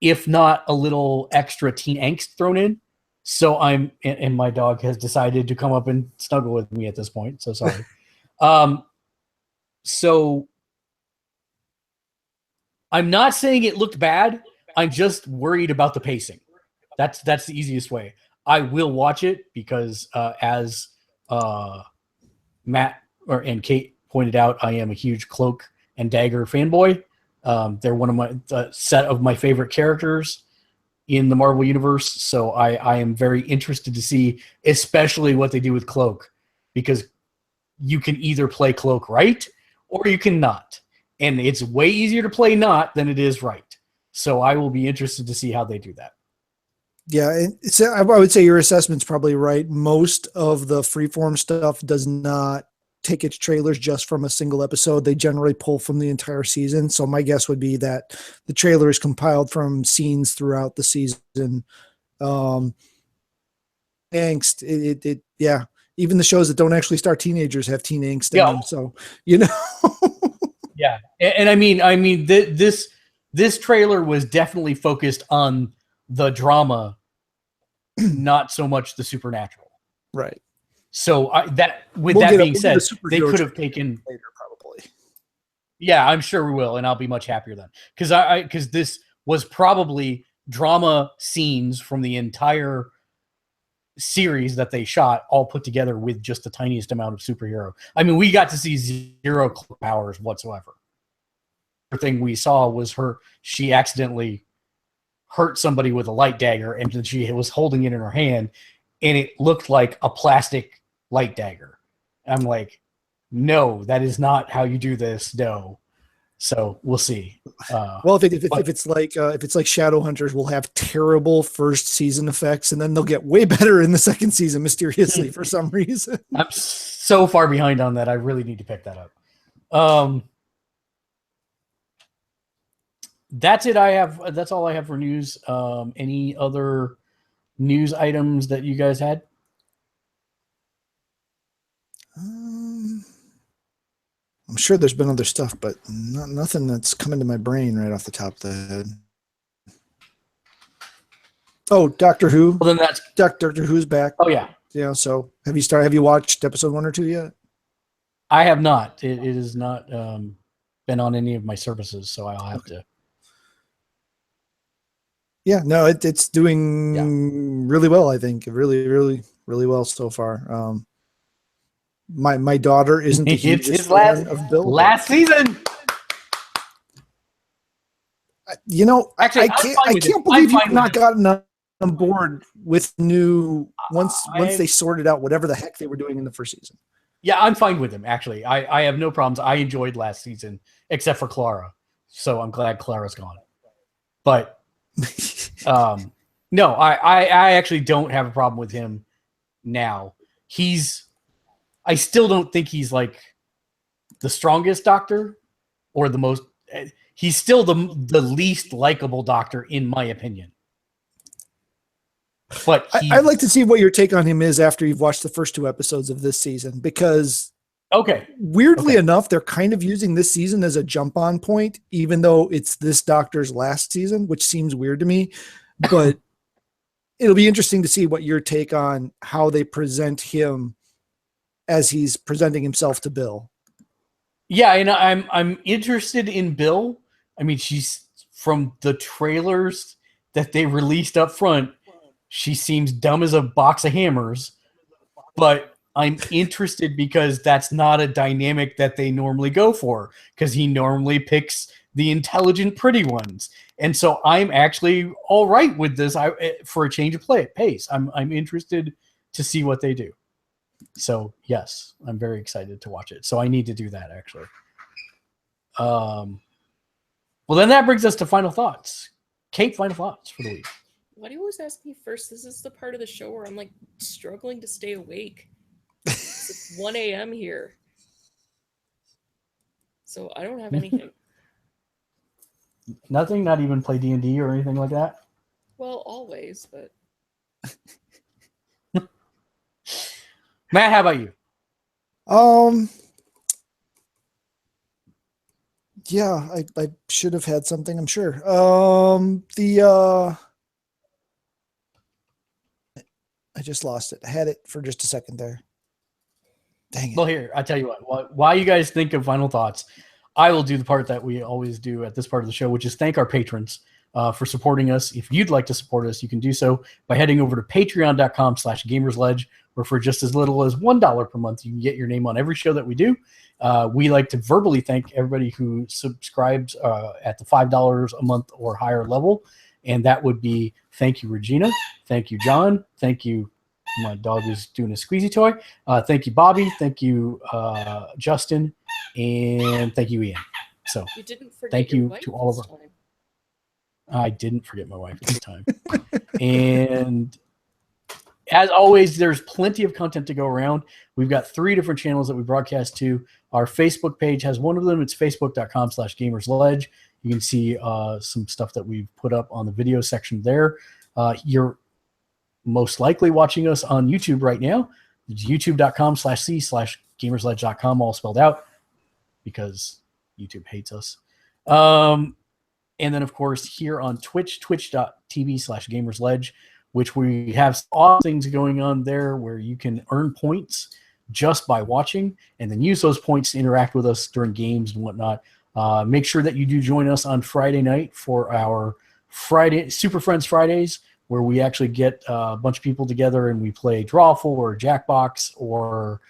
[SPEAKER 1] if not a little extra teen angst thrown in. So and my dog has decided to come up and snuggle with me at this point. So sorry. So I'm not saying it looked bad. I'm just worried about the pacing. That's the easiest way. I will watch it because as Matt and Kate pointed out, I am a huge Cloak and Dagger fanboy. They're one of my set of my favorite characters in the Marvel Universe. So I am very interested to see, especially what they do with Cloak, because you can either play Cloak right or you can not. And it's way easier to play not than it is right. So I will be interested to see how they do that.
[SPEAKER 3] Yeah, I would say your assessment's probably right. Most of the freeform stuff does not take its trailers just from a single episode. They generally pull from the entire season. So my guess would be that the trailer is compiled from scenes throughout the season. Angst, yeah. Even the shows that don't actually star teenagers have teen angst in them. So, you know.
[SPEAKER 1] Yeah. And I mean, this trailer was definitely focused on the drama, not so much the supernatural.
[SPEAKER 3] Right.
[SPEAKER 1] So that being said, they could have taken
[SPEAKER 3] later probably.
[SPEAKER 1] Yeah, I'm sure we will, and I'll be much happier then, because this was probably drama scenes from the entire series that they shot, all put together with just the tiniest amount of superhero. I mean, we got to see zero powers whatsoever. The thing we saw was she accidentally hurt somebody with a light dagger, and then she was holding it in her hand, and it looked like a plastic light dagger. I'm like, no, that is not how you do this. No. So we'll see.
[SPEAKER 3] Well, if it's like Shadowhunters, will have terrible first season effects, and then they'll get way better in the second season mysteriously for some reason.
[SPEAKER 1] I'm so far behind on that. I really need to pick that up. That's it. That's all I have for news. Any other news items that you guys had?
[SPEAKER 3] I'm sure there's been other stuff, but nothing that's coming to my brain right off the top of the head. Oh, Doctor Who.
[SPEAKER 1] Well, then that's
[SPEAKER 3] Doctor Who's back.
[SPEAKER 1] Oh yeah.
[SPEAKER 3] Yeah. So have you watched episode 1 or 2 yet?
[SPEAKER 1] I have not. It is not. been on any of my services, so I'll have to.
[SPEAKER 3] Yeah, no, it's doing really well. I think really well so far. My daughter isn't the
[SPEAKER 1] It's
[SPEAKER 3] hugest
[SPEAKER 1] his
[SPEAKER 3] fan of Bill.
[SPEAKER 1] last season.
[SPEAKER 3] You know,
[SPEAKER 1] Actually,
[SPEAKER 3] I can't believe you've not gotten on board with new once they sorted out whatever the heck they were doing in the first season.
[SPEAKER 1] Yeah, I'm fine with him, actually. I have no problems. I enjoyed last season, except for Clara. So I'm glad Clara's gone. But no, I actually don't have a problem with him now. I still don't think he's like the strongest Doctor or the most. He's still the least likable Doctor, in my opinion. But
[SPEAKER 3] I'd like to see what your take on him is after you've watched the first 2 episodes of this season, because weirdly enough, they're kind of using this season as a jump-on point, even though it's this Doctor's last season, which seems weird to me. But it'll be interesting to see what your take on how they present him as he's presenting himself to Bill.
[SPEAKER 1] Yeah, and I'm interested in Bill. I mean, she's from the trailers that they released up front. She seems dumb as a box of hammers, but I'm interested because that's not a dynamic that they normally go for, because he normally picks the intelligent, pretty ones. And so I'm actually all right with this for a change of pace. I'm interested to see what they do. So yes, I'm very excited to watch it. So I need to do that, actually. Well, then that brings us to final thoughts. Kate, final thoughts for the week.
[SPEAKER 2] Why do you always ask me first? This is the part of the show where I'm like struggling to stay awake. It's 1 a.m. here. So I don't have anything.
[SPEAKER 1] Nothing? Not even play D&D or anything like that?
[SPEAKER 2] Well, always, but...
[SPEAKER 1] Matt, how about you?
[SPEAKER 3] Yeah, I should have had something, I'm sure. I just lost it. I had it for just a second there. Dang it.
[SPEAKER 1] Well, here, I tell you what. While you guys think of final thoughts, I will do the part that we always do at this part of the show, which is thank our patrons for supporting us. If you'd like to support us, you can do so by heading over to patreon.com/gamersledge, where for just as little as $1 per month, you can get your name on every show that we do. We like to verbally thank everybody who subscribes at the $5 a month or higher level. And that would be thank you, Regina. Thank you, John. Thank you. My dog is doing a squeezy toy. Thank you, Bobby. Thank you, Justin. And thank you, Ian. So
[SPEAKER 2] you didn't forget
[SPEAKER 1] thank
[SPEAKER 2] your
[SPEAKER 1] you
[SPEAKER 2] wife
[SPEAKER 1] to all of
[SPEAKER 2] this
[SPEAKER 1] our.
[SPEAKER 2] time.
[SPEAKER 1] I didn't forget my wife this time. And as always, there's plenty of content to go around. We've got 3 different channels that we broadcast to. Our Facebook page has one of them. It's facebook.com/gamersledge. You can see some stuff that we've put up on the video section there. You're most likely watching us on YouTube right now. It's youtube.com/c/gamersledge.com, all spelled out, because YouTube hates us. And then, of course, here on Twitch, twitch.tv/gamersledge, which we have all things going on there where you can earn points just by watching and then use those points to interact with us during games and whatnot. Make sure that you do join us on Friday night for our Friday Super Friends Fridays, where we actually get a bunch of people together and we play Drawful or Jackbox or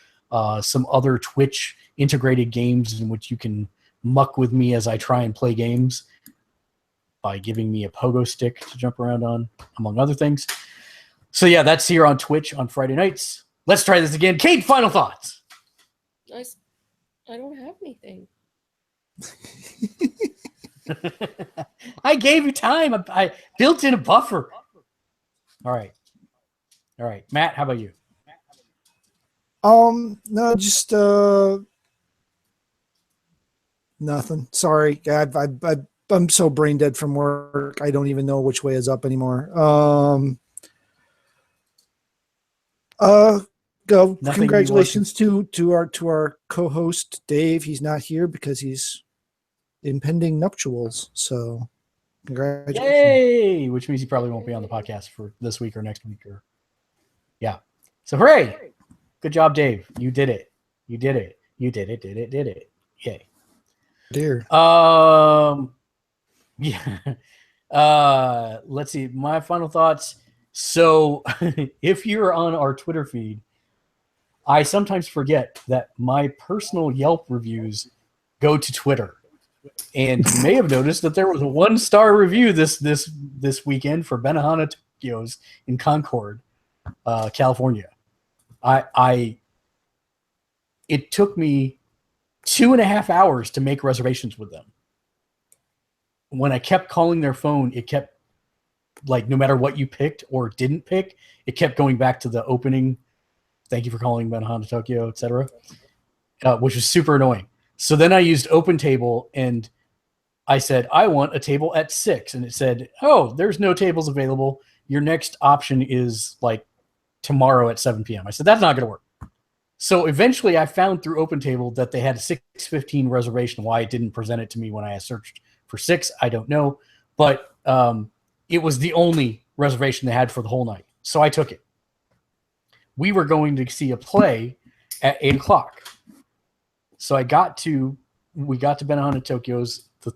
[SPEAKER 1] some other Twitch integrated games in which you can muck with me as I try and play games by giving me a pogo stick to jump around on, among other things. So yeah, that's here on Twitch on Friday nights. Let's try this again. Kate, final thoughts.
[SPEAKER 2] I don't have anything.
[SPEAKER 1] I gave you time. I built in a buffer. All right. Matt, how about you?
[SPEAKER 3] No, just nothing. Sorry, God, I'm so brain dead from work. I don't even know which way is up anymore. Congratulations to our co-host Dave. He's not here because he's impending nuptials. So congratulations.
[SPEAKER 1] Yay! Which means he probably won't be on the podcast for this week or next week. Yeah. So hooray! Good job, Dave. You did it. Yay.
[SPEAKER 3] Dear.
[SPEAKER 1] Yeah. Let's see. My final thoughts. So, if you're on our Twitter feed, I sometimes forget that my personal Yelp reviews go to Twitter. And you may have noticed that there was a 1-star review this weekend for Benihana Tokyo's in Concord, California. It took me 2.5 hours to make reservations with them. When I kept calling their phone, it kept, like, no matter what you picked or didn't pick, it kept going back to the opening. Thank you for calling Benihana Tokyo, etc., which was super annoying. So then I used OpenTable and I said, I want a table at 6. And it said, oh, there's no tables available. Your next option is like tomorrow at 7 p.m. I said, that's not going to work. So eventually I found through OpenTable that they had a 6:15 reservation. Why it didn't present it to me when I searched for 6, I don't know. But it was the only reservation they had for the whole night. So I took it. We were going to see a play at 8 o'clock. So we got to Benihana Tokyo's. The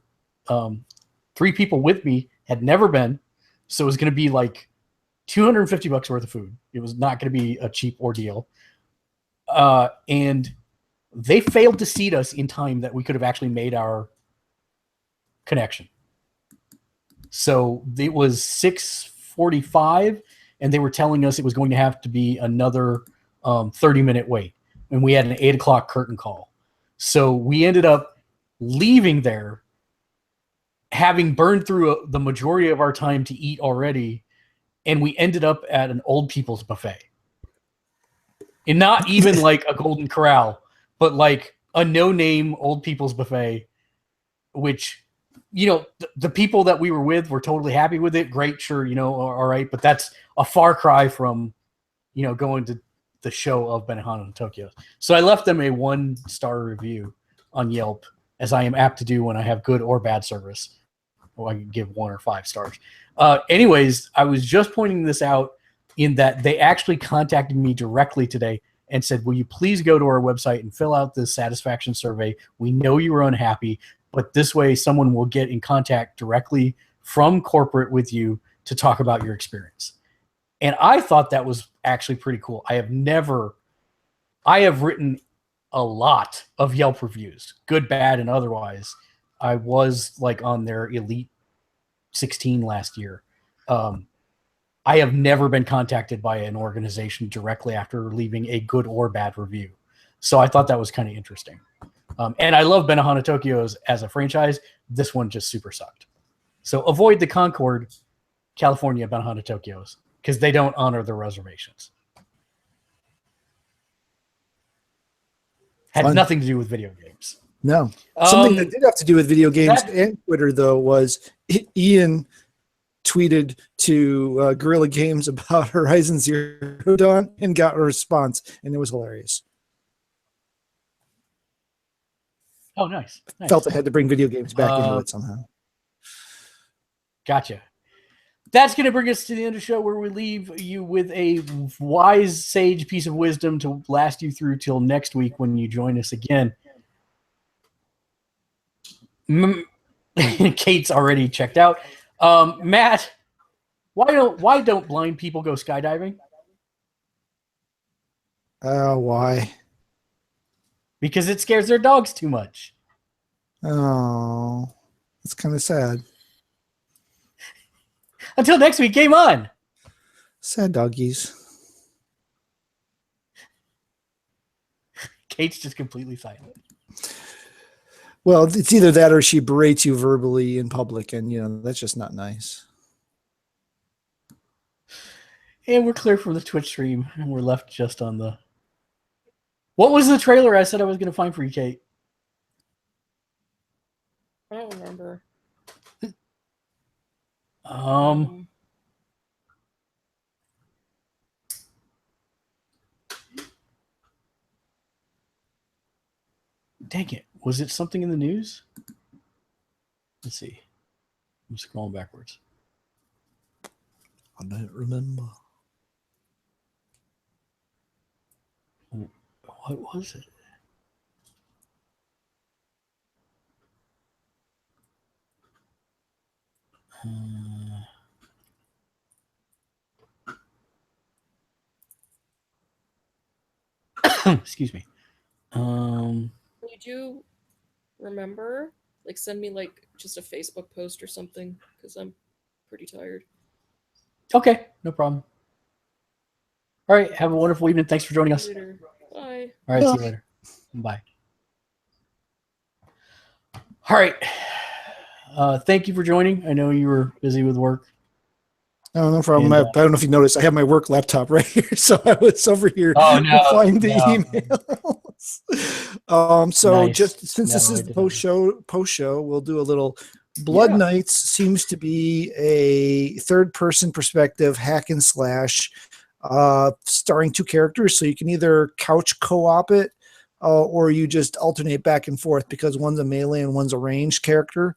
[SPEAKER 1] 3 people with me had never been. So it was going to be like $250 worth of food. It was not going to be a cheap ordeal. And they failed to seat us in time that we could have actually made our connection. So it was 6:45, and they were telling us it was going to have to be another 30-minute wait. And we had an 8 o'clock curtain call. So we ended up leaving there, having burned through the majority of our time to eat already, and we ended up at an old people's buffet. And not even like a Golden Corral, but like a no-name old people's buffet, which, you know, the people that we were with were totally happy with it. Great, sure, you know, all right. But that's a far cry from, you know, going to the show of Benihana in Tokyo. So I left them a 1-star review on Yelp, as I am apt to do when I have good or bad service. Well, I can give 1 or 5 stars. Anyways, I was just pointing this out in that they actually contacted me directly today and said, will you please go to our website and fill out this satisfaction survey? We know you were unhappy, but this way someone will get in contact directly from corporate with you to talk about your experience. And I thought that was actually pretty cool. I have written a lot of Yelp reviews, good, bad, and otherwise. I was like on their Elite 16 last year. I have never been contacted by an organization directly after leaving a good or bad review. So I thought that was kind of interesting. And I love Benihana Tokyo's as a franchise. This one just super sucked. So avoid the Concord, California Benihana Tokyo's because they don't honor the reservations. Had nothing to do with video games.
[SPEAKER 3] No. Something that did have to do with video games and Twitter, though, was Ian tweeted to Guerrilla Games about Horizon Zero Dawn and got a response, and it was hilarious.
[SPEAKER 1] Oh, nice.
[SPEAKER 3] Felt I had to bring video games back into it somehow.
[SPEAKER 1] Gotcha. That's going to bring us to the end of the show, where we leave you with a wise sage piece of wisdom to last you through till next week when you join us again. Kate's already checked out. Matt, why don't blind people go skydiving?
[SPEAKER 3] Why?
[SPEAKER 1] Because it scares their dogs too much.
[SPEAKER 3] Oh, that's kind of sad.
[SPEAKER 1] Until next week, game on.
[SPEAKER 3] Sad doggies.
[SPEAKER 1] Kate's just completely silent.
[SPEAKER 3] Well, it's either that or she berates you verbally in public, and, you know, that's just not nice.
[SPEAKER 1] And we're clear from the Twitch stream, and we're left just on the... What was the trailer I said I was going to find for you, Kate?
[SPEAKER 2] I don't remember.
[SPEAKER 1] Dang it. Was it something in the news? Let's see. I'm scrolling backwards.
[SPEAKER 3] I don't remember.
[SPEAKER 1] What was it? Excuse me.
[SPEAKER 2] When you do remember, like send me like just a Facebook post or something because I'm pretty tired.
[SPEAKER 1] Okay, no problem. All right, have a wonderful evening. Thanks for joining us.
[SPEAKER 2] Later. Bye.
[SPEAKER 1] All right, see you later. Bye. All right. Thank you for joining. I know you were busy with work.
[SPEAKER 3] Oh, no problem.
[SPEAKER 1] And,
[SPEAKER 3] I don't know if you noticed, I have my work laptop right here, so I was over here to find the emails. So
[SPEAKER 1] Nice.
[SPEAKER 3] just since
[SPEAKER 1] No,
[SPEAKER 3] this
[SPEAKER 1] I
[SPEAKER 3] is the
[SPEAKER 1] didn't.
[SPEAKER 3] post show, we'll do a little. Blood Knights seems to be a third-person perspective hack and slash, starring two characters. So you can either couch co-op it, or you just alternate back and forth because one's a melee and one's a ranged character,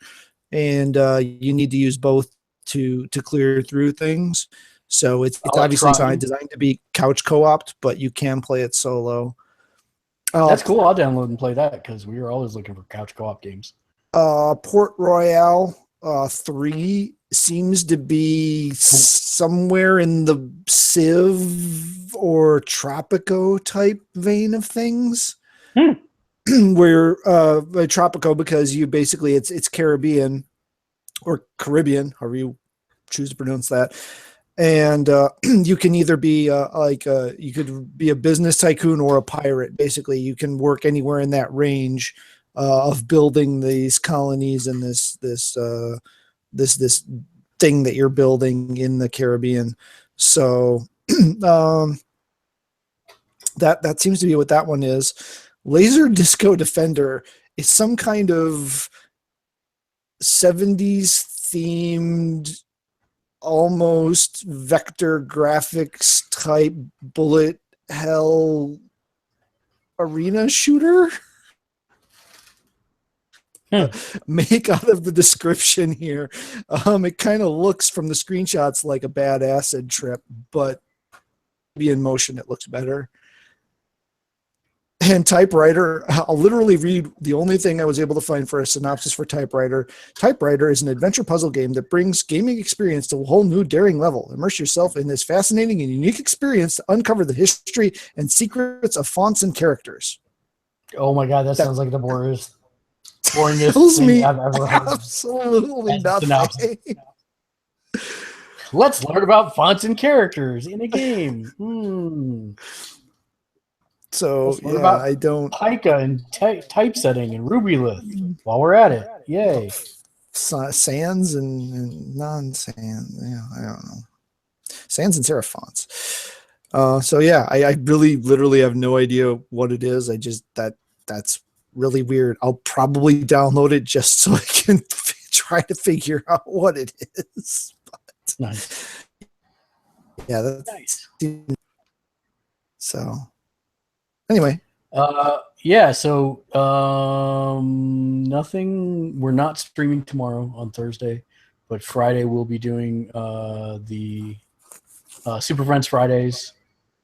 [SPEAKER 3] and you need to use both to clear through things. So it's obviously designed to be couch co-opt, but you can play it solo.
[SPEAKER 1] That's cool. I'll download and play that because we are always looking for couch co-op games.
[SPEAKER 3] Port Royale 3 seems to be somewhere in the Civ or Tropico type vein of things. Where Tropico, because you basically it's Caribbean or Caribbean, however you choose to pronounce that. And you can either be you could be a business tycoon or a pirate. Basically, you can work anywhere in that range of building these colonies and this thing that you're building in the Caribbean. So that seems to be what that one is. Laser Disco Defender is some kind of 70s themed, almost vector graphics type bullet hell arena shooter. Make out of the description here. It kind of looks from the screenshots like a bad acid trip, but be in motion, it looks better. And Typewriter, I'll literally read the only thing I was able to find for a synopsis for Typewriter. Typewriter is an adventure puzzle game that brings gaming experience to a whole new daring level. Immerse yourself in this fascinating and unique experience to uncover the history and secrets of fonts and characters.
[SPEAKER 1] Oh my god, that sounds like the boringest
[SPEAKER 3] thing
[SPEAKER 1] I've ever heard.
[SPEAKER 3] Absolutely nothing.
[SPEAKER 1] Let's learn about fonts and characters in a game.
[SPEAKER 3] So yeah, I don't.
[SPEAKER 1] Pica and typesetting and Rubylith. While we're at it, yay!
[SPEAKER 3] Sans and non-sans. Yeah, I don't know. Sans and serif fonts. So yeah, I really literally have no idea what it is. I just that's really weird. I'll probably download it just so I can try to figure out what it is. But,
[SPEAKER 1] nice.
[SPEAKER 3] Yeah, that's nice. So anyway.
[SPEAKER 1] Yeah, so nothing. We're not streaming tomorrow on Thursday, but Friday we'll be doing the Super Friends Fridays,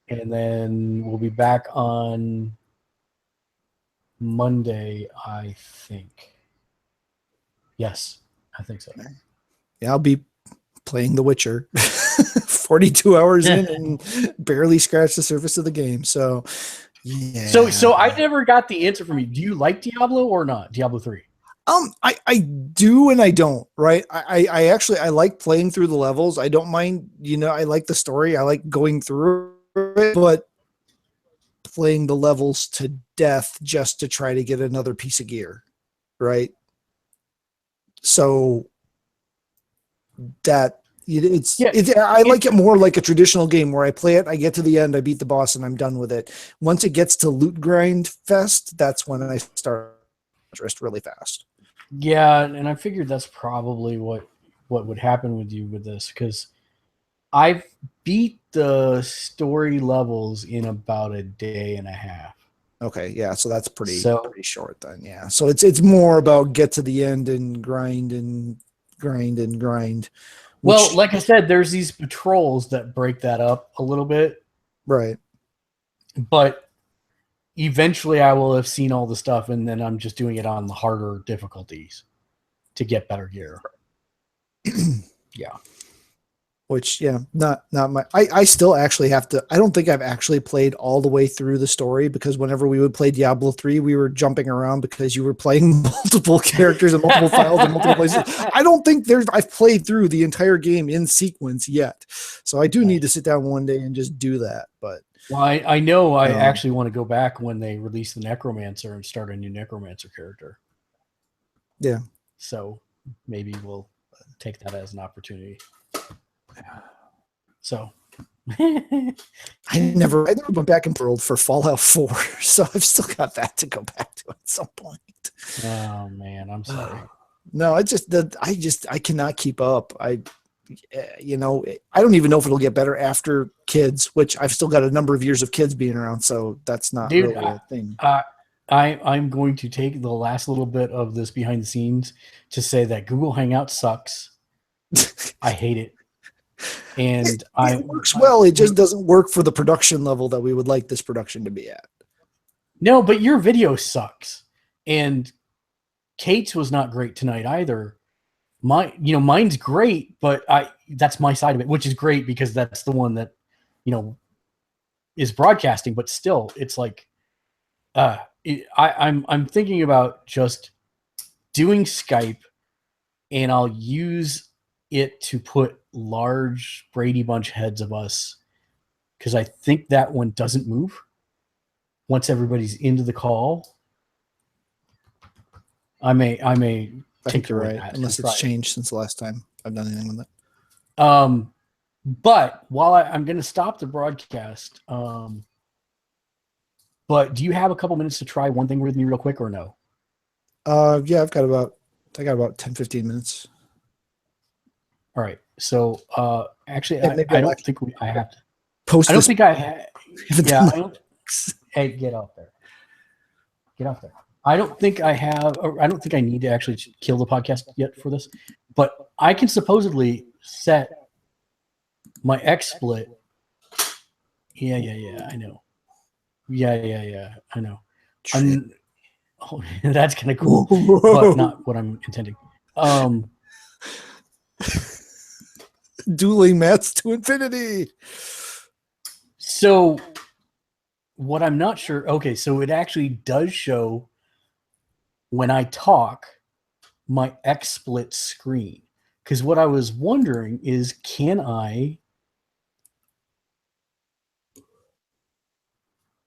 [SPEAKER 1] and then we'll be back on Monday, I think. Yes, I think so.
[SPEAKER 3] Yeah, I'll be playing The Witcher 42 hours in and barely scratched the surface of the game. So yeah.
[SPEAKER 1] So I never got the answer from you. Do you like Diablo or not? Diablo 3?
[SPEAKER 3] I do and I don't, right? I actually like playing through the levels. I don't mind, I like the story. I like going through it, but playing the levels to death just to try to get another piece of gear, right? So that I like it more like a traditional game where I play it, I get to the end, I beat the boss, and I'm done with it. Once it gets to loot grind fest, that's when I start interest really fast.
[SPEAKER 1] Yeah, and I figured that's probably what would happen with you with this, because I've beat the story levels in about a day and a half.
[SPEAKER 3] Okay, yeah, so that's pretty short then. Yeah, so it's more about get to the end and grind and grind and grind.
[SPEAKER 1] Well, like I said, there's these patrols that break that up a little bit.
[SPEAKER 3] Right.
[SPEAKER 1] But eventually I will have seen all the stuff, and then I'm just doing it on the harder difficulties to get better gear. Yeah.
[SPEAKER 3] Which, yeah, not my. I still actually have to. I don't think I've actually played all the way through the story, because whenever we would play Diablo 3, we were jumping around because you were playing multiple characters and multiple files and multiple places. I don't think I've played through the entire game in sequence yet, so I do need to sit down one day and just do that. But
[SPEAKER 1] well, I know I actually want to go back when they release the Necromancer and start a new Necromancer character.
[SPEAKER 3] Yeah.
[SPEAKER 1] So maybe we'll take that as an opportunity. So
[SPEAKER 3] I never went back and rolled for Fallout 4, so I've still got that to go back to at some point.
[SPEAKER 1] Oh man, I'm sorry.
[SPEAKER 3] No, I cannot keep up. I don't even know if it'll get better after kids, which I've still got a number of years of kids being around, so that's not really a thing.
[SPEAKER 1] I'm going to take the last little bit of this behind the scenes to say that Google Hangout sucks. I hate it. And
[SPEAKER 3] it works well. It just doesn't work for the production level that we would like this production to be at.
[SPEAKER 1] No, but your video sucks. And Kate's was not great tonight either. Mine's great, but that's my side of it, which is great because that's the one that, is broadcasting, but still it's like, I'm thinking about just doing Skype, and I'll use it to put large Brady Bunch heads of us, because I think that one doesn't move once everybody's into the call. I may
[SPEAKER 3] think you're right, unless it's changed since the last time I've done anything with
[SPEAKER 1] it. But while I'm going to stop the broadcast, but do you have a couple minutes to try one thing with me real quick, or no?
[SPEAKER 3] Yeah, I got about 10-15 minutes.
[SPEAKER 1] All right. So actually,
[SPEAKER 3] I
[SPEAKER 1] don't think I have to
[SPEAKER 3] post.
[SPEAKER 1] I don't think I have. Yeah. Hey, get off there. Get off there. I don't think I have. I don't think I need to actually kill the podcast yet for this, but I can supposedly set my XSplit. Yeah. I know. Yeah. I know. That's kind of cool, but not what I'm intending.
[SPEAKER 3] Dueling maths to infinity.
[SPEAKER 1] So what I'm not sure. Okay, so it actually does show when I talk my XSplit screen. Because what I was wondering is, can I?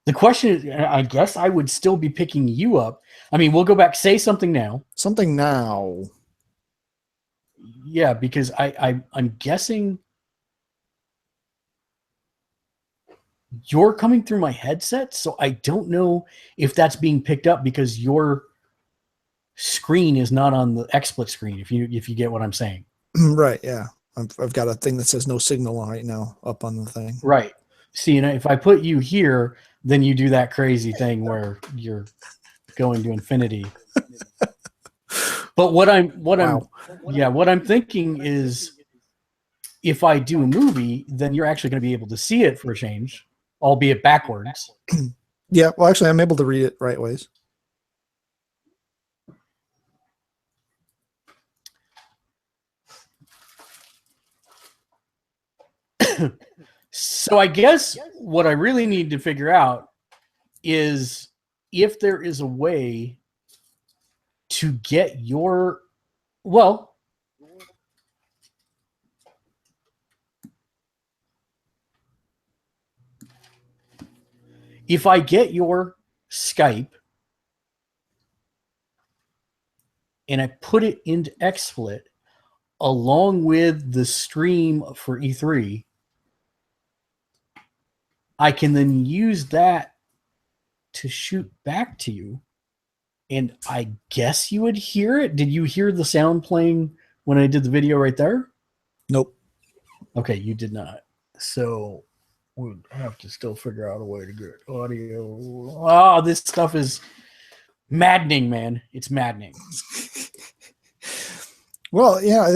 [SPEAKER 1] The question is, I guess I would still be picking you up. I mean, we'll go back. Say something now.
[SPEAKER 3] Something now.
[SPEAKER 1] Yeah, because I'm guessing you're coming through my headset, so I don't know if that's being picked up because your screen is not on the XSplit screen. If you get what I'm saying.
[SPEAKER 3] Right. Yeah. I've got a thing that says no signal right now up on the thing.
[SPEAKER 1] Right. See, if I put you here, then you do that crazy thing where you're going to infinity. But what I'm thinking is, if I do a movie, then you're actually going to be able to see it for a change, albeit backwards.
[SPEAKER 3] Yeah. Well, actually, I'm able to read it right ways.
[SPEAKER 1] So I guess what I really need to figure out is if there is a way to get your, well, if I get your Skype and I put it into XSplit along with the stream for E3, I can then use that to shoot back to you. And I guess you would hear it. Did you hear the sound playing when I did the video right there?
[SPEAKER 3] Nope.
[SPEAKER 1] Okay, you did not. So we'll have to still figure out a way to get audio. Oh, this stuff is maddening, man. It's maddening.
[SPEAKER 3] Well, yeah,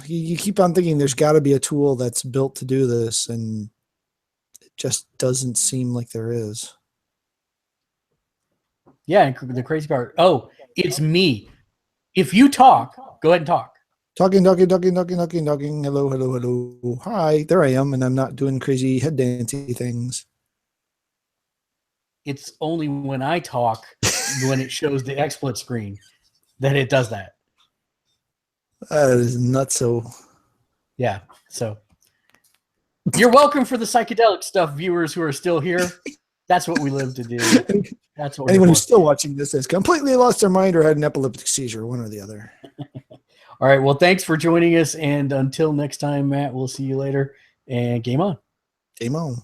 [SPEAKER 3] you keep on thinking there's got to be a tool that's built to do this, and it just doesn't seem like there is.
[SPEAKER 1] Yeah, and the crazy part, it's me. If you talk, go ahead and talk.
[SPEAKER 3] Talking. Hello, hello, hello. Hi, there I am, and I'm not doing crazy head dancey things.
[SPEAKER 1] It's only when I talk, when it shows the XSplit screen, that it does that.
[SPEAKER 3] That is not so.
[SPEAKER 1] Yeah. So you're welcome for the psychedelic stuff, viewers who are still here. That's what we live to do. That's what
[SPEAKER 3] Anyone
[SPEAKER 1] we're
[SPEAKER 3] who's still watching this has completely lost their mind or had an epileptic seizure, one or the other.
[SPEAKER 1] All right. Well, thanks for joining us. And until next time, Matt, we'll see you later. And game on.
[SPEAKER 3] Game on.